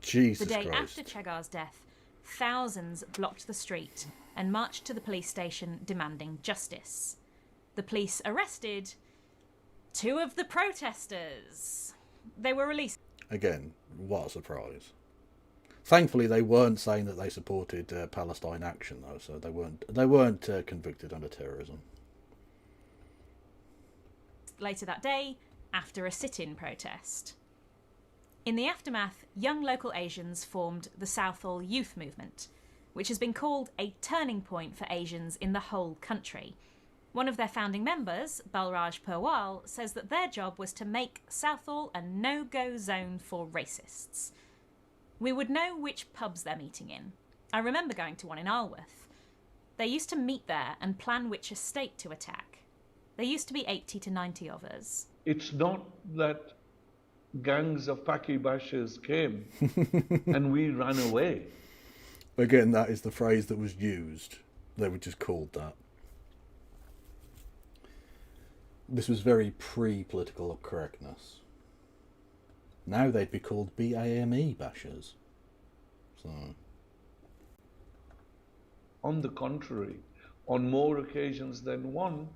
Jesus The day Christ. after Chegar's death, thousands blocked the street and marched to the police station demanding justice. The police arrested 2 of the protesters. They were released. Again, what a surprise. Thankfully, they weren't saying that they supported Palestine action, though, so they weren't convicted under terrorism. Later that day, after a sit-in protest. In the aftermath, young local Asians formed the Southall Youth Movement, which has been called a turning point for Asians in the whole country. One of their founding members, Balraj Purwal, says that their job was to make Southall a no-go zone for racists. We would know which pubs they're meeting in. I remember going to one in Alworth. They used to meet there and plan which estate to attack. There used to be 80 to 90 of us. It's not that gangs of Paki bashers came and we ran away. Again, that is the phrase that was used. They were just called that. This was very pre-political correctness. Now they'd be called BAME bashers. So. On the contrary, on more occasions than one,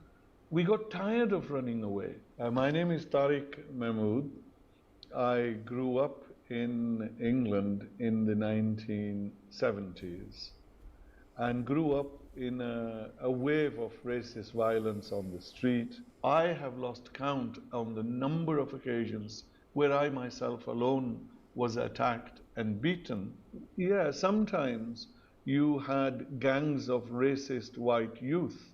we got tired of running away. My name is Tariq Mahmood. I grew up in England in the 1970s and grew up in a wave of racist violence on the street. I have lost count on the number of occasions where I myself alone was attacked and beaten. Yeah, sometimes you had gangs of racist white youth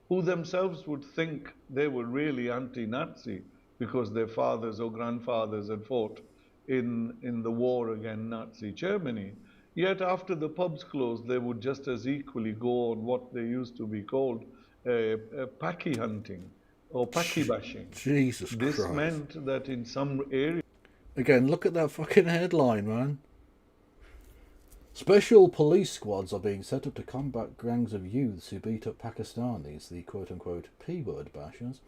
who themselves would think they were really anti-Nazi because their fathers or grandfathers had fought in the war against Nazi Germany. Yet after the pubs closed, they would just as equally go on what they used to be called Paki hunting or Paki bashing. Jesus This Christ. meant that in some areas... Again, look at that fucking headline, man. Special police squads are being set up to combat gangs of youths who beat up Pakistanis, the quote-unquote P-word bashers.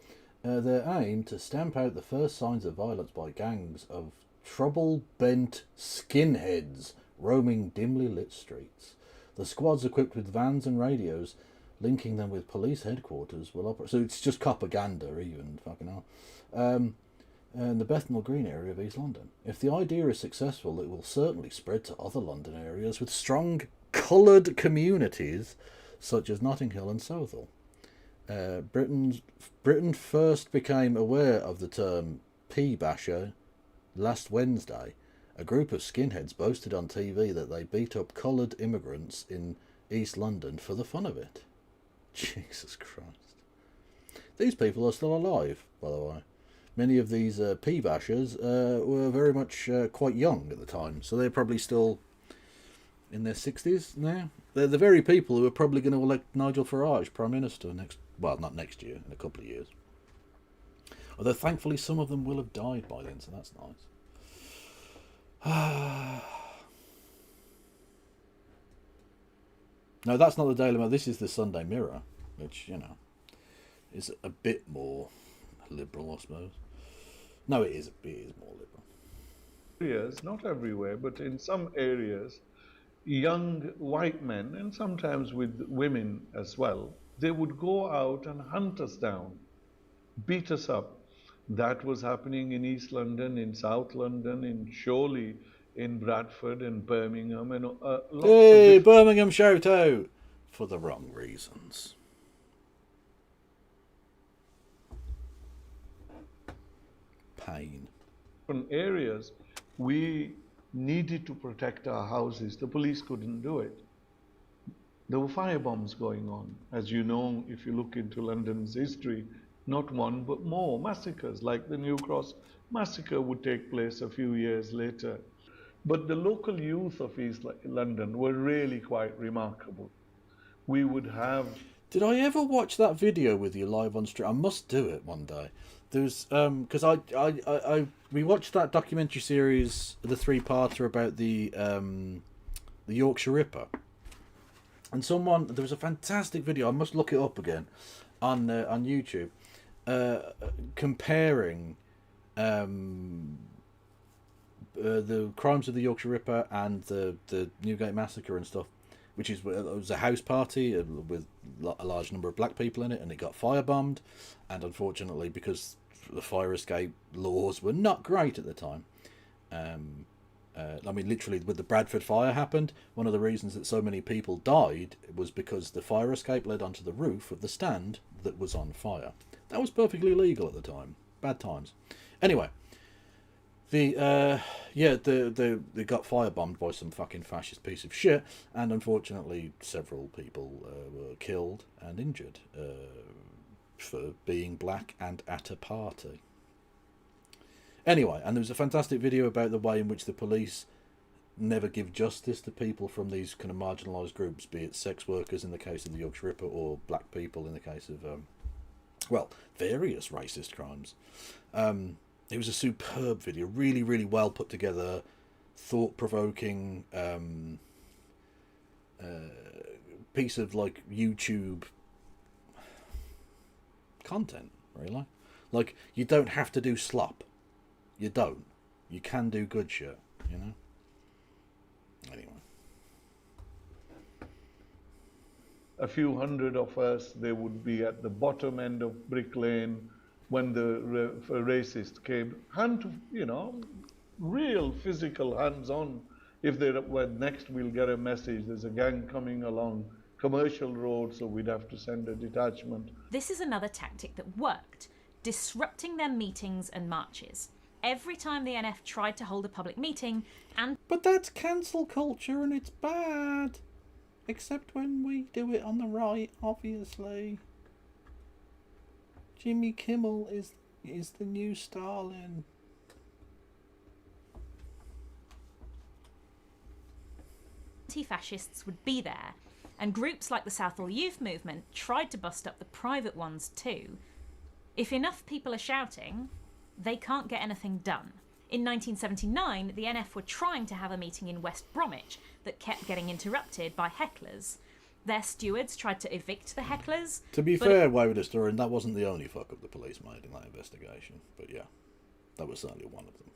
Their aim to stamp out the first signs of violence by gangs of trouble-bent skinheads roaming dimly lit streets. The squads, equipped with vans and radios, linking them with police headquarters, will operate. So it's just propaganda, even, fucking hell. In the Bethnal Green area of East London. If the idea is successful, it will certainly spread to other London areas with strong coloured communities such as Notting Hill and Southall. Britain first became aware of the term P-basher last Wednesday. A group of skinheads boasted on TV that they beat up coloured immigrants in East London for the fun of it. Jesus Christ. These people are still alive, by the way. Many of these P-bashers were very much quite young at the time, so they're probably still in their 60s now. They're the very people who are probably going to elect Nigel Farage Prime Minister not next year, in a couple of years. Although thankfully some of them will have died by then, so that's nice. No, that's not the Daily Mail. This is the Sunday Mirror, which, you know, is a bit more liberal, I suppose. No, it is more liberal. Areas, not everywhere, but in some areas, young white men, and sometimes with women as well, they would go out and hunt us down, beat us up. That was happening in East London, in South London, in Chorley, in Bradford, and Birmingham, and lots Hey, of Birmingham shout out! For the wrong reasons. Pain. different areas. We needed to protect our houses. The police couldn't do it. There were firebombs going on. As you know, if you look into London's history, not one but more massacres, like the New Cross massacre would take place a few years later. But the local youth of East London were really quite remarkable. We would have Did I ever watch that video with you live on stream? I must do it one day. There's because we watched that documentary series, the 3-parter about the Yorkshire Ripper, and there was a fantastic video. I must look it up again on YouTube, comparing the crimes of the Yorkshire Ripper and the Newgate Massacre and stuff, which it was a house party with a large number of black people in it, and it got firebombed, and unfortunately, because the fire escape laws were not great at the time, I mean, literally, when the Bradford fire happened, one of the reasons that so many people died was because the fire escape led onto the roof of the stand that was on fire. That was perfectly legal at the time. Bad times. Anyway, they got firebombed by some fucking fascist piece of shit, and unfortunately several people were killed and injured for being black and at a party. Anyway, and there was a fantastic video about the way in which the police never give justice to people from these kind of marginalised groups, be it sex workers in the case of the Yorkshire Ripper, or black people in the case of, various racist crimes. It was a superb video, really, really well put together, thought-provoking piece of, like, YouTube content, really. Like, you don't have to do slop. You don't. You can do good shit, you know? Anyway. A few hundred of us, they would be at the bottom end of Brick Lane when the racist came. Real physical hands-on. If they were next, we'll get a message. There's a gang coming along Commercial Road, so we'd have to send a detachment. This is another tactic that worked, disrupting their meetings and marches. Every time the NF tried to hold a public meeting and... But that's cancel culture and it's bad. Except when we do it on the right, obviously. Jimmy Kimmel is the new Stalin. Anti-fascists would be there, and groups like the Southall Youth Movement tried to bust up the private ones too. If enough people are shouting, they can't get anything done. In 1979, the NF were trying to have a meeting in West Bromwich that kept getting interrupted by hecklers. Their stewards tried to evict the hecklers. To be fair, Wayward Historian, that wasn't the only fuck up the police made in that investigation. But yeah, that was certainly one of them.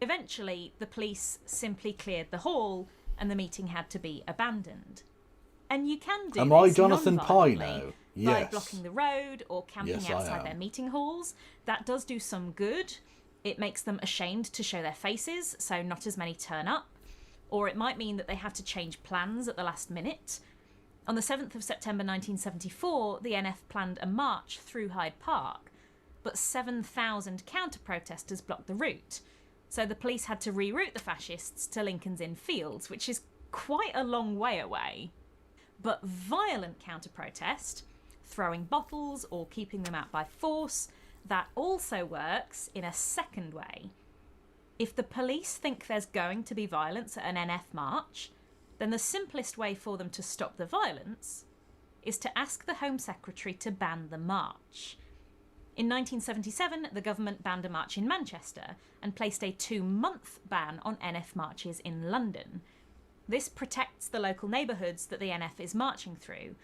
Eventually, the police simply cleared the hall and the meeting had to be abandoned. And you can do Am I this Jonathan Pye non-violently now? by Yes. blocking the road or camping Yes, I outside am. their meeting halls. That does do some good. It makes them ashamed to show their faces, so not as many turn up. Or it might mean that they have to change plans at the last minute. On the 7th of September 1974, the NF planned a march through Hyde Park, but 7,000 counter-protesters blocked the route. So the police had to reroute the fascists to Lincoln's Inn Fields, which is quite a long way away. But violent counter-protest, throwing bottles or keeping them out by force, that also works in a second way. If the police think there's going to be violence at an NF march, then the simplest way for them to stop the violence is to ask the Home Secretary to ban the march. In 1977, the government banned a march in Manchester and placed a 2-month ban on NF marches in London. This protects the local neighbourhoods that the NF is marching through,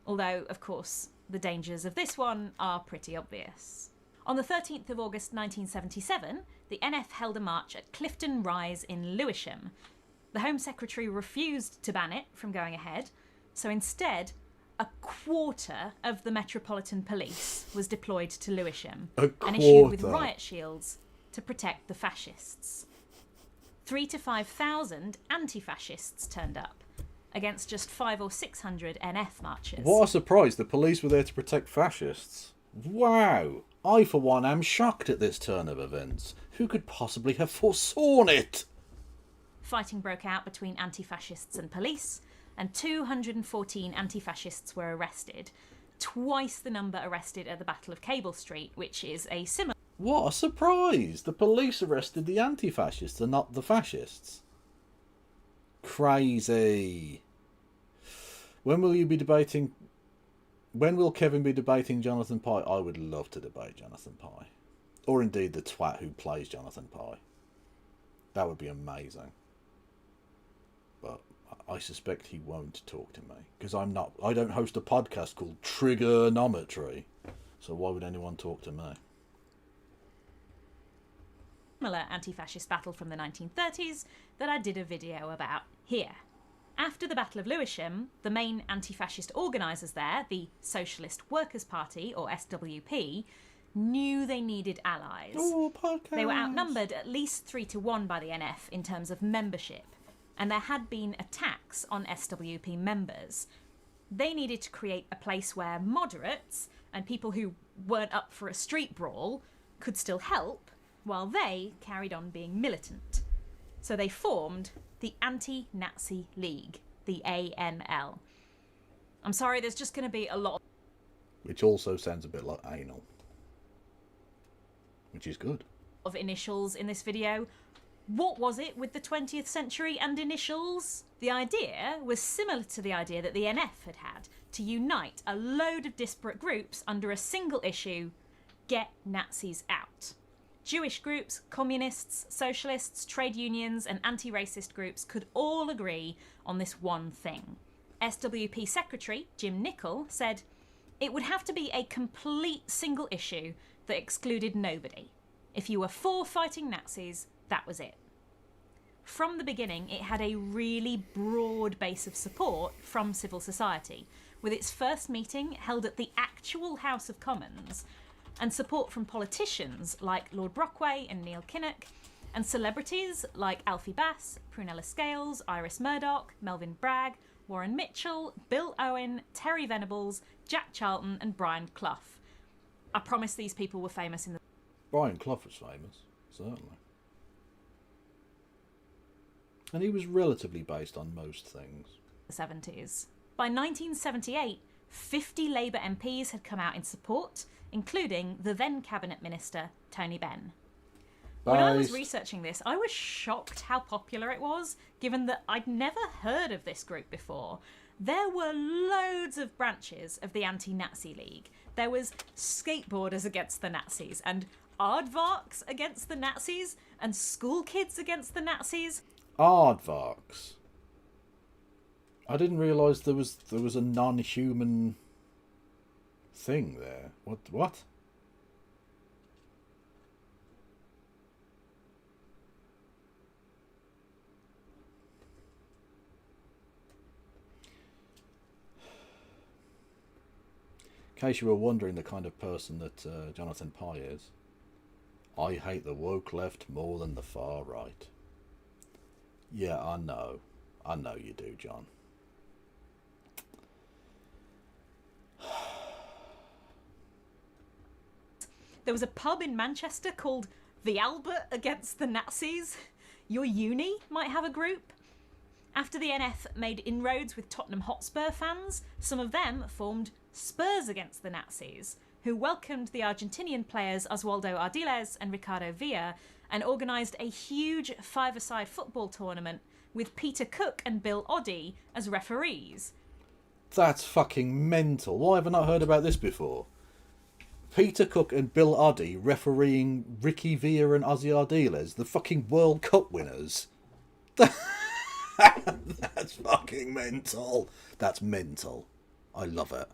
although, of course, the dangers of this one are pretty obvious. On the 13th of August 1977, the NF held a march at Clifton Rise in Lewisham. The Home Secretary refused to ban it from going ahead, so instead, a quarter of the Metropolitan Police was deployed to Lewisham and issued with riot shields to protect the fascists. 3,000 to 5,000 anti-fascists turned up, against just 500 or 600 NF marchers. What a surprise, the police were there to protect fascists. Wow! I, for one, am shocked at this turn of events. Who could possibly have foresawn it? Fighting broke out between anti-fascists and police, and 214 anti-fascists were arrested. Twice the number arrested at the Battle of Cable Street, which is a similar... What a surprise! The police arrested the anti-fascists and not the fascists. Crazy. When will you be debating? When will Kevin be debating Jonathan Pye? I would love to debate Jonathan Pye, or indeed the twat who plays Jonathan Pye. That would be amazing. But I suspect he won't talk to me because I don't host a podcast called Trigonometry. So why would anyone talk to me? Similar anti-fascist battle from the 1930s that I did a video about here. After the Battle of Lewisham, the main anti-fascist organisers there, the Socialist Workers' Party, or SWP, knew they needed allies. Oh, podcast. They were outnumbered at least 3-1 by the NF in terms of membership, and there had been attacks on SWP members. They needed to create a place where moderates and people who weren't up for a street brawl could still help, while they carried on being militant. So they formed the Anti-Nazi League, the ANL. I'm sorry, there's just going to be a lot Which also sounds a bit like anal. Which is good. of initials in this video. What was it with the 20th century and initials? The idea was similar to the idea that the NF had had, to unite a load of disparate groups under a single issue: get Nazis out. Jewish groups, communists, socialists, trade unions and anti-racist groups could all agree on this one thing. SWP Secretary Jim Nicol said it would have to be a complete single issue that excluded nobody. If you were for fighting Nazis, that was it. From the beginning, it had a really broad base of support from civil society, with its first meeting held at the actual House of Commons, and support from politicians like Lord Brockway and Neil Kinnock, and celebrities like Alfie Bass, Prunella Scales, Iris Murdoch, Melvin Bragg, Warren Mitchell, Bill Owen, Terry Venables, Jack Charlton and Brian Clough. I promise these people were famous in the... Brian Clough was famous, certainly. And he was relatively based on most things. 70s. By 1978, 50 Labour MPs had come out in support, including the then Cabinet Minister, Tony Benn. When I was researching this, I was shocked how popular it was, given that I'd never heard of this group before. There were loads of branches of the Anti-Nazi League. There was skateboarders against the Nazis, and aardvarks against the Nazis, and school kids against the Nazis. Aardvarks. I didn't realise there was a non-human thing there. What? In case you were wondering the kind of person that Jonathan Pye is, I hate the woke left more than the far right. Yeah, I know you do, John. There was a pub in Manchester called The Albert Against the Nazis. Your uni might have a group. After the NF made inroads with Tottenham Hotspur fans, some of them formed Spurs Against the Nazis, who welcomed the Argentinian players Oswaldo Ardiles and Ricardo Villa and organised a huge five-a-side football tournament with Peter Cook and Bill Oddie as referees. That's fucking mental. Why have I not heard about this before? Peter Cook and Bill Oddie refereeing Ricky Villa and Ozzy Ardiles, the fucking World Cup winners. That's fucking mental. That's mental. I love it.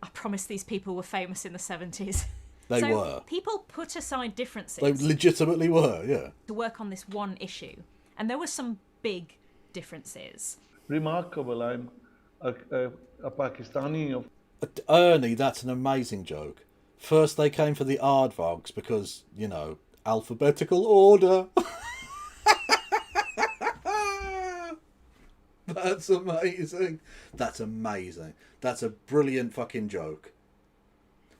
I promise these people were famous in the 70s. They were. People put aside differences. They legitimately were, yeah. To work on this one issue. And there were some big differences. Remarkable. I'm a Pakistani of... Ernie, that's an amazing joke. First they came for the aardvarks because, you know, alphabetical order. That's amazing. That's amazing. That's a brilliant fucking joke.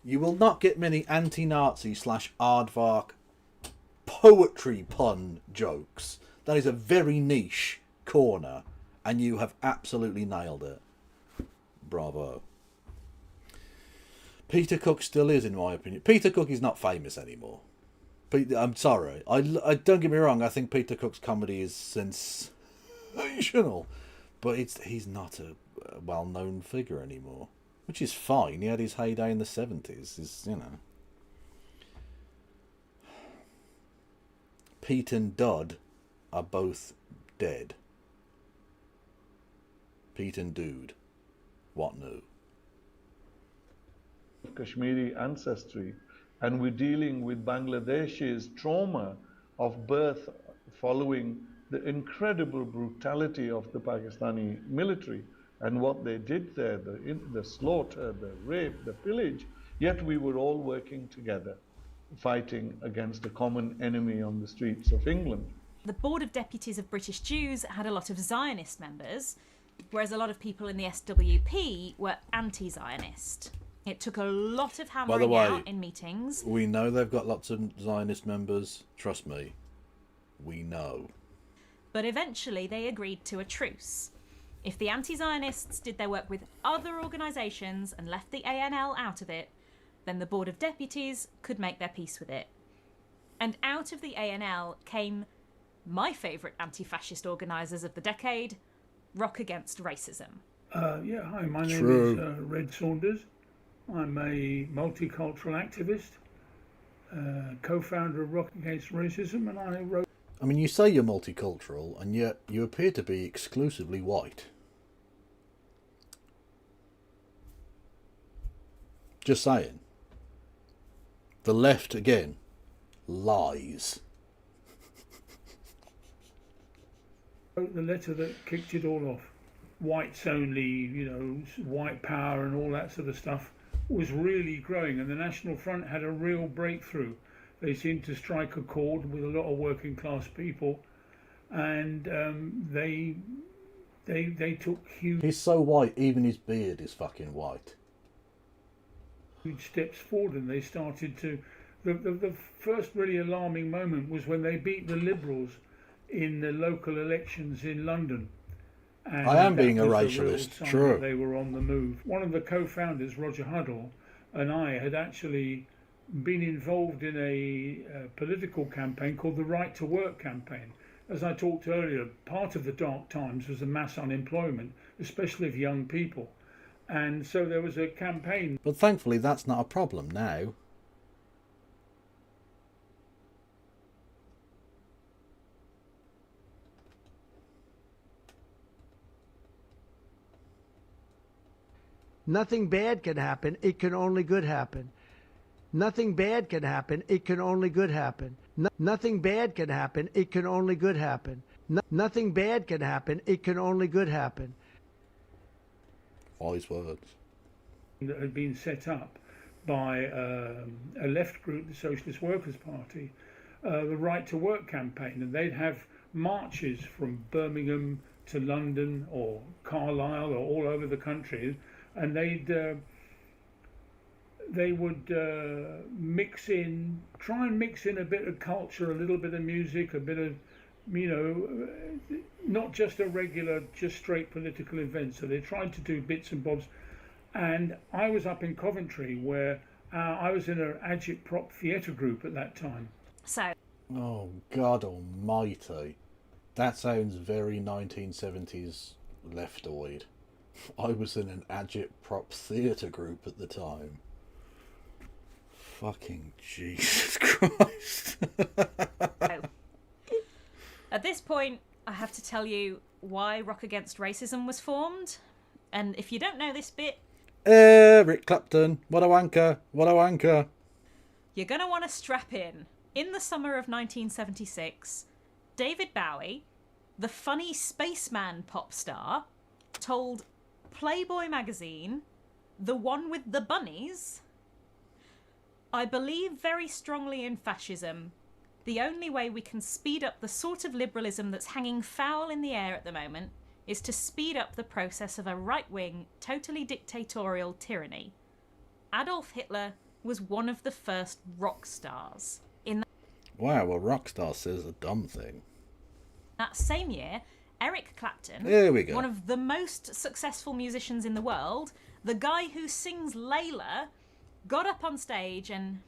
You will not get many anti-Nazi / aardvark poetry pun jokes. That is a very niche corner, and you have absolutely nailed it. Bravo. Peter Cook still is, in my opinion. Peter Cook is not famous anymore. I'm sorry. I don't get me wrong. I think Peter Cook's comedy is sensational, but he's not a well-known figure anymore, which is fine. He had his heyday in the 70s. Pete and Dud are both dead. Pete and Dude, what new? Kashmiri ancestry, and we're dealing with Bangladesh's trauma of birth following the incredible brutality of the Pakistani military and what they did there, the slaughter, the rape, the pillage, yet we were all working together, fighting against a common enemy on the streets of England. The Board of Deputies of British Jews had a lot of Zionist members, whereas a lot of people in the SWP were anti-Zionist. It took a lot of hammering out in meetings. We know they've got lots of Zionist members. Trust me, we know. But eventually they agreed to a truce. If the anti-Zionists did their work with other organisations and left the ANL out of it, then the Board of Deputies could make their peace with it. And out of the ANL came my favourite anti-fascist organisers of the decade, Rock Against Racism. Yeah, hi, my name is Red Saunders. I'm a multicultural activist, co-founder of Rock Against Racism, and I wrote... I mean, you say you're multicultural, and yet you appear to be exclusively white. Just saying. The left, again, lies. Wrote the letter that kicked it all off. Whites only, white power and all that sort of stuff was really growing, and the National Front had a real breakthrough. They seemed to strike a chord with a lot of working class people, and they took huge... He's so white, even his beard is fucking white. Huge steps forward, and they started to... The first really alarming moment was when they beat the Liberals in the local elections in London. And I am being a racialist, true. They were on the move. One of the co-founders, Roger Huddle, and I had actually been involved in a political campaign called the Right to Work campaign. As I talked earlier, part of the dark times was the mass unemployment, especially of young people. And so there was a campaign. But thankfully that's not a problem now. Nothing bad can happen. It can only good happen. Nothing bad can happen. It can only good happen. Nothing bad can happen. It can only good happen. Nothing bad can happen. It can only good happen. Wise words. That had been set up by a left group, the Socialist Workers' Party, the Right to Work campaign, and they'd have marches from Birmingham to London or Carlisle or all over the country. And they would try and mix in a bit of culture, a little bit of music, a bit of, not just a regular, just straight political event. So they tried to do bits and bobs. And I was up in Coventry where I was in an agitprop theatre group at that time. So. Oh, God almighty. That sounds very 1970s leftoid. I was in an agitprop theatre group at the time. Fucking Jesus Christ. At this point, I have to tell you why Rock Against Racism was formed. And if you don't know this bit... Eric Clapton, what a wanker, what a wanker. You're going to want to strap in. In the summer of 1976, David Bowie, the funny spaceman pop star, told Playboy magazine, the one with the bunnies, "I believe very strongly in fascism. The only way we can speed up the sort of liberalism that's hanging foul in the air at the moment is to speed up the process of a right-wing, totally dictatorial tyranny. Adolf Hitler was one of the first rock stars." Wow, well, Rockstar says a dumb thing. That same year, Eric Clapton, there we go. One of the most successful musicians in the world, the guy who sings Layla, got up on stage and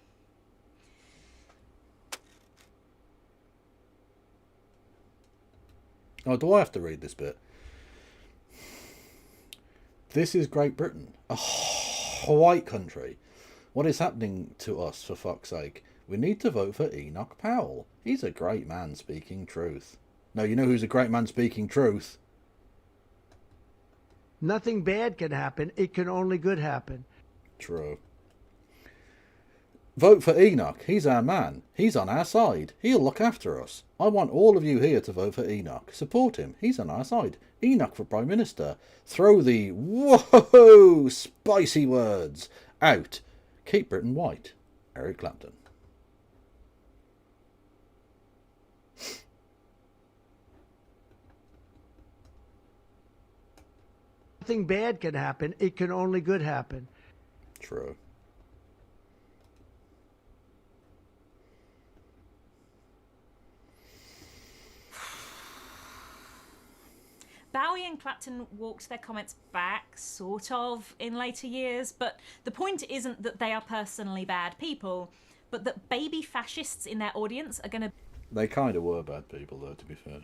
Oh, do I have to read this bit? This is Great Britain, a white country. What is happening to us, for fuck's sake? We need to vote for Enoch Powell. He's a great man speaking truth. No, you know who's a great man speaking truth? Nothing bad can happen. It can only good happen. True. Vote for Enoch. He's our man. He's on our side. He'll look after us. I want all of you here to vote for Enoch. Support him. He's on our side. Enoch for Prime Minister. Throw the whoa spicy words out. Keep Britain white. Eric Clapton. Nothing bad can happen. It can only good happen. True. Bowie and Clapton walked their comments back, sort of, in later years, but the point isn't that they are personally bad people, but that baby fascists in their audience are going to... They kind of were bad people, though, to be fair.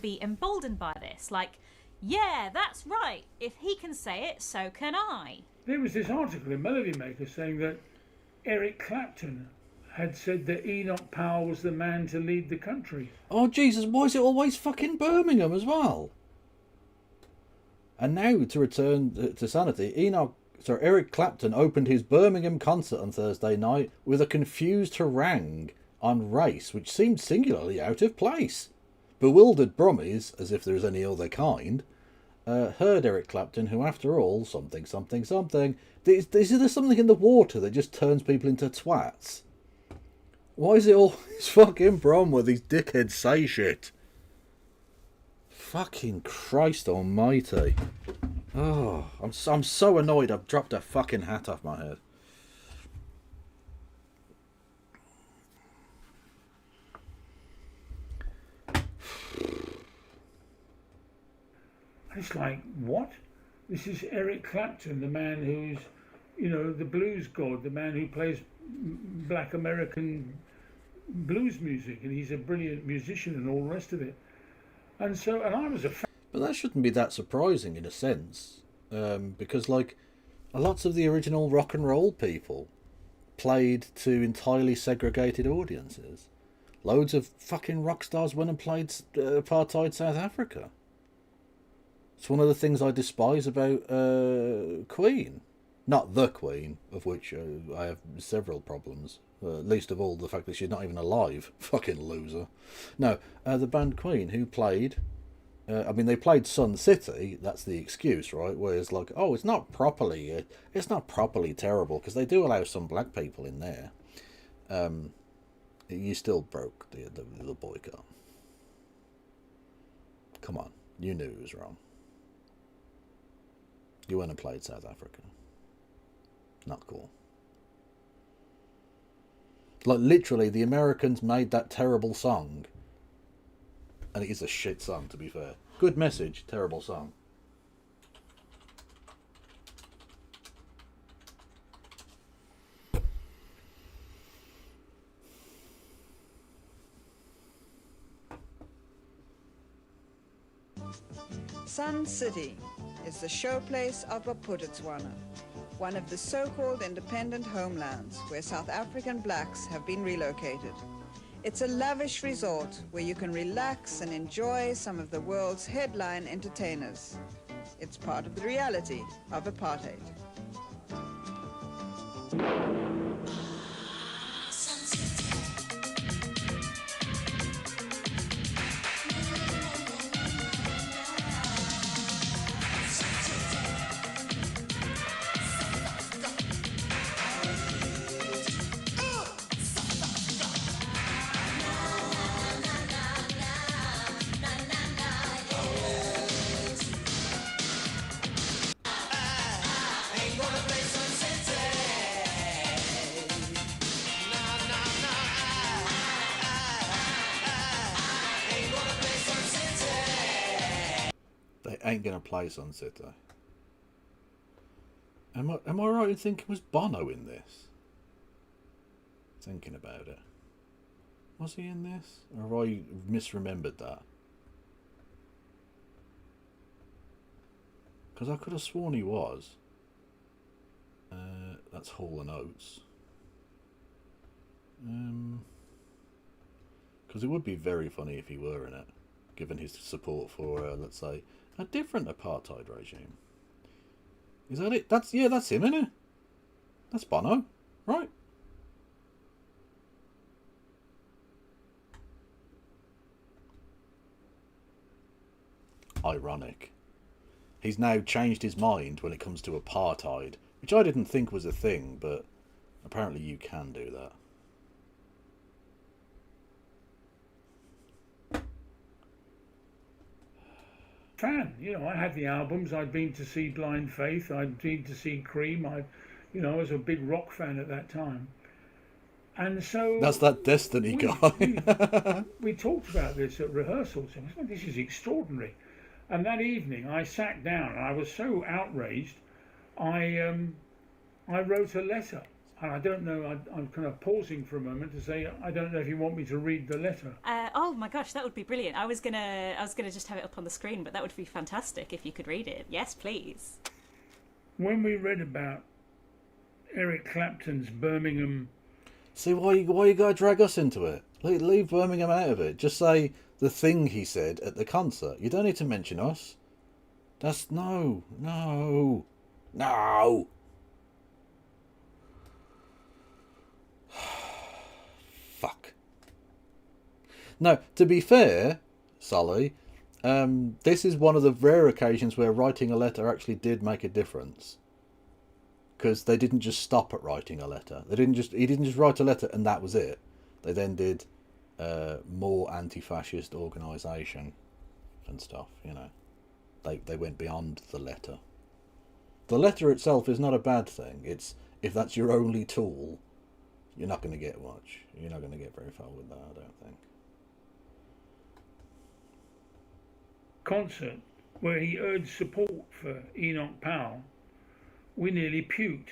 ...be emboldened by this. Like, yeah, that's right. If he can say it, so can I. There was this article in Melody Maker saying that Eric Clapton had said that Enoch Powell was the man to lead the country. Oh, Jesus, why is it always fucking Birmingham as well? And now, to return to sanity, Eric Clapton opened his Birmingham concert on Thursday night with a confused harangue on race, which seemed singularly out of place. Bewildered Brummies, as if there was any other kind, heard Eric Clapton, who, after all, something. Is there something in the water that just turns people into twats? Why is it always fucking Brom where these dickheads say shit? Fucking Christ almighty. Oh, I'm so annoyed I've dropped a fucking hat off my head. It's like, what? This is Eric Clapton, the man who's, you know, the blues god, the man who plays black American blues music, and he's a brilliant musician and all the rest of it. And I was a fan. But that shouldn't be that surprising in a sense, because like lots of the original rock and roll people played to entirely segregated audiences. Loads of fucking rock stars went and played apartheid South Africa. It's one of the things I despise about Queen. Not the Queen, of which I have several problems. Least of all the fact that she's not even alive. Fucking loser. No, the band Queen, who played... they played Sun City, that's the excuse, right? Whereas, like, oh, it's not properly terrible, because they do allow some black people in there. You still broke the boycott. Come on, you knew it was wrong. You went and played South Africa. Not cool. Like, literally, the Americans made that terrible song. And it is a shit song, to be fair. Good message, terrible song. Sun City is the showplace of Botswana, one of the so-called independent homelands where South African blacks have been relocated. It's a lavish resort where you can relax and enjoy some of the world's headline entertainers. It's part of the reality of apartheid. Ain't gonna play Sun City. Am I right in thinking was Bono in this? Thinking about it. Was he in this? Or have I misremembered that? Because I could have sworn he was. That's Hall and Oates. Because it would be very funny if he were in it, given his support for, let's say, a different apartheid regime. Is that it? That's him, isn't it? That's Bono, right? Ironic. He's now changed his mind when it comes to apartheid, which I didn't think was a thing, but apparently you can do that. Fan, I had the albums. I'd been to see Blind Faith. I'd been to see Cream. I was a big rock fan at that time, and so that's that Destiny guy. We talked about this at rehearsals, and I thought, this is extraordinary. And that evening, I sat down, and I was so outraged. I wrote a letter, and I don't know. I'm kind of pausing for a moment to say, I don't know if you want me to read the letter. Oh my gosh, that would be brilliant. I was gonna just have it up on the screen, but that would be fantastic if you could read it. Yes, please. When we read about Eric Clapton's Birmingham. See, why you gotta drag us into it? Leave Birmingham out of it. Just say the thing he said at the concert. You don't need to mention us. That's no. Fuck. No, to be fair, Sully, this is one of the rare occasions where writing a letter actually did make a difference. Because they didn't just stop at writing a letter. He didn't just write a letter and that was it. They then did more anti-fascist organisation and stuff, They went beyond the letter. The letter itself is not a bad thing. It's, if that's your only tool, you're not going to get much. You're not going to get very far with that, I don't think. Concert where he urged support for Enoch Powell, we nearly puked.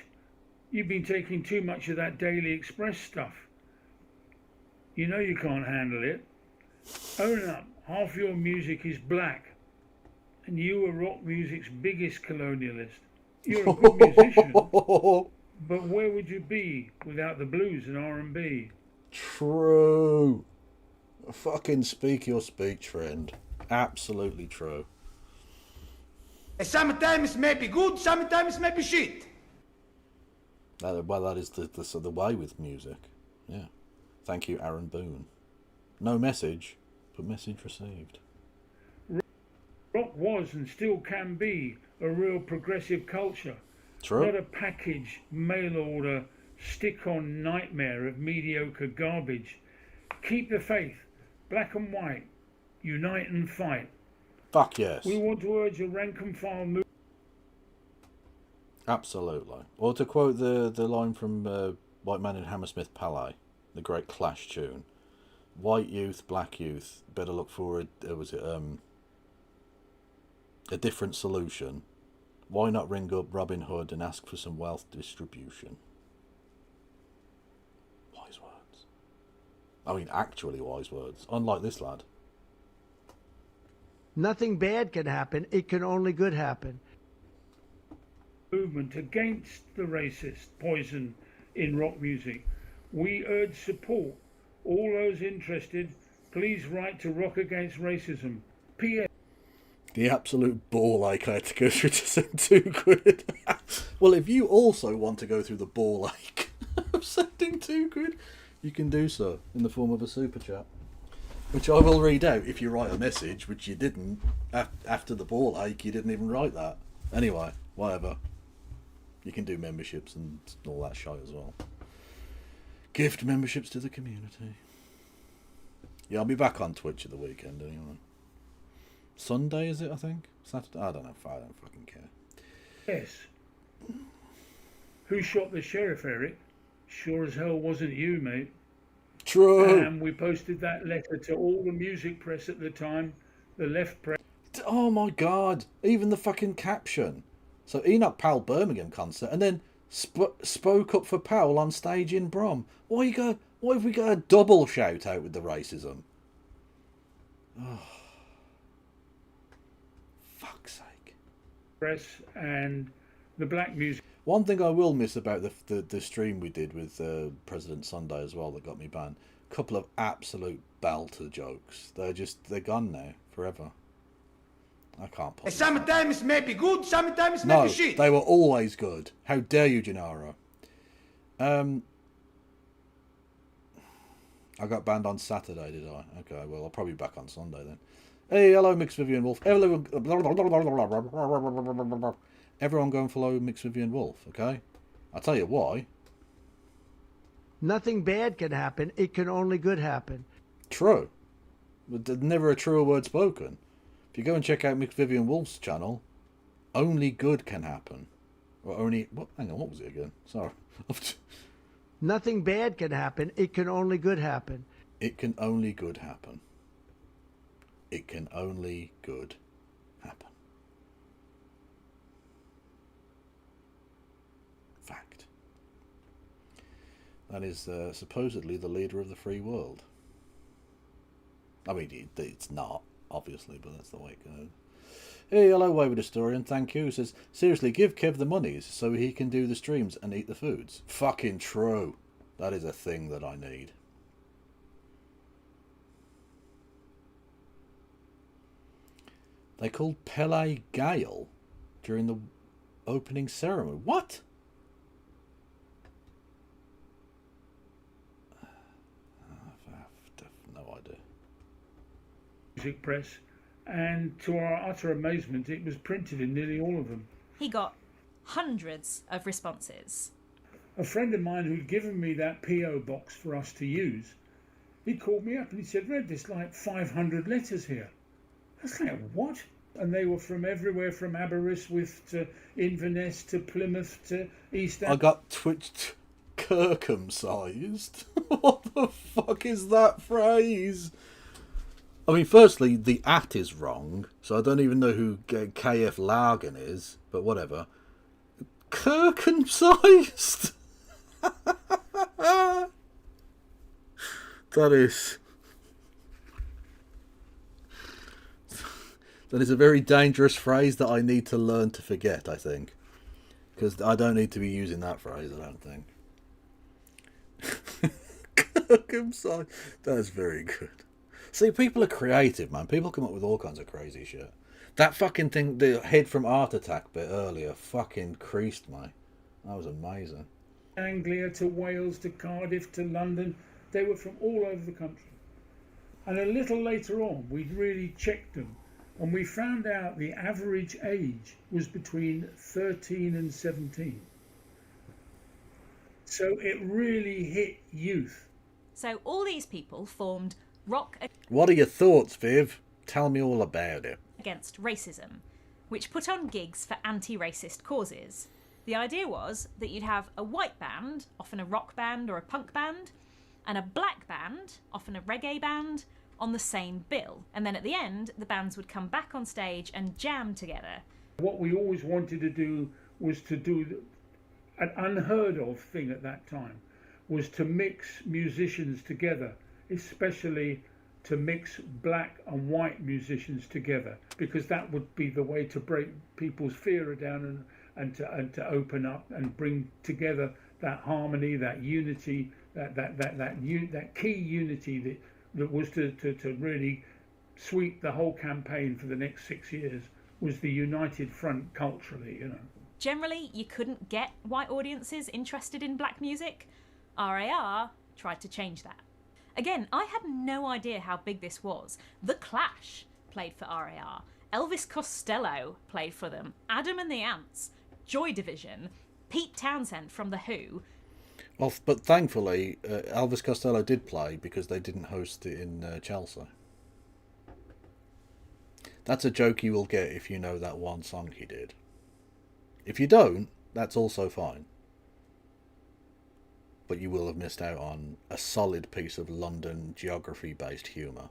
You've been taking too much of that Daily Express stuff. You know you can't handle it. Own up, half your music is black. And you are rock music's biggest colonialist. You're a good musician, but where would you be without the blues and R&B? True. Fucking speak your speech, friend. Absolutely true. Sometimes may be good, sometimes may be shit. That is the way with music. Yeah. Thank you, Aaron Boone. No message, but message received. Rock was and still can be a real progressive culture. True. Not a package, mail order, stick-on nightmare of mediocre garbage. Keep the faith, black and white, unite and fight. Fuck yes. We want to urge a rank and file move. Absolutely. Or to quote the line from White Man in Hammersmith Palais, the great Clash tune, white youth, black youth, better look for a different solution. Why not ring up Robin Hood and ask for some wealth distribution? Wise words. I mean, actually wise words. Unlike this lad. Nothing bad can happen. It can only good happen. Movement against the racist poison in rock music. We urge support. All those interested, please write to Rock Against Racism. P.S. The absolute ball ache I had to go through to send 2 quid. Well, if you also want to go through the ball ache of sending 2 quid, you can do so in the form of a super chat, which I will read out if you write a message, which you didn't. After the ball ache, you didn't even write that. Anyway, whatever. You can do memberships and all that shit as well. Gift memberships to the community. Yeah, I'll be back on Twitch at the weekend anyway. Sunday, is it, I think? Saturday? I don't know. I don't fucking care. Yes. Who shot the sheriff, Eric? Sure as hell wasn't you, mate. True. And we posted that letter to all the music press at the time, the left press. Oh my god. Even the fucking caption. So Enoch Powell Birmingham concert, and then spoke up for Powell on stage in Brom. Why have we got a double shout out with the racism? Oh. Fuck's sake. press and the black music. One thing I will miss about the stream we did with President Sunday as well that got me banned. A couple of absolute belter jokes. They're gone now forever. I can't put. Sometimes maybe good, sometimes maybe No, shit. they were always good. How dare you, Gennaro? I got banned on Saturday, did I? Okay, well, I'll probably be back on Sunday then. Hey, hello, Mixed Vivian Wolf. Everyone go and follow Mixed Vivian Wolf, okay? I'll tell you why. Nothing bad can happen. It can only good happen. True. But there's never a truer word spoken. If you go and check out Mixed Vivian Wolf's channel, only good can happen. Or only... What? Hang on, what was it again? Sorry. Nothing bad can happen. It can only good happen. It can only good happen. It can only good happen. Fact. That is supposedly the leader of the free world. I mean, it's not, obviously, but that's the way it goes. Hey, hello, Wayward Historian. Thank you. He says, seriously, give Kev the monies so he can do the streams and eat the foods. Fucking true. That is a thing that I need. They called Pele Gale during the opening ceremony. What? I've no idea. Music press, and to our utter amazement, it was printed in nearly all of them. He got hundreds of responses. A friend of mine who'd given me that PO box for us to use, he called me up and he said, "Red, there's like 500 letters here." I was like, "What?" And they were from everywhere, from Aberystwyth to Inverness to Plymouth to East. I got twitched circumcised. What the fuck is that phrase? I mean, firstly, the at is wrong, so I don't even know who KF Lagen is, but whatever. Circumcised? That is a very dangerous phrase that I need to learn to forget, I think. Because I don't need to be using that phrase, I don't think. Circumcised. That's very good. See, people are creative, man. People come up with all kinds of crazy shit. That fucking thing, the head from Art Attack bit earlier, fucking creased me. That was amazing. Anglia to Wales to Cardiff to London. They were from all over the country. And a little later on, we really checked them. And we found out the average age was between 13 and 17. So it really hit youth. So all these people formed Rock What are your thoughts, Viv? Tell me all about it. Against Racism, which put on gigs for anti-racist causes. The idea was that you'd have a white band, often a rock band or a punk band, and a black band, often a reggae band, on the same bill. And then at the end, the bands would come back on stage and jam together. What we always wanted to do was to do an unheard of thing at that time, was to mix musicians together, especially to mix black and white musicians together, because that would be the way to break people's fear down and to open up and bring together that harmony, that unity, that key unity that was to really sweep the whole campaign for the next 6 years, was the united front culturally, you know. Generally, you couldn't get white audiences interested in black music. RAR tried to change that. Again, I had no idea how big this was. The Clash played for RAR. Elvis Costello played for them. Adam and the Ants, Joy Division, Pete Townsend from The Who. Well, but thankfully, Elvis Costello did play because they didn't host it in Chelsea. That's a joke you will get if you know that one song he did. If you don't, that's also fine. But you will have missed out on a solid piece of London geography-based humour.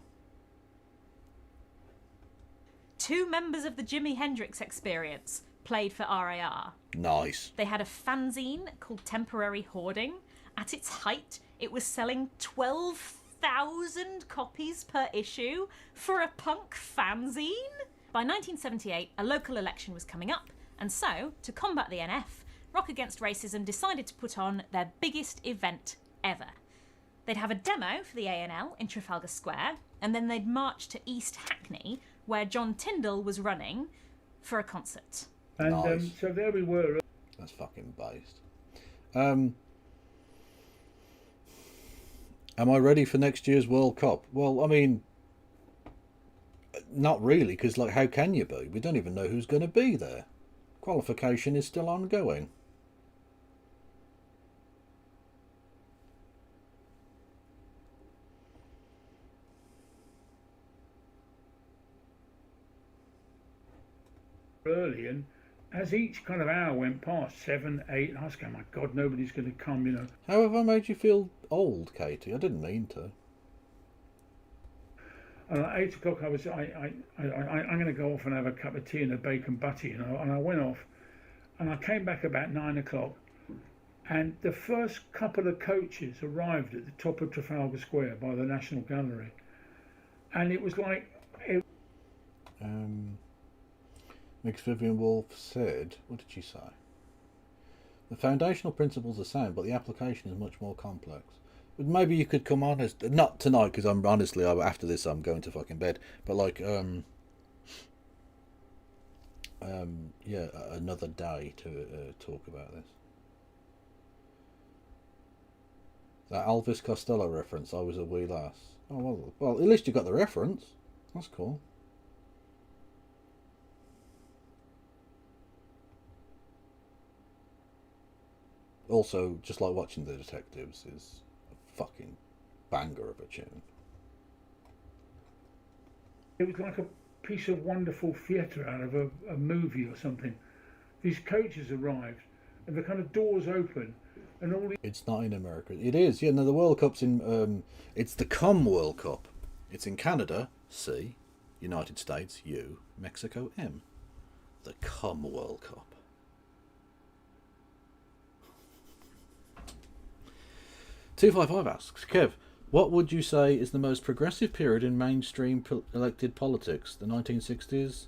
2 members of the Jimi Hendrix Experience played for RAR. Nice. They had a fanzine called Temporary Hoarding. At its height, it was selling 12,000 copies per issue for a punk fanzine. By 1978, a local election was coming up, And so, to combat the NF, Rock Against Racism decided to put on their biggest event ever. They'd have a demo for the A&L in Trafalgar Square, and then they'd march to East Hackney, where John Tyndall was running, for a concert. And Nice. so there we were. That's fucking based. Am I ready for next year's World Cup? Well, I mean, not really, because like, how can you be? We don't even know who's going to be there. Qualification is still ongoing. Early, and as each kind of hour went past, 7, 8, I was going, my God, nobody's going to come, you know. How have I made you feel old, Katie? I didn't mean to. And at 8 o'clock, I'm going to go off and have a cup of tea and a bacon butty, you know. And I went off, and I came back about 9 o'clock, and the first couple of coaches arrived at the top of Trafalgar Square by the National Gallery, and it was like. Mix Vivian Wolf said, what did she say? The foundational principles are sound, but the application is much more complex. But maybe you could come on as, not tonight, because I'm honestly, after this I'm going to fucking bed, but like, yeah, another day to talk about this. That Elvis Costello reference, I was a wee lass. Oh, well, at least you got the reference. That's cool. Also, just like watching The Detectives is a fucking banger of a tune. It was like a piece of wonderful theatre out of a movie or something. These coaches arrived, and the kind of doors open, and all. It's not in America. It is. Yeah, no, the World Cup's in. It's the COM World Cup. It's in Canada, C, United States, U, Mexico, M. The COM World Cup. 255 asks, Kev, what would you say is the most progressive period in mainstream elected politics? The 1960s?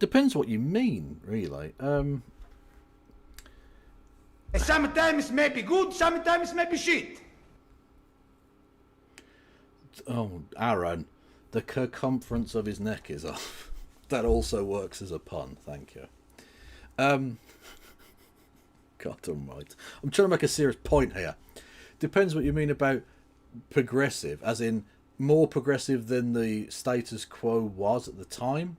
Depends what you mean, really. Sometimes maybe good, sometimes maybe shit. Oh, Aaron, the circumference of his neck is off. That also works as a pun, thank you. God almighty. I'm trying to make a serious point here. Depends what you mean about progressive, as in more progressive than the status quo was at the time,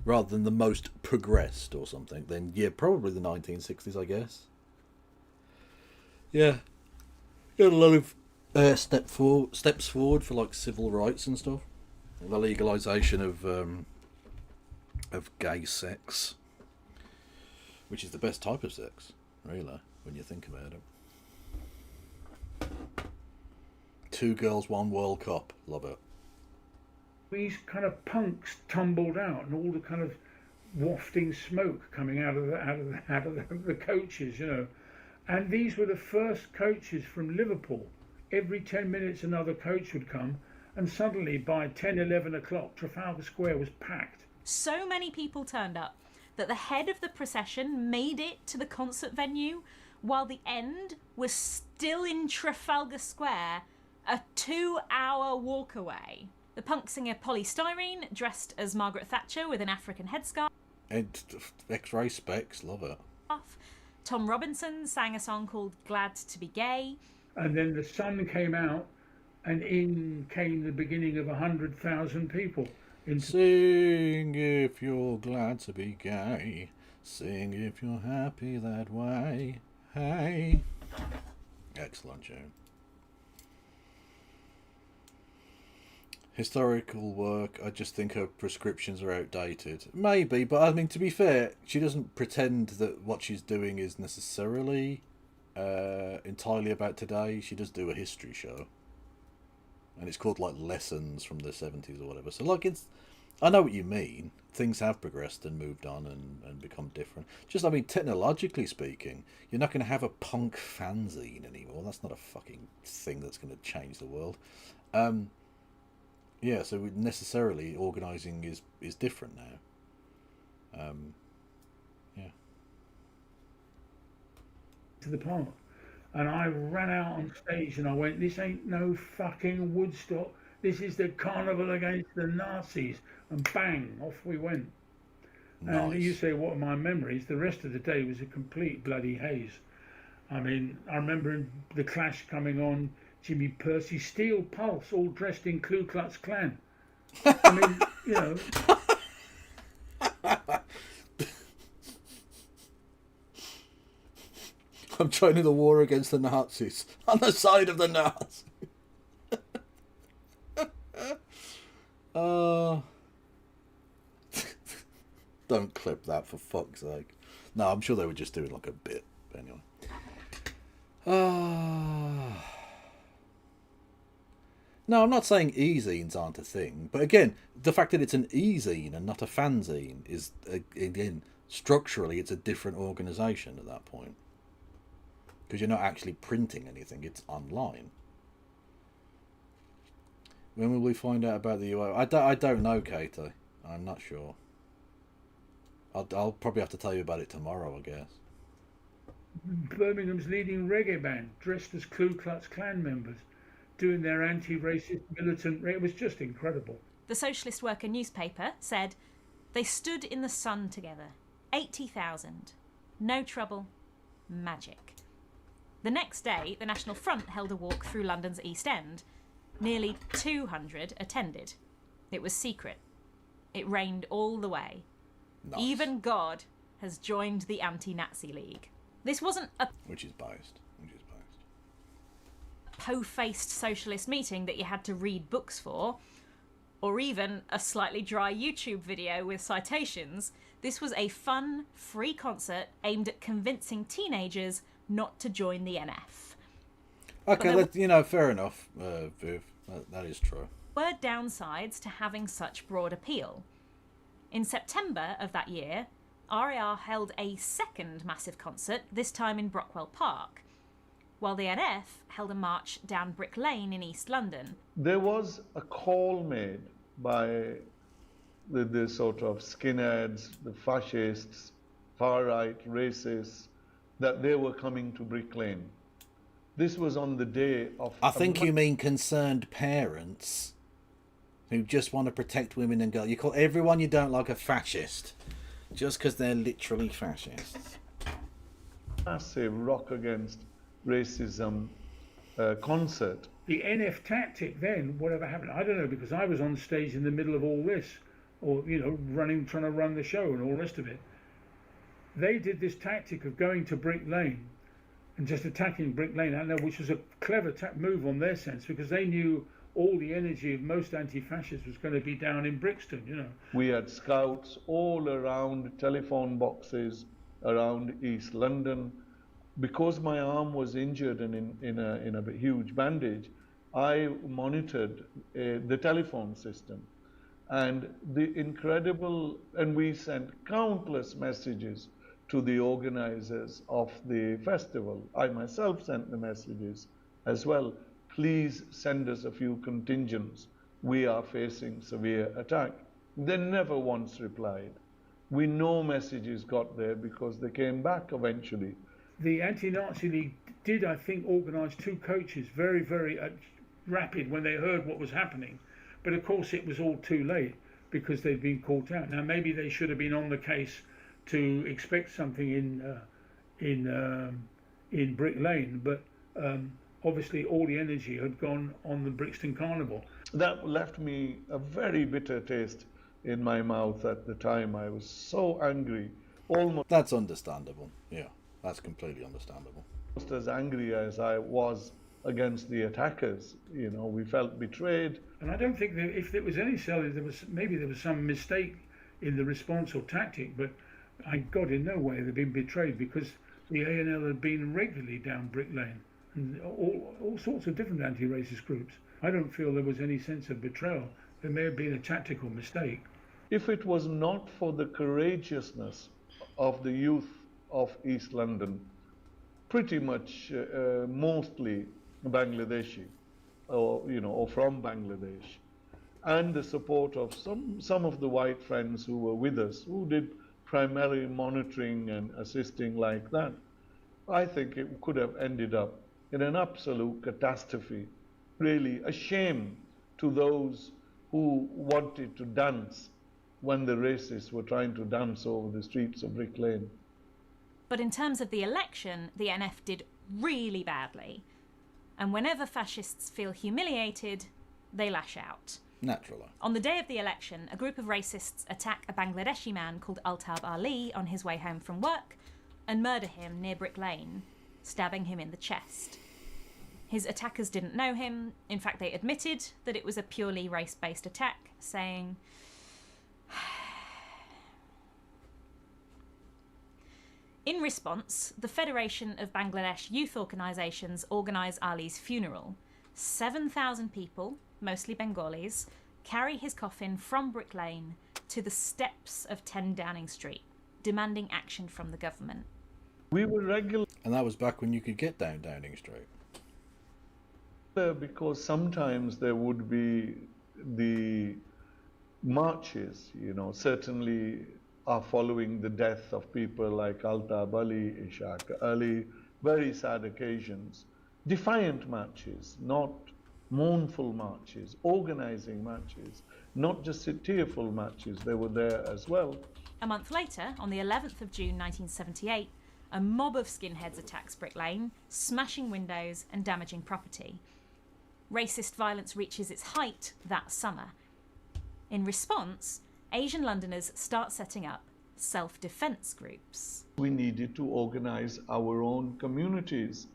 rather than the most progressed or something. Then, yeah, probably the 1960s, I guess. Yeah. Got a lot of steps forward for like civil rights and stuff. The legalisation of gay sex. Which is the best type of sex, really, when you think about it. 2 girls, 1 World Cup. Love it. These kind of punks tumbled out, and all the kind of wafting smoke coming out of the coaches, you know. And these were the first coaches from Liverpool. Every 10 minutes another coach would come, and suddenly by 10, 11 o'clock, Trafalgar Square was packed. So many people turned up that the head of the procession made it to the concert venue while the end was still in Trafalgar Square, a 2-hour walk away. The punk singer Polly Styrene, dressed as Margaret Thatcher with an African headscarf. And X-ray specs, love it. Tom Robinson sang a song called Glad to be Gay. And then the sun came out, and in came the beginning of 100,000 people. Sing if you're glad to be gay. Sing if you're happy that way. Hey. Excellent tune. Historical work, I just think her prescriptions are outdated. Maybe, but I mean, to be fair, she doesn't pretend that what she's doing is necessarily entirely about today. She does do a history show. And it's called like Lessons from the 70s or whatever. So like I know what you mean. Things have progressed and moved on and become different. Just, I mean, technologically speaking, you're not going to have a punk fanzine anymore. That's not a fucking thing that's going to change the world. Yeah, so necessarily organising is different now. Yeah. To the park. And I ran out on stage and I went, this ain't no fucking Woodstock. This is the carnival against the Nazis. And bang, off we went. Nice. And you say, what are my memories? The rest of the day was a complete bloody haze. I mean, I remember the Clash coming on, Jimmy Percy, Steel Pulse, all dressed in Ku Klux Klan. I mean, you know. I'm joining the war against the Nazis. On the side of the Nazis. Don't clip that, for fuck's sake. No, I'm sure they were just doing like a bit. But anyway. No, I'm not saying e-zines aren't a thing. But again, the fact that it's an e-zine and not a fanzine is, again, structurally, it's a different organisation at that point. Because you're not actually printing anything, it's online. When will we find out about the UO? I don't know, Kato. I'm not sure. I'll probably have to tell you about it tomorrow, I guess. Birmingham's leading reggae band, dressed as Ku Klux Klan members, doing their anti-racist militant... It was just incredible. The Socialist Worker newspaper said, they stood in the sun together. 80,000. No trouble. Magic. The next day, the National Front held a walk through London's East End. Nearly 200 attended. It was secret. It rained all the way. Nice. Even God has joined the anti-Nazi League. This wasn't a... Which is biased. po-faced socialist meeting that you had to read books for, or even a slightly dry YouTube video with citations. This was a fun, free concert aimed at convincing teenagers not to join the NF. Okay, fair enough, Viv. That is true. Were downsides to having such broad appeal. In September of that year, RAR held a second massive concert, this time in Brockwell Park, while the NF held a march down Brick Lane in East London. There was a call made by the sort of skinheads, the fascists, far-right racists, that they were coming to Brick Lane. This was on the day of... I think you mean concerned parents who just want to protect women and girls. You call everyone you don't like a fascist just because they're literally fascists. Massive rock against racism concert. The NF tactic then, whatever happened, I don't know, because I was on stage in the middle of all this, or, trying to run the show and all the rest of it. They did this tactic of going to Brick Lane and just attacking Brick Lane, which was a clever move on their sense, because they knew all the energy of most anti-fascists was going to be down in Brixton, We had scouts all around, telephone boxes around East London. Because my arm was injured and in a huge bandage, I monitored the telephone system. And we sent countless messages to the organizers of the festival. I myself sent the messages as well. Please send us a few contingents. We are facing severe attack. They never once replied. We know messages got there because they came back eventually. The Anti-Nazi League did, I think, organise 2 coaches very, very rapid when they heard what was happening. But of course it was all too late because they'd been caught out. Now maybe they should have been on the case to expect something in Brick Lane, but obviously all the energy had gone on the Brixton Carnival. That left me a very bitter taste in my mouth at the time. I was so angry. Almost. That's understandable, yeah. That's completely understandable. Just as angry as I was against the attackers, we felt betrayed. And I don't think that if there was any selling, there was some mistake in the response or tactic, but I got in no way they'd been betrayed, because the A&L had been regularly down Brick Lane and all sorts of different anti-racist groups. I don't feel there was any sense of betrayal. There may have been a tactical mistake. If it was not for the courageousness of the youth of East London, pretty much mostly Bangladeshi, or from Bangladesh, and the support of some of the white friends who were with us, who did primary monitoring and assisting like that, I think it could have ended up in an absolute catastrophe. Really a shame to those who wanted to dance when the racists were trying to dance over the streets of Brick Lane. But in terms of the election, the NF did really badly. And whenever fascists feel humiliated, they lash out. Naturally. On the day of the election, a group of racists attack a Bangladeshi man called Altab Ali on his way home from work and murder him near Brick Lane, stabbing him in the chest. His attackers didn't know him. In fact, they admitted that it was a purely race-based attack, saying, in response, the Federation of Bangladesh Youth Organisations organised Ali's funeral. 7,000 people, mostly Bengalis, carry his coffin from Brick Lane to the steps of 10 Downing Street, demanding action from the government. We were regular. And that was back when you could get down Downing Street. Because sometimes there would be the marches, certainly are following the death of people like Altab Ali, Ishaq Ali, very sad occasions. Defiant marches, not mournful marches, organizing marches, not just tearful marches, they were there as well. A month later, on the 11th of June 1978, a mob of skinheads attacks Brick Lane, smashing windows and damaging property. Racist violence reaches its height that summer. In response, Asian Londoners start setting up self-defence groups. We needed to organise our own communities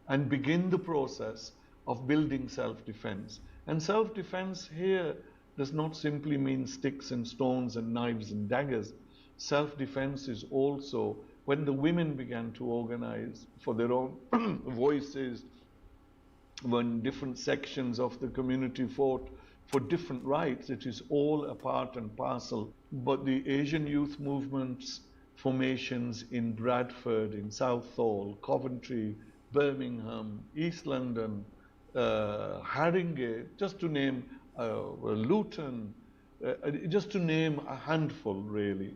and begin the process of building self-defence. And self-defence here does not simply mean sticks and stones and knives and daggers. Self-defence is also when the women began to organise for their own voices, when different sections of the community fought for different rights, it is all a part and parcel. But the Asian youth movements, formations in Bradford, in Southall, Coventry, Birmingham, East London, Haringey, just to name Luton, just to name a handful really.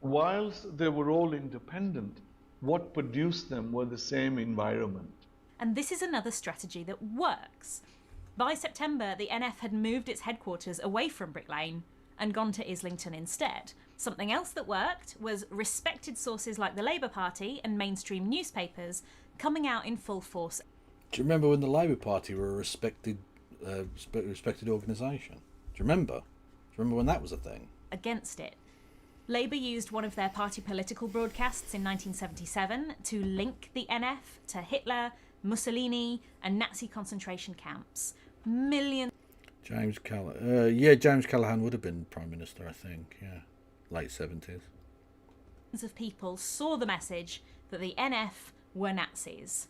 Whilst they were all independent, what produced them were the same environment. And this is another strategy that works. By September, the NF had moved its headquarters away from Brick Lane and gone to Islington instead. Something else that worked was respected sources like the Labour Party and mainstream newspapers coming out in full force. Do you remember when the Labour Party were a respected organisation? Do you remember? Do you remember when that was a thing? Against it. Labour used one of their party political broadcasts in 1977 to link the NF to Hitler, Mussolini and Nazi concentration camps. Millions... James Callaghan would have been Prime Minister, I think, yeah. Late 70s. Of people saw the message that the NF were Nazis.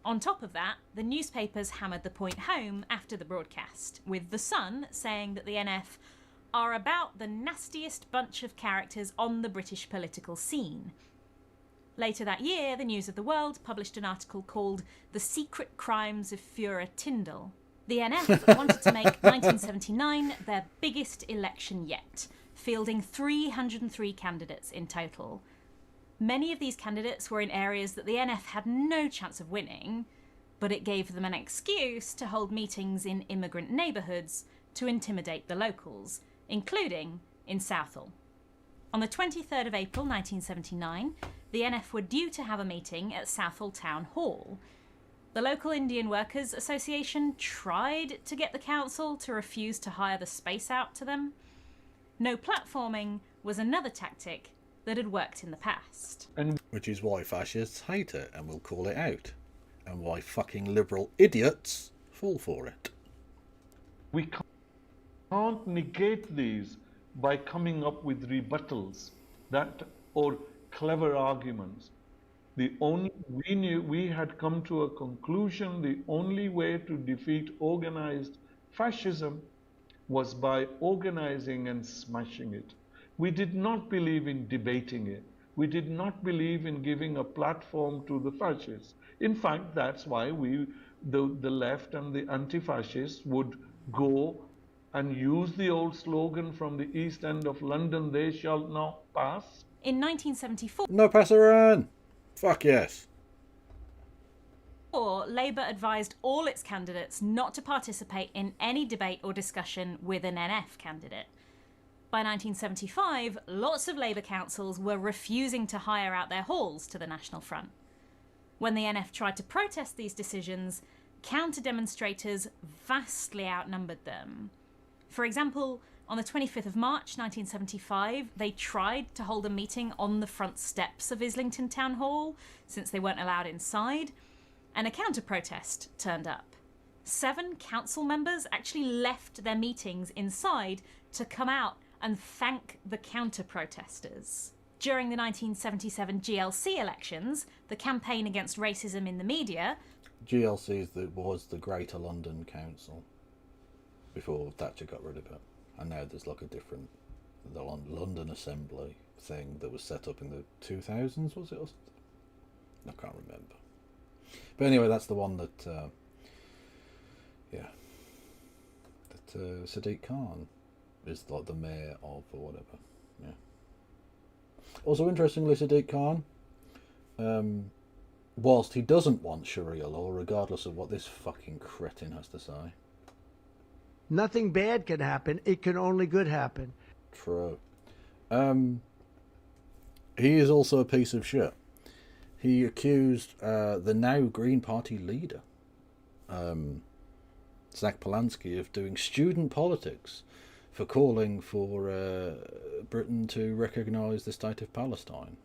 On top of that, the newspapers hammered the point home after the broadcast, with The Sun saying that the NF are about the nastiest bunch of characters on the British political scene. Later that year, the News of the World published an article called The Secret Crimes of Führer Tyndall. The NF wanted to make 1979 their biggest election yet, fielding 303 candidates in total. Many of these candidates were in areas that the NF had no chance of winning, but it gave them an excuse to hold meetings in immigrant neighbourhoods to intimidate the locals, including in Southall. On the 23rd of April 1979, the NF were due to have a meeting at Southall Town Hall. The local Indian Workers Association tried to get the council to refuse to hire the space out to them. No platforming was another tactic that had worked in the past. Which is why fascists hate it and will call it out. And why fucking liberal idiots fall for it. We can't negate these by coming up with rebuttals or clever arguments. We had come to a conclusion the only way to defeat organized fascism was by organizing and smashing it. We did not believe in debating it. We did not believe in giving a platform to the fascists. In fact, that's why the left and the anti-fascists would go and use the old slogan from the East End of London, "They shall not pass"? In 1974, No pass around. Fuck yes. Labour advised all its candidates not to participate in any debate or discussion with an NF candidate. By 1975, lots of Labour councils were refusing to hire out their halls to the National Front. When the NF tried to protest these decisions, counter-demonstrators vastly outnumbered them. For example, on the 25th of March 1975, they tried to hold a meeting on the front steps of Islington Town Hall, since they weren't allowed inside, and a counter-protest turned up. 7 council members actually left their meetings inside to come out and thank the counter-protesters. During the 1977 GLC elections, the campaign against racism in the media... GLC was the Greater London Council before Thatcher got rid of it. And now there's like a different... the London Assembly thing that was set up in the 2000s, was it? Or something? I can't remember. But anyway, that's the one that... Sadiq Khan is like the mayor of, or whatever. Yeah. Also, interestingly, Sadiq Khan, whilst he doesn't want Sharia law, regardless of what this fucking cretin has to say. Nothing bad can happen. It can only good happen. True. He is also a piece of shit. He accused the now Green Party leader, Zach Polanski, of doing student politics for calling for Britain to recognise the state of Palestine,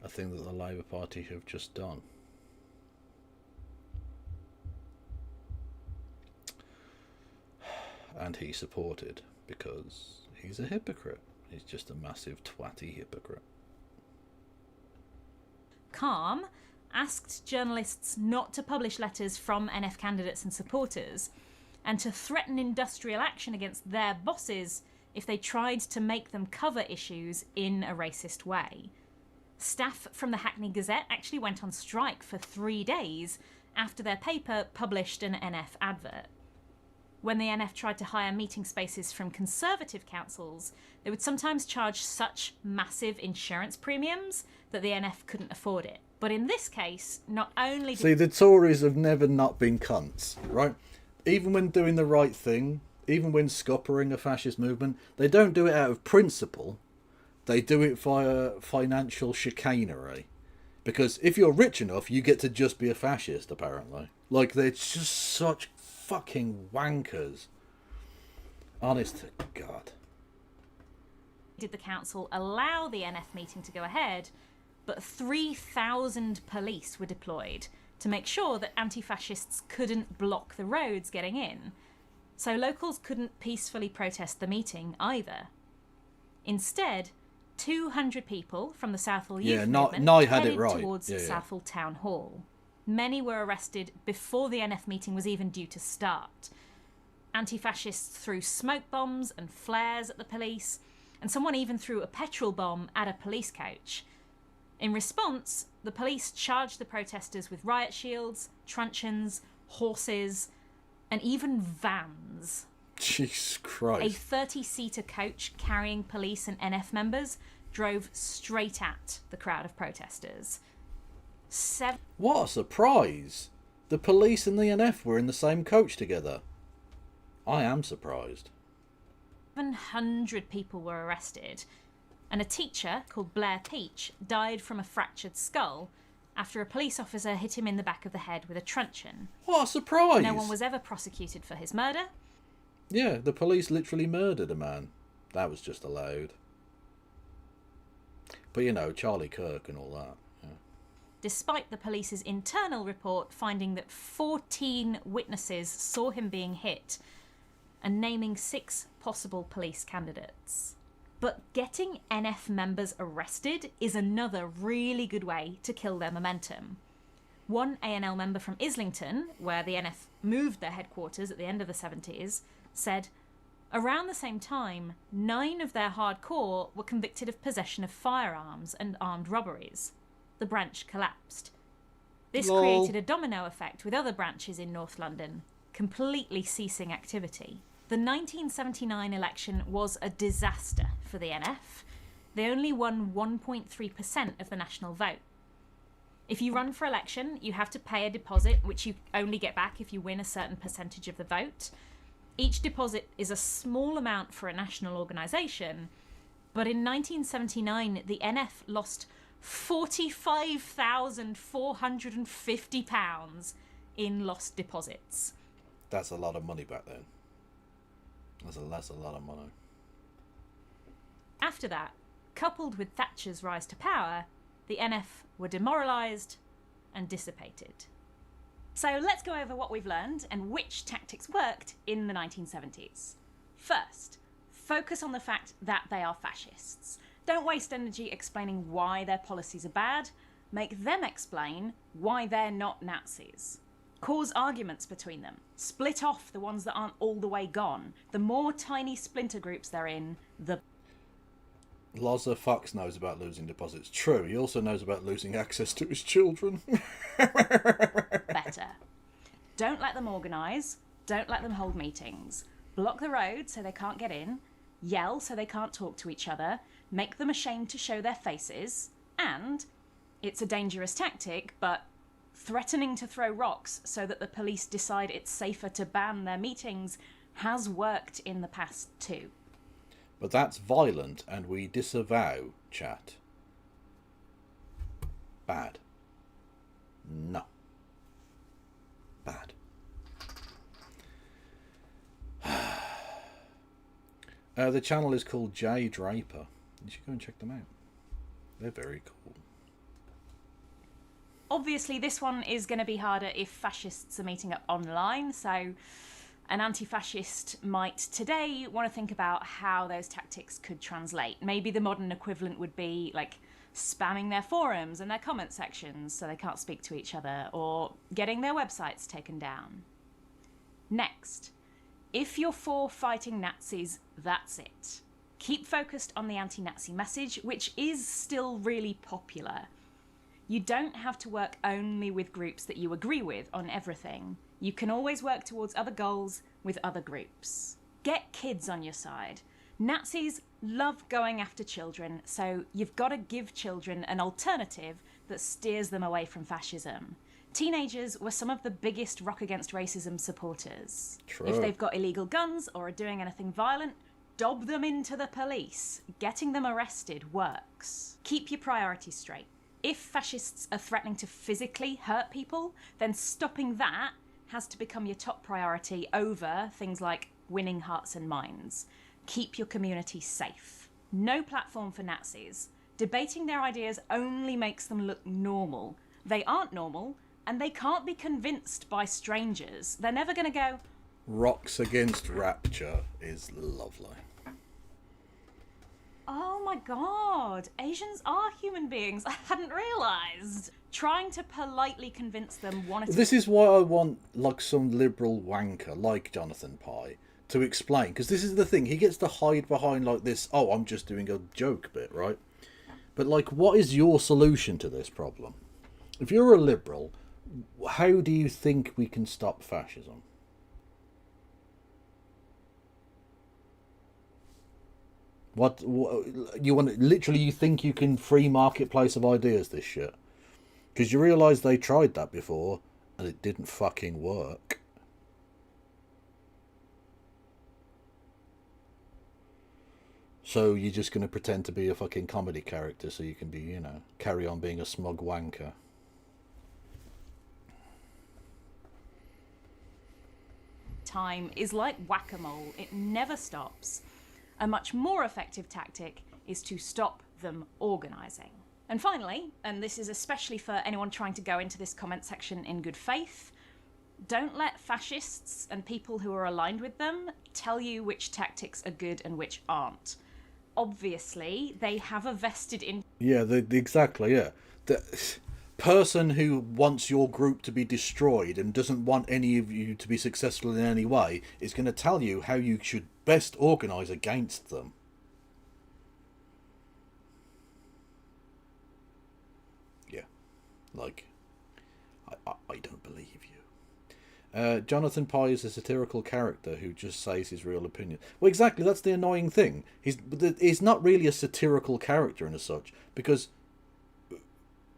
a thing that the Labour Party have just done. And he supported, because he's a hypocrite. He's just a massive twatty hypocrite. Calm asked journalists not to publish letters from NF candidates and supporters, and to threaten industrial action against their bosses if they tried to make them cover issues in a racist way. Staff from the Hackney Gazette actually went on strike for 3 days after their paper published an NF advert. When the NF tried to hire meeting spaces from Conservative councils, they would sometimes charge such massive insurance premiums that the NF couldn't afford it. But in this case, not only... See, the Tories have never not been cunts, right? Even when doing the right thing, even when scoppering a fascist movement, they don't do it out of principle. They do it via financial chicanery. Because if you're rich enough, you get to just be a fascist, apparently. Like, they're just such fucking wankers. Honest to God. Did the council allow the NF meeting to go ahead, but 3,000 police were deployed to make sure that anti-fascists couldn't block the roads getting in. So locals couldn't peacefully protest the meeting either. Instead, 200 people from the Southall Youth Movement headed towards Southall Town Hall. Many were arrested before the NF meeting was even due to start. Anti-fascists threw smoke bombs and flares at the police, and someone even threw a petrol bomb at a police coach. In response, the police charged the protesters with riot shields, truncheons, horses, and even vans. Jesus Christ. A 30-seater coach carrying police and NF members drove straight at the crowd of protesters. What a surprise! The police and the NF were in the same coach together. I am surprised. 700 people were arrested, and a teacher called Blair Peach died from a fractured skull after a police officer hit him in the back of the head with a truncheon. What a surprise! No one was ever prosecuted for his murder. Yeah, the police literally murdered a man. That was just allowed. But you know, Charlie Kirk and all that. Yeah. Despite the police's internal report finding that 14 witnesses saw him being hit and naming 6 possible police candidates. But getting NF members arrested is another really good way to kill their momentum. One A&L member from Islington, where the NF moved their headquarters at the end of the 70s, said, around the same time, 9 of their hardcore were convicted of possession of firearms and armed robberies. The branch collapsed. This created a domino effect with other branches in North London, completely ceasing activity. The 1979 election was a disaster for the NF. They only won 1.3% of the national vote. If you run for election, you have to pay a deposit, which you only get back if you win a certain percentage of the vote. Each deposit is a small amount for a national organisation, but in 1979, the NF lost £45,450 in lost deposits. That's a lot of money back then. That's a lot of money. After that, coupled with Thatcher's rise to power, the NF were demoralised and dissipated. So let's go over what we've learned and which tactics worked in the 1970s. First, focus on the fact that they are fascists. Don't waste energy explaining why their policies are bad. Make them explain why they're not Nazis. Cause arguments between them. Split off the ones that aren't all the way gone. The more tiny splinter groups they're in, the Loza Fox knows about losing deposits. True, he also knows about losing access to his children. better. Don't let them organise. Don't let them hold meetings. Block the road so they can't get in. Yell so they can't talk to each other. Make them ashamed to show their faces. And, it's a dangerous tactic, but threatening to throw rocks so that the police decide it's safer to ban their meetings has worked in the past too. But that's violent and we disavow, chat. Bad. No. Bad. The channel is called J Draper. You should go and check them out. They're very cool. Obviously, this one is going to be harder if fascists are meeting up online, so an anti-fascist might today want to think about how those tactics could translate. Maybe the modern equivalent would be like spamming their forums and their comment sections so they can't speak to each other, or getting their websites taken down. Next, if you're for fighting Nazis, that's it. Keep focused on the anti-Nazi message, which is still really popular. You don't have to work only with groups that you agree with on everything. You can always work towards other goals with other groups. Get kids on your side. Nazis love going after children, so you've got to give children an alternative that steers them away from fascism. Teenagers were some of the biggest Rock Against Racism supporters. True. If they've got illegal guns or are doing anything violent, dob them into the police. Getting them arrested works. Keep your priorities straight. If fascists are threatening to physically hurt people, then stopping that has to become your top priority over things like winning hearts and minds. Keep your community safe. No platform for Nazis. Debating their ideas only makes them look normal. They aren't normal, and they can't be convinced by strangers. They're never going to go, Rocks Against Rapture is lovely. oh my god, Asians are human beings. I hadn't realised. Trying to politely convince them one at a This is why I want like some liberal wanker like Jonathan Pye to explain, because this is the thing, he gets to hide behind like this, oh, I'm just doing a joke bit, right? But like, what is your solution to this problem? If you're a liberal, how do you think we can stop fascism? What you want? Literally, you think you can free marketplace of ideas this shit? Because you realise they tried that before and it didn't fucking work. So you're just going to pretend to be a fucking comedy character so you can be, you know, carry on being a smug wanker. time is like whack-a-mole. It never stops. A much more effective tactic is to stop them organising. And finally, and this is especially for anyone trying to go into this comment section in good faith, don't let fascists and people who are aligned with them tell you which tactics are good and which aren't. Obviously, they have a vested interest. Yeah, exactly, yeah. The person who wants your group to be destroyed and doesn't want any of you to be successful in any way is going to tell you how you should best organise against them. Yeah, like, I don't believe you. Jonathan Pye is a satirical character who just says his real opinion. Well, exactly, that's the annoying thing. He's not really a satirical character in as such, because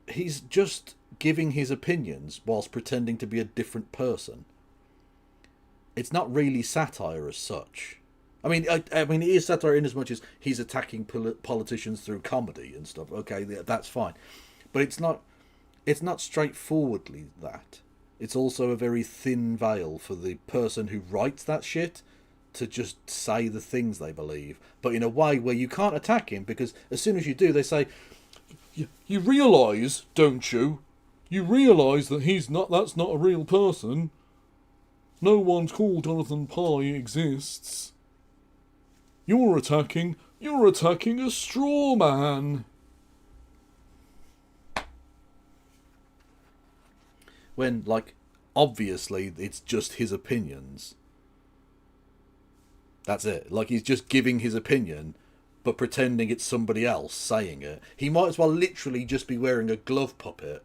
he's just giving his opinions whilst pretending to be a different person. It's not really satire as such. I mean, it is satire in as much as he's attacking politicians through comedy and stuff. Okay, that's fine, but it's not straightforwardly that. It's also a very thin veil for the person who writes that shit to just say the things they believe, but in a way where you can't attack him, because as soon as you do, they say, "You realise, don't you? You realise that that's not a real person. No one's called Jonathan Pye exists. You're attacking a straw man." When, like, obviously it's just his opinions. That's it. Like, he's just giving his opinion, but pretending it's somebody else saying it. He might as well literally just be wearing a glove puppet,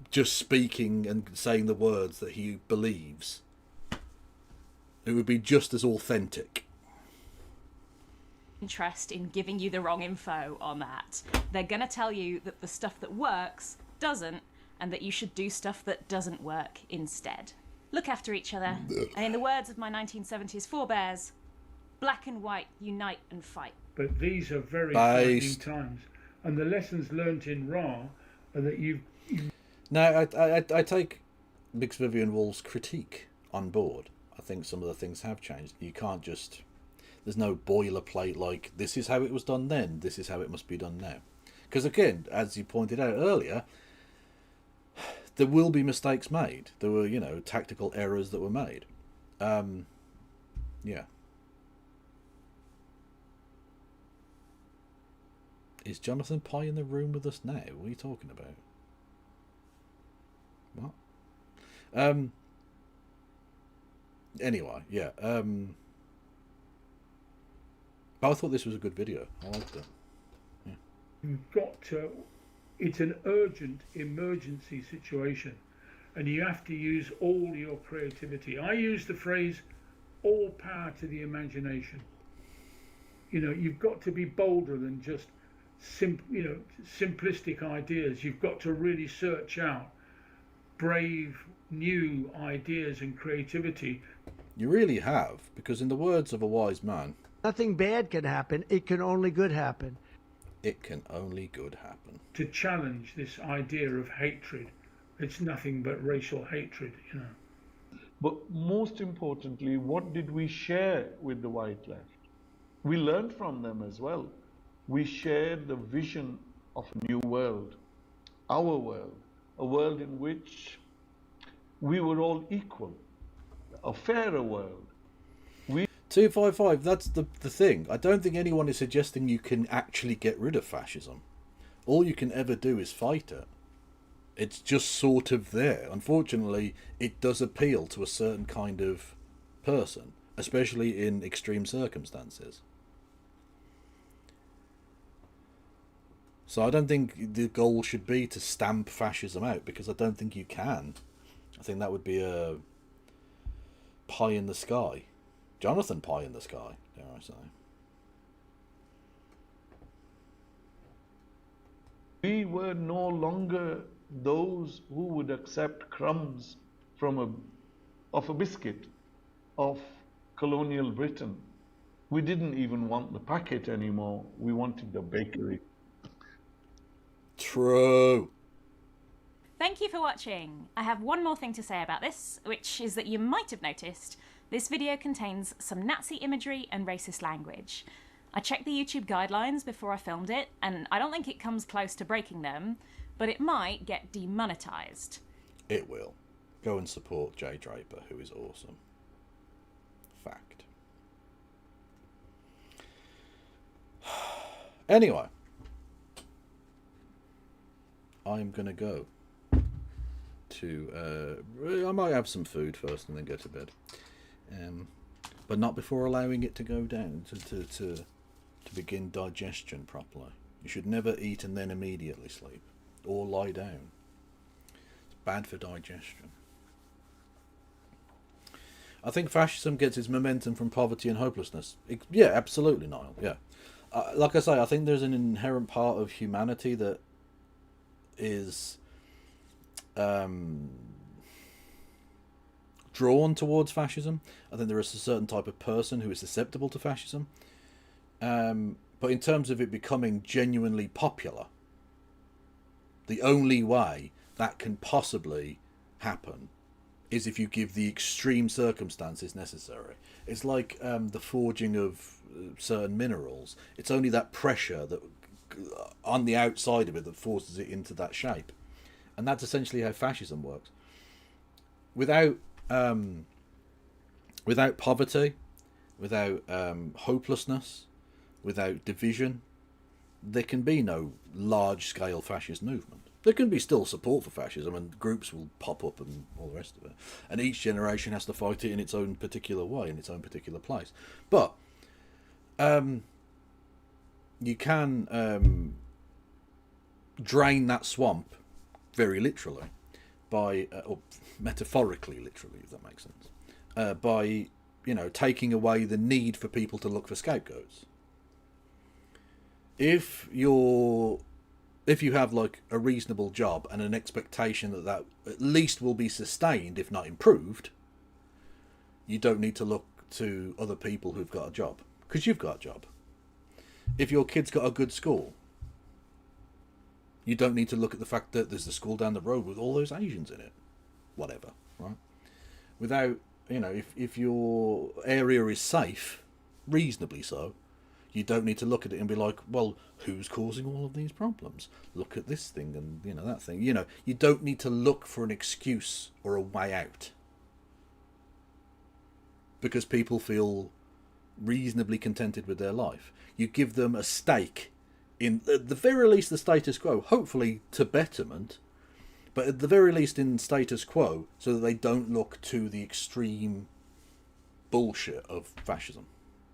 just speaking and saying the words that he believes. It would be just as authentic. Interest in giving you the wrong info on that. They're going to tell you that the stuff that works doesn't, and that you should do stuff that doesn't work instead. Look after each other, and in the words of my 1970s forebears, black and white unite and fight. But these are very frightening times, and the lessons learnt in Ra are that you. Now, I take Mix Vivian Wall's critique on board. I think some of the things have changed. You can't just... There's no boilerplate like, this is how it was done then, this is how it must be done now. Because again, as you pointed out earlier, there will be mistakes made. There were, tactical errors that were made. Yeah. Is Jonathan Pye in the room with us now? What are you talking about? What? Anyway, yeah. But I thought this was a good video. I liked it. Yeah. You've got to... It's an urgent emergency situation, and you have to use all your creativity. I use the phrase, all power to the imagination. You've got to be bolder than just simplistic ideas. You've got to really search out brave new ideas and creativity. You really have, because in the words of a wise man, nothing bad can happen, it can only good happen. It can only good happen. To challenge this idea of hatred. It's nothing but racial hatred, But most importantly, what did we share with the white left? We learned from them as well. We shared the vision of a new world, our world, a world in which we were all equal, a fairer world. 255, that's the thing. I don't think anyone is suggesting you can actually get rid of fascism. All you can ever do is fight it. It's just sort of there. Unfortunately, it does appeal to a certain kind of person, especially in extreme circumstances. So I don't think the goal should be to stamp fascism out, because I don't think you can. I think that would be a pie in the sky. Jonathan Pye in the sky, dare I say. We were no longer those who would accept crumbs from of a biscuit of colonial Britain. We didn't even want the packet anymore. We wanted the bakery. True. Thank you for watching. I have one more thing to say about this, which is that you might have noticed this video contains some Nazi imagery and racist language. I checked the YouTube guidelines before I filmed it, and I don't think it comes close to breaking them, but it might get demonetized. It will. Go and support Jay Draper, who is awesome. Fact. Anyway, I'm going to go to... I might have some food first and then go to bed. But not before allowing it to go down, to begin digestion properly. You should never eat and then immediately sleep, or lie down. It's bad for digestion. I think fascism gets its momentum from poverty and hopelessness. Yeah, absolutely, Niall. Yeah. Like I say, I think there's an inherent part of humanity that is drawn towards fascism. I think there is a certain type of person who is susceptible to fascism. But in terms of it becoming genuinely popular, the only way that can possibly happen is if you give the extreme circumstances necessary. It's like the forging of certain minerals. It's only that pressure that on the outside of it that forces it into that shape. And that's essentially how fascism works. Without poverty, without hopelessness, without division, there can be no large-scale fascist movement. There can be still support for fascism, and groups will pop up and all the rest of it. And each generation has to fight it in its own particular way, in its own particular place. But you can drain that swamp very literally by, or metaphorically literally, if that makes sense, by, taking away the need for people to look for scapegoats. If you have like a reasonable job and an expectation that at least will be sustained, if not improved, you don't need to look to other people who've got a job, because you've got a job. If your kid's got a good school, you don't need to look at the fact that there's a school down the road with all those Asians in it. Whatever, right? Without, if your area is safe, reasonably so, you don't need to look at it and be like, well, who's causing all of these problems? Look at this thing and, that thing. You don't need to look for an excuse or a way out. Because people feel reasonably contented with their life. You give them a stake in, at the very least, the status quo, hopefully to betterment, but at the very least in status quo, so that they don't look to the extreme bullshit of fascism.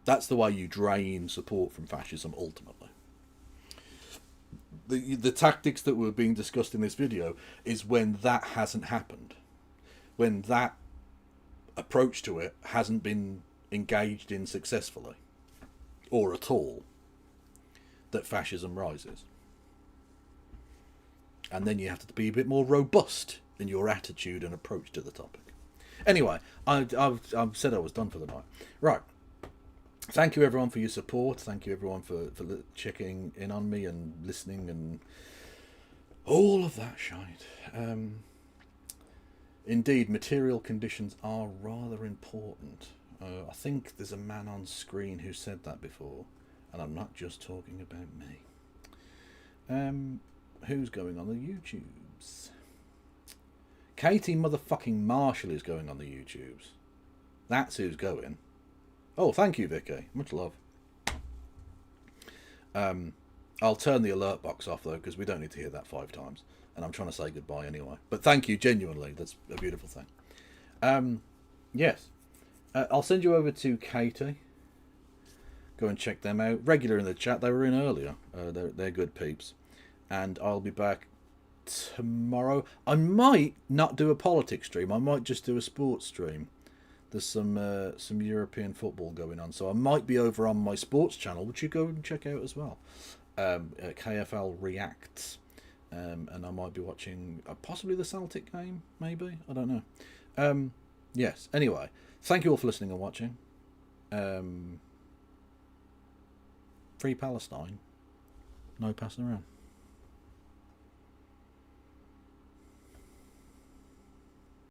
That's the way you drain support from fascism, ultimately. The tactics that were being discussed in this video is when that hasn't happened. When that approach to it hasn't been engaged in successfully, or at all, that fascism rises. And then you have to be a bit more robust in your attitude and approach to the topic. Anyway, I've said I was done for the night. Right. Thank you everyone for your support. Thank you everyone for checking in on me and listening and all of that shite. Indeed, material conditions are rather important. I think there's a man on screen who said that before, and I'm not just talking about me. Who's going on the YouTubes? Katie motherfucking Marshall is going on the YouTubes. That's who's going. Oh, thank you, Vicky. Much love. I'll turn the alert box off, though, because we don't need to hear that 5 times. And I'm trying to say goodbye anyway. But thank you, genuinely. That's a beautiful thing. Yes. I'll send you over to Katie. Go and check them out. Regular in the chat. They were in earlier. They're good peeps. And I'll be back tomorrow. I might not do a politics stream. I might just do a sports stream. There's some European football going on, so I might be over on my sports channel, which you go and check out as well. KFL Reacts, and I might be watching possibly the Celtic game, maybe, I don't know. Yes. Anyway, thank you all for listening and watching. Free Palestine. No passing around.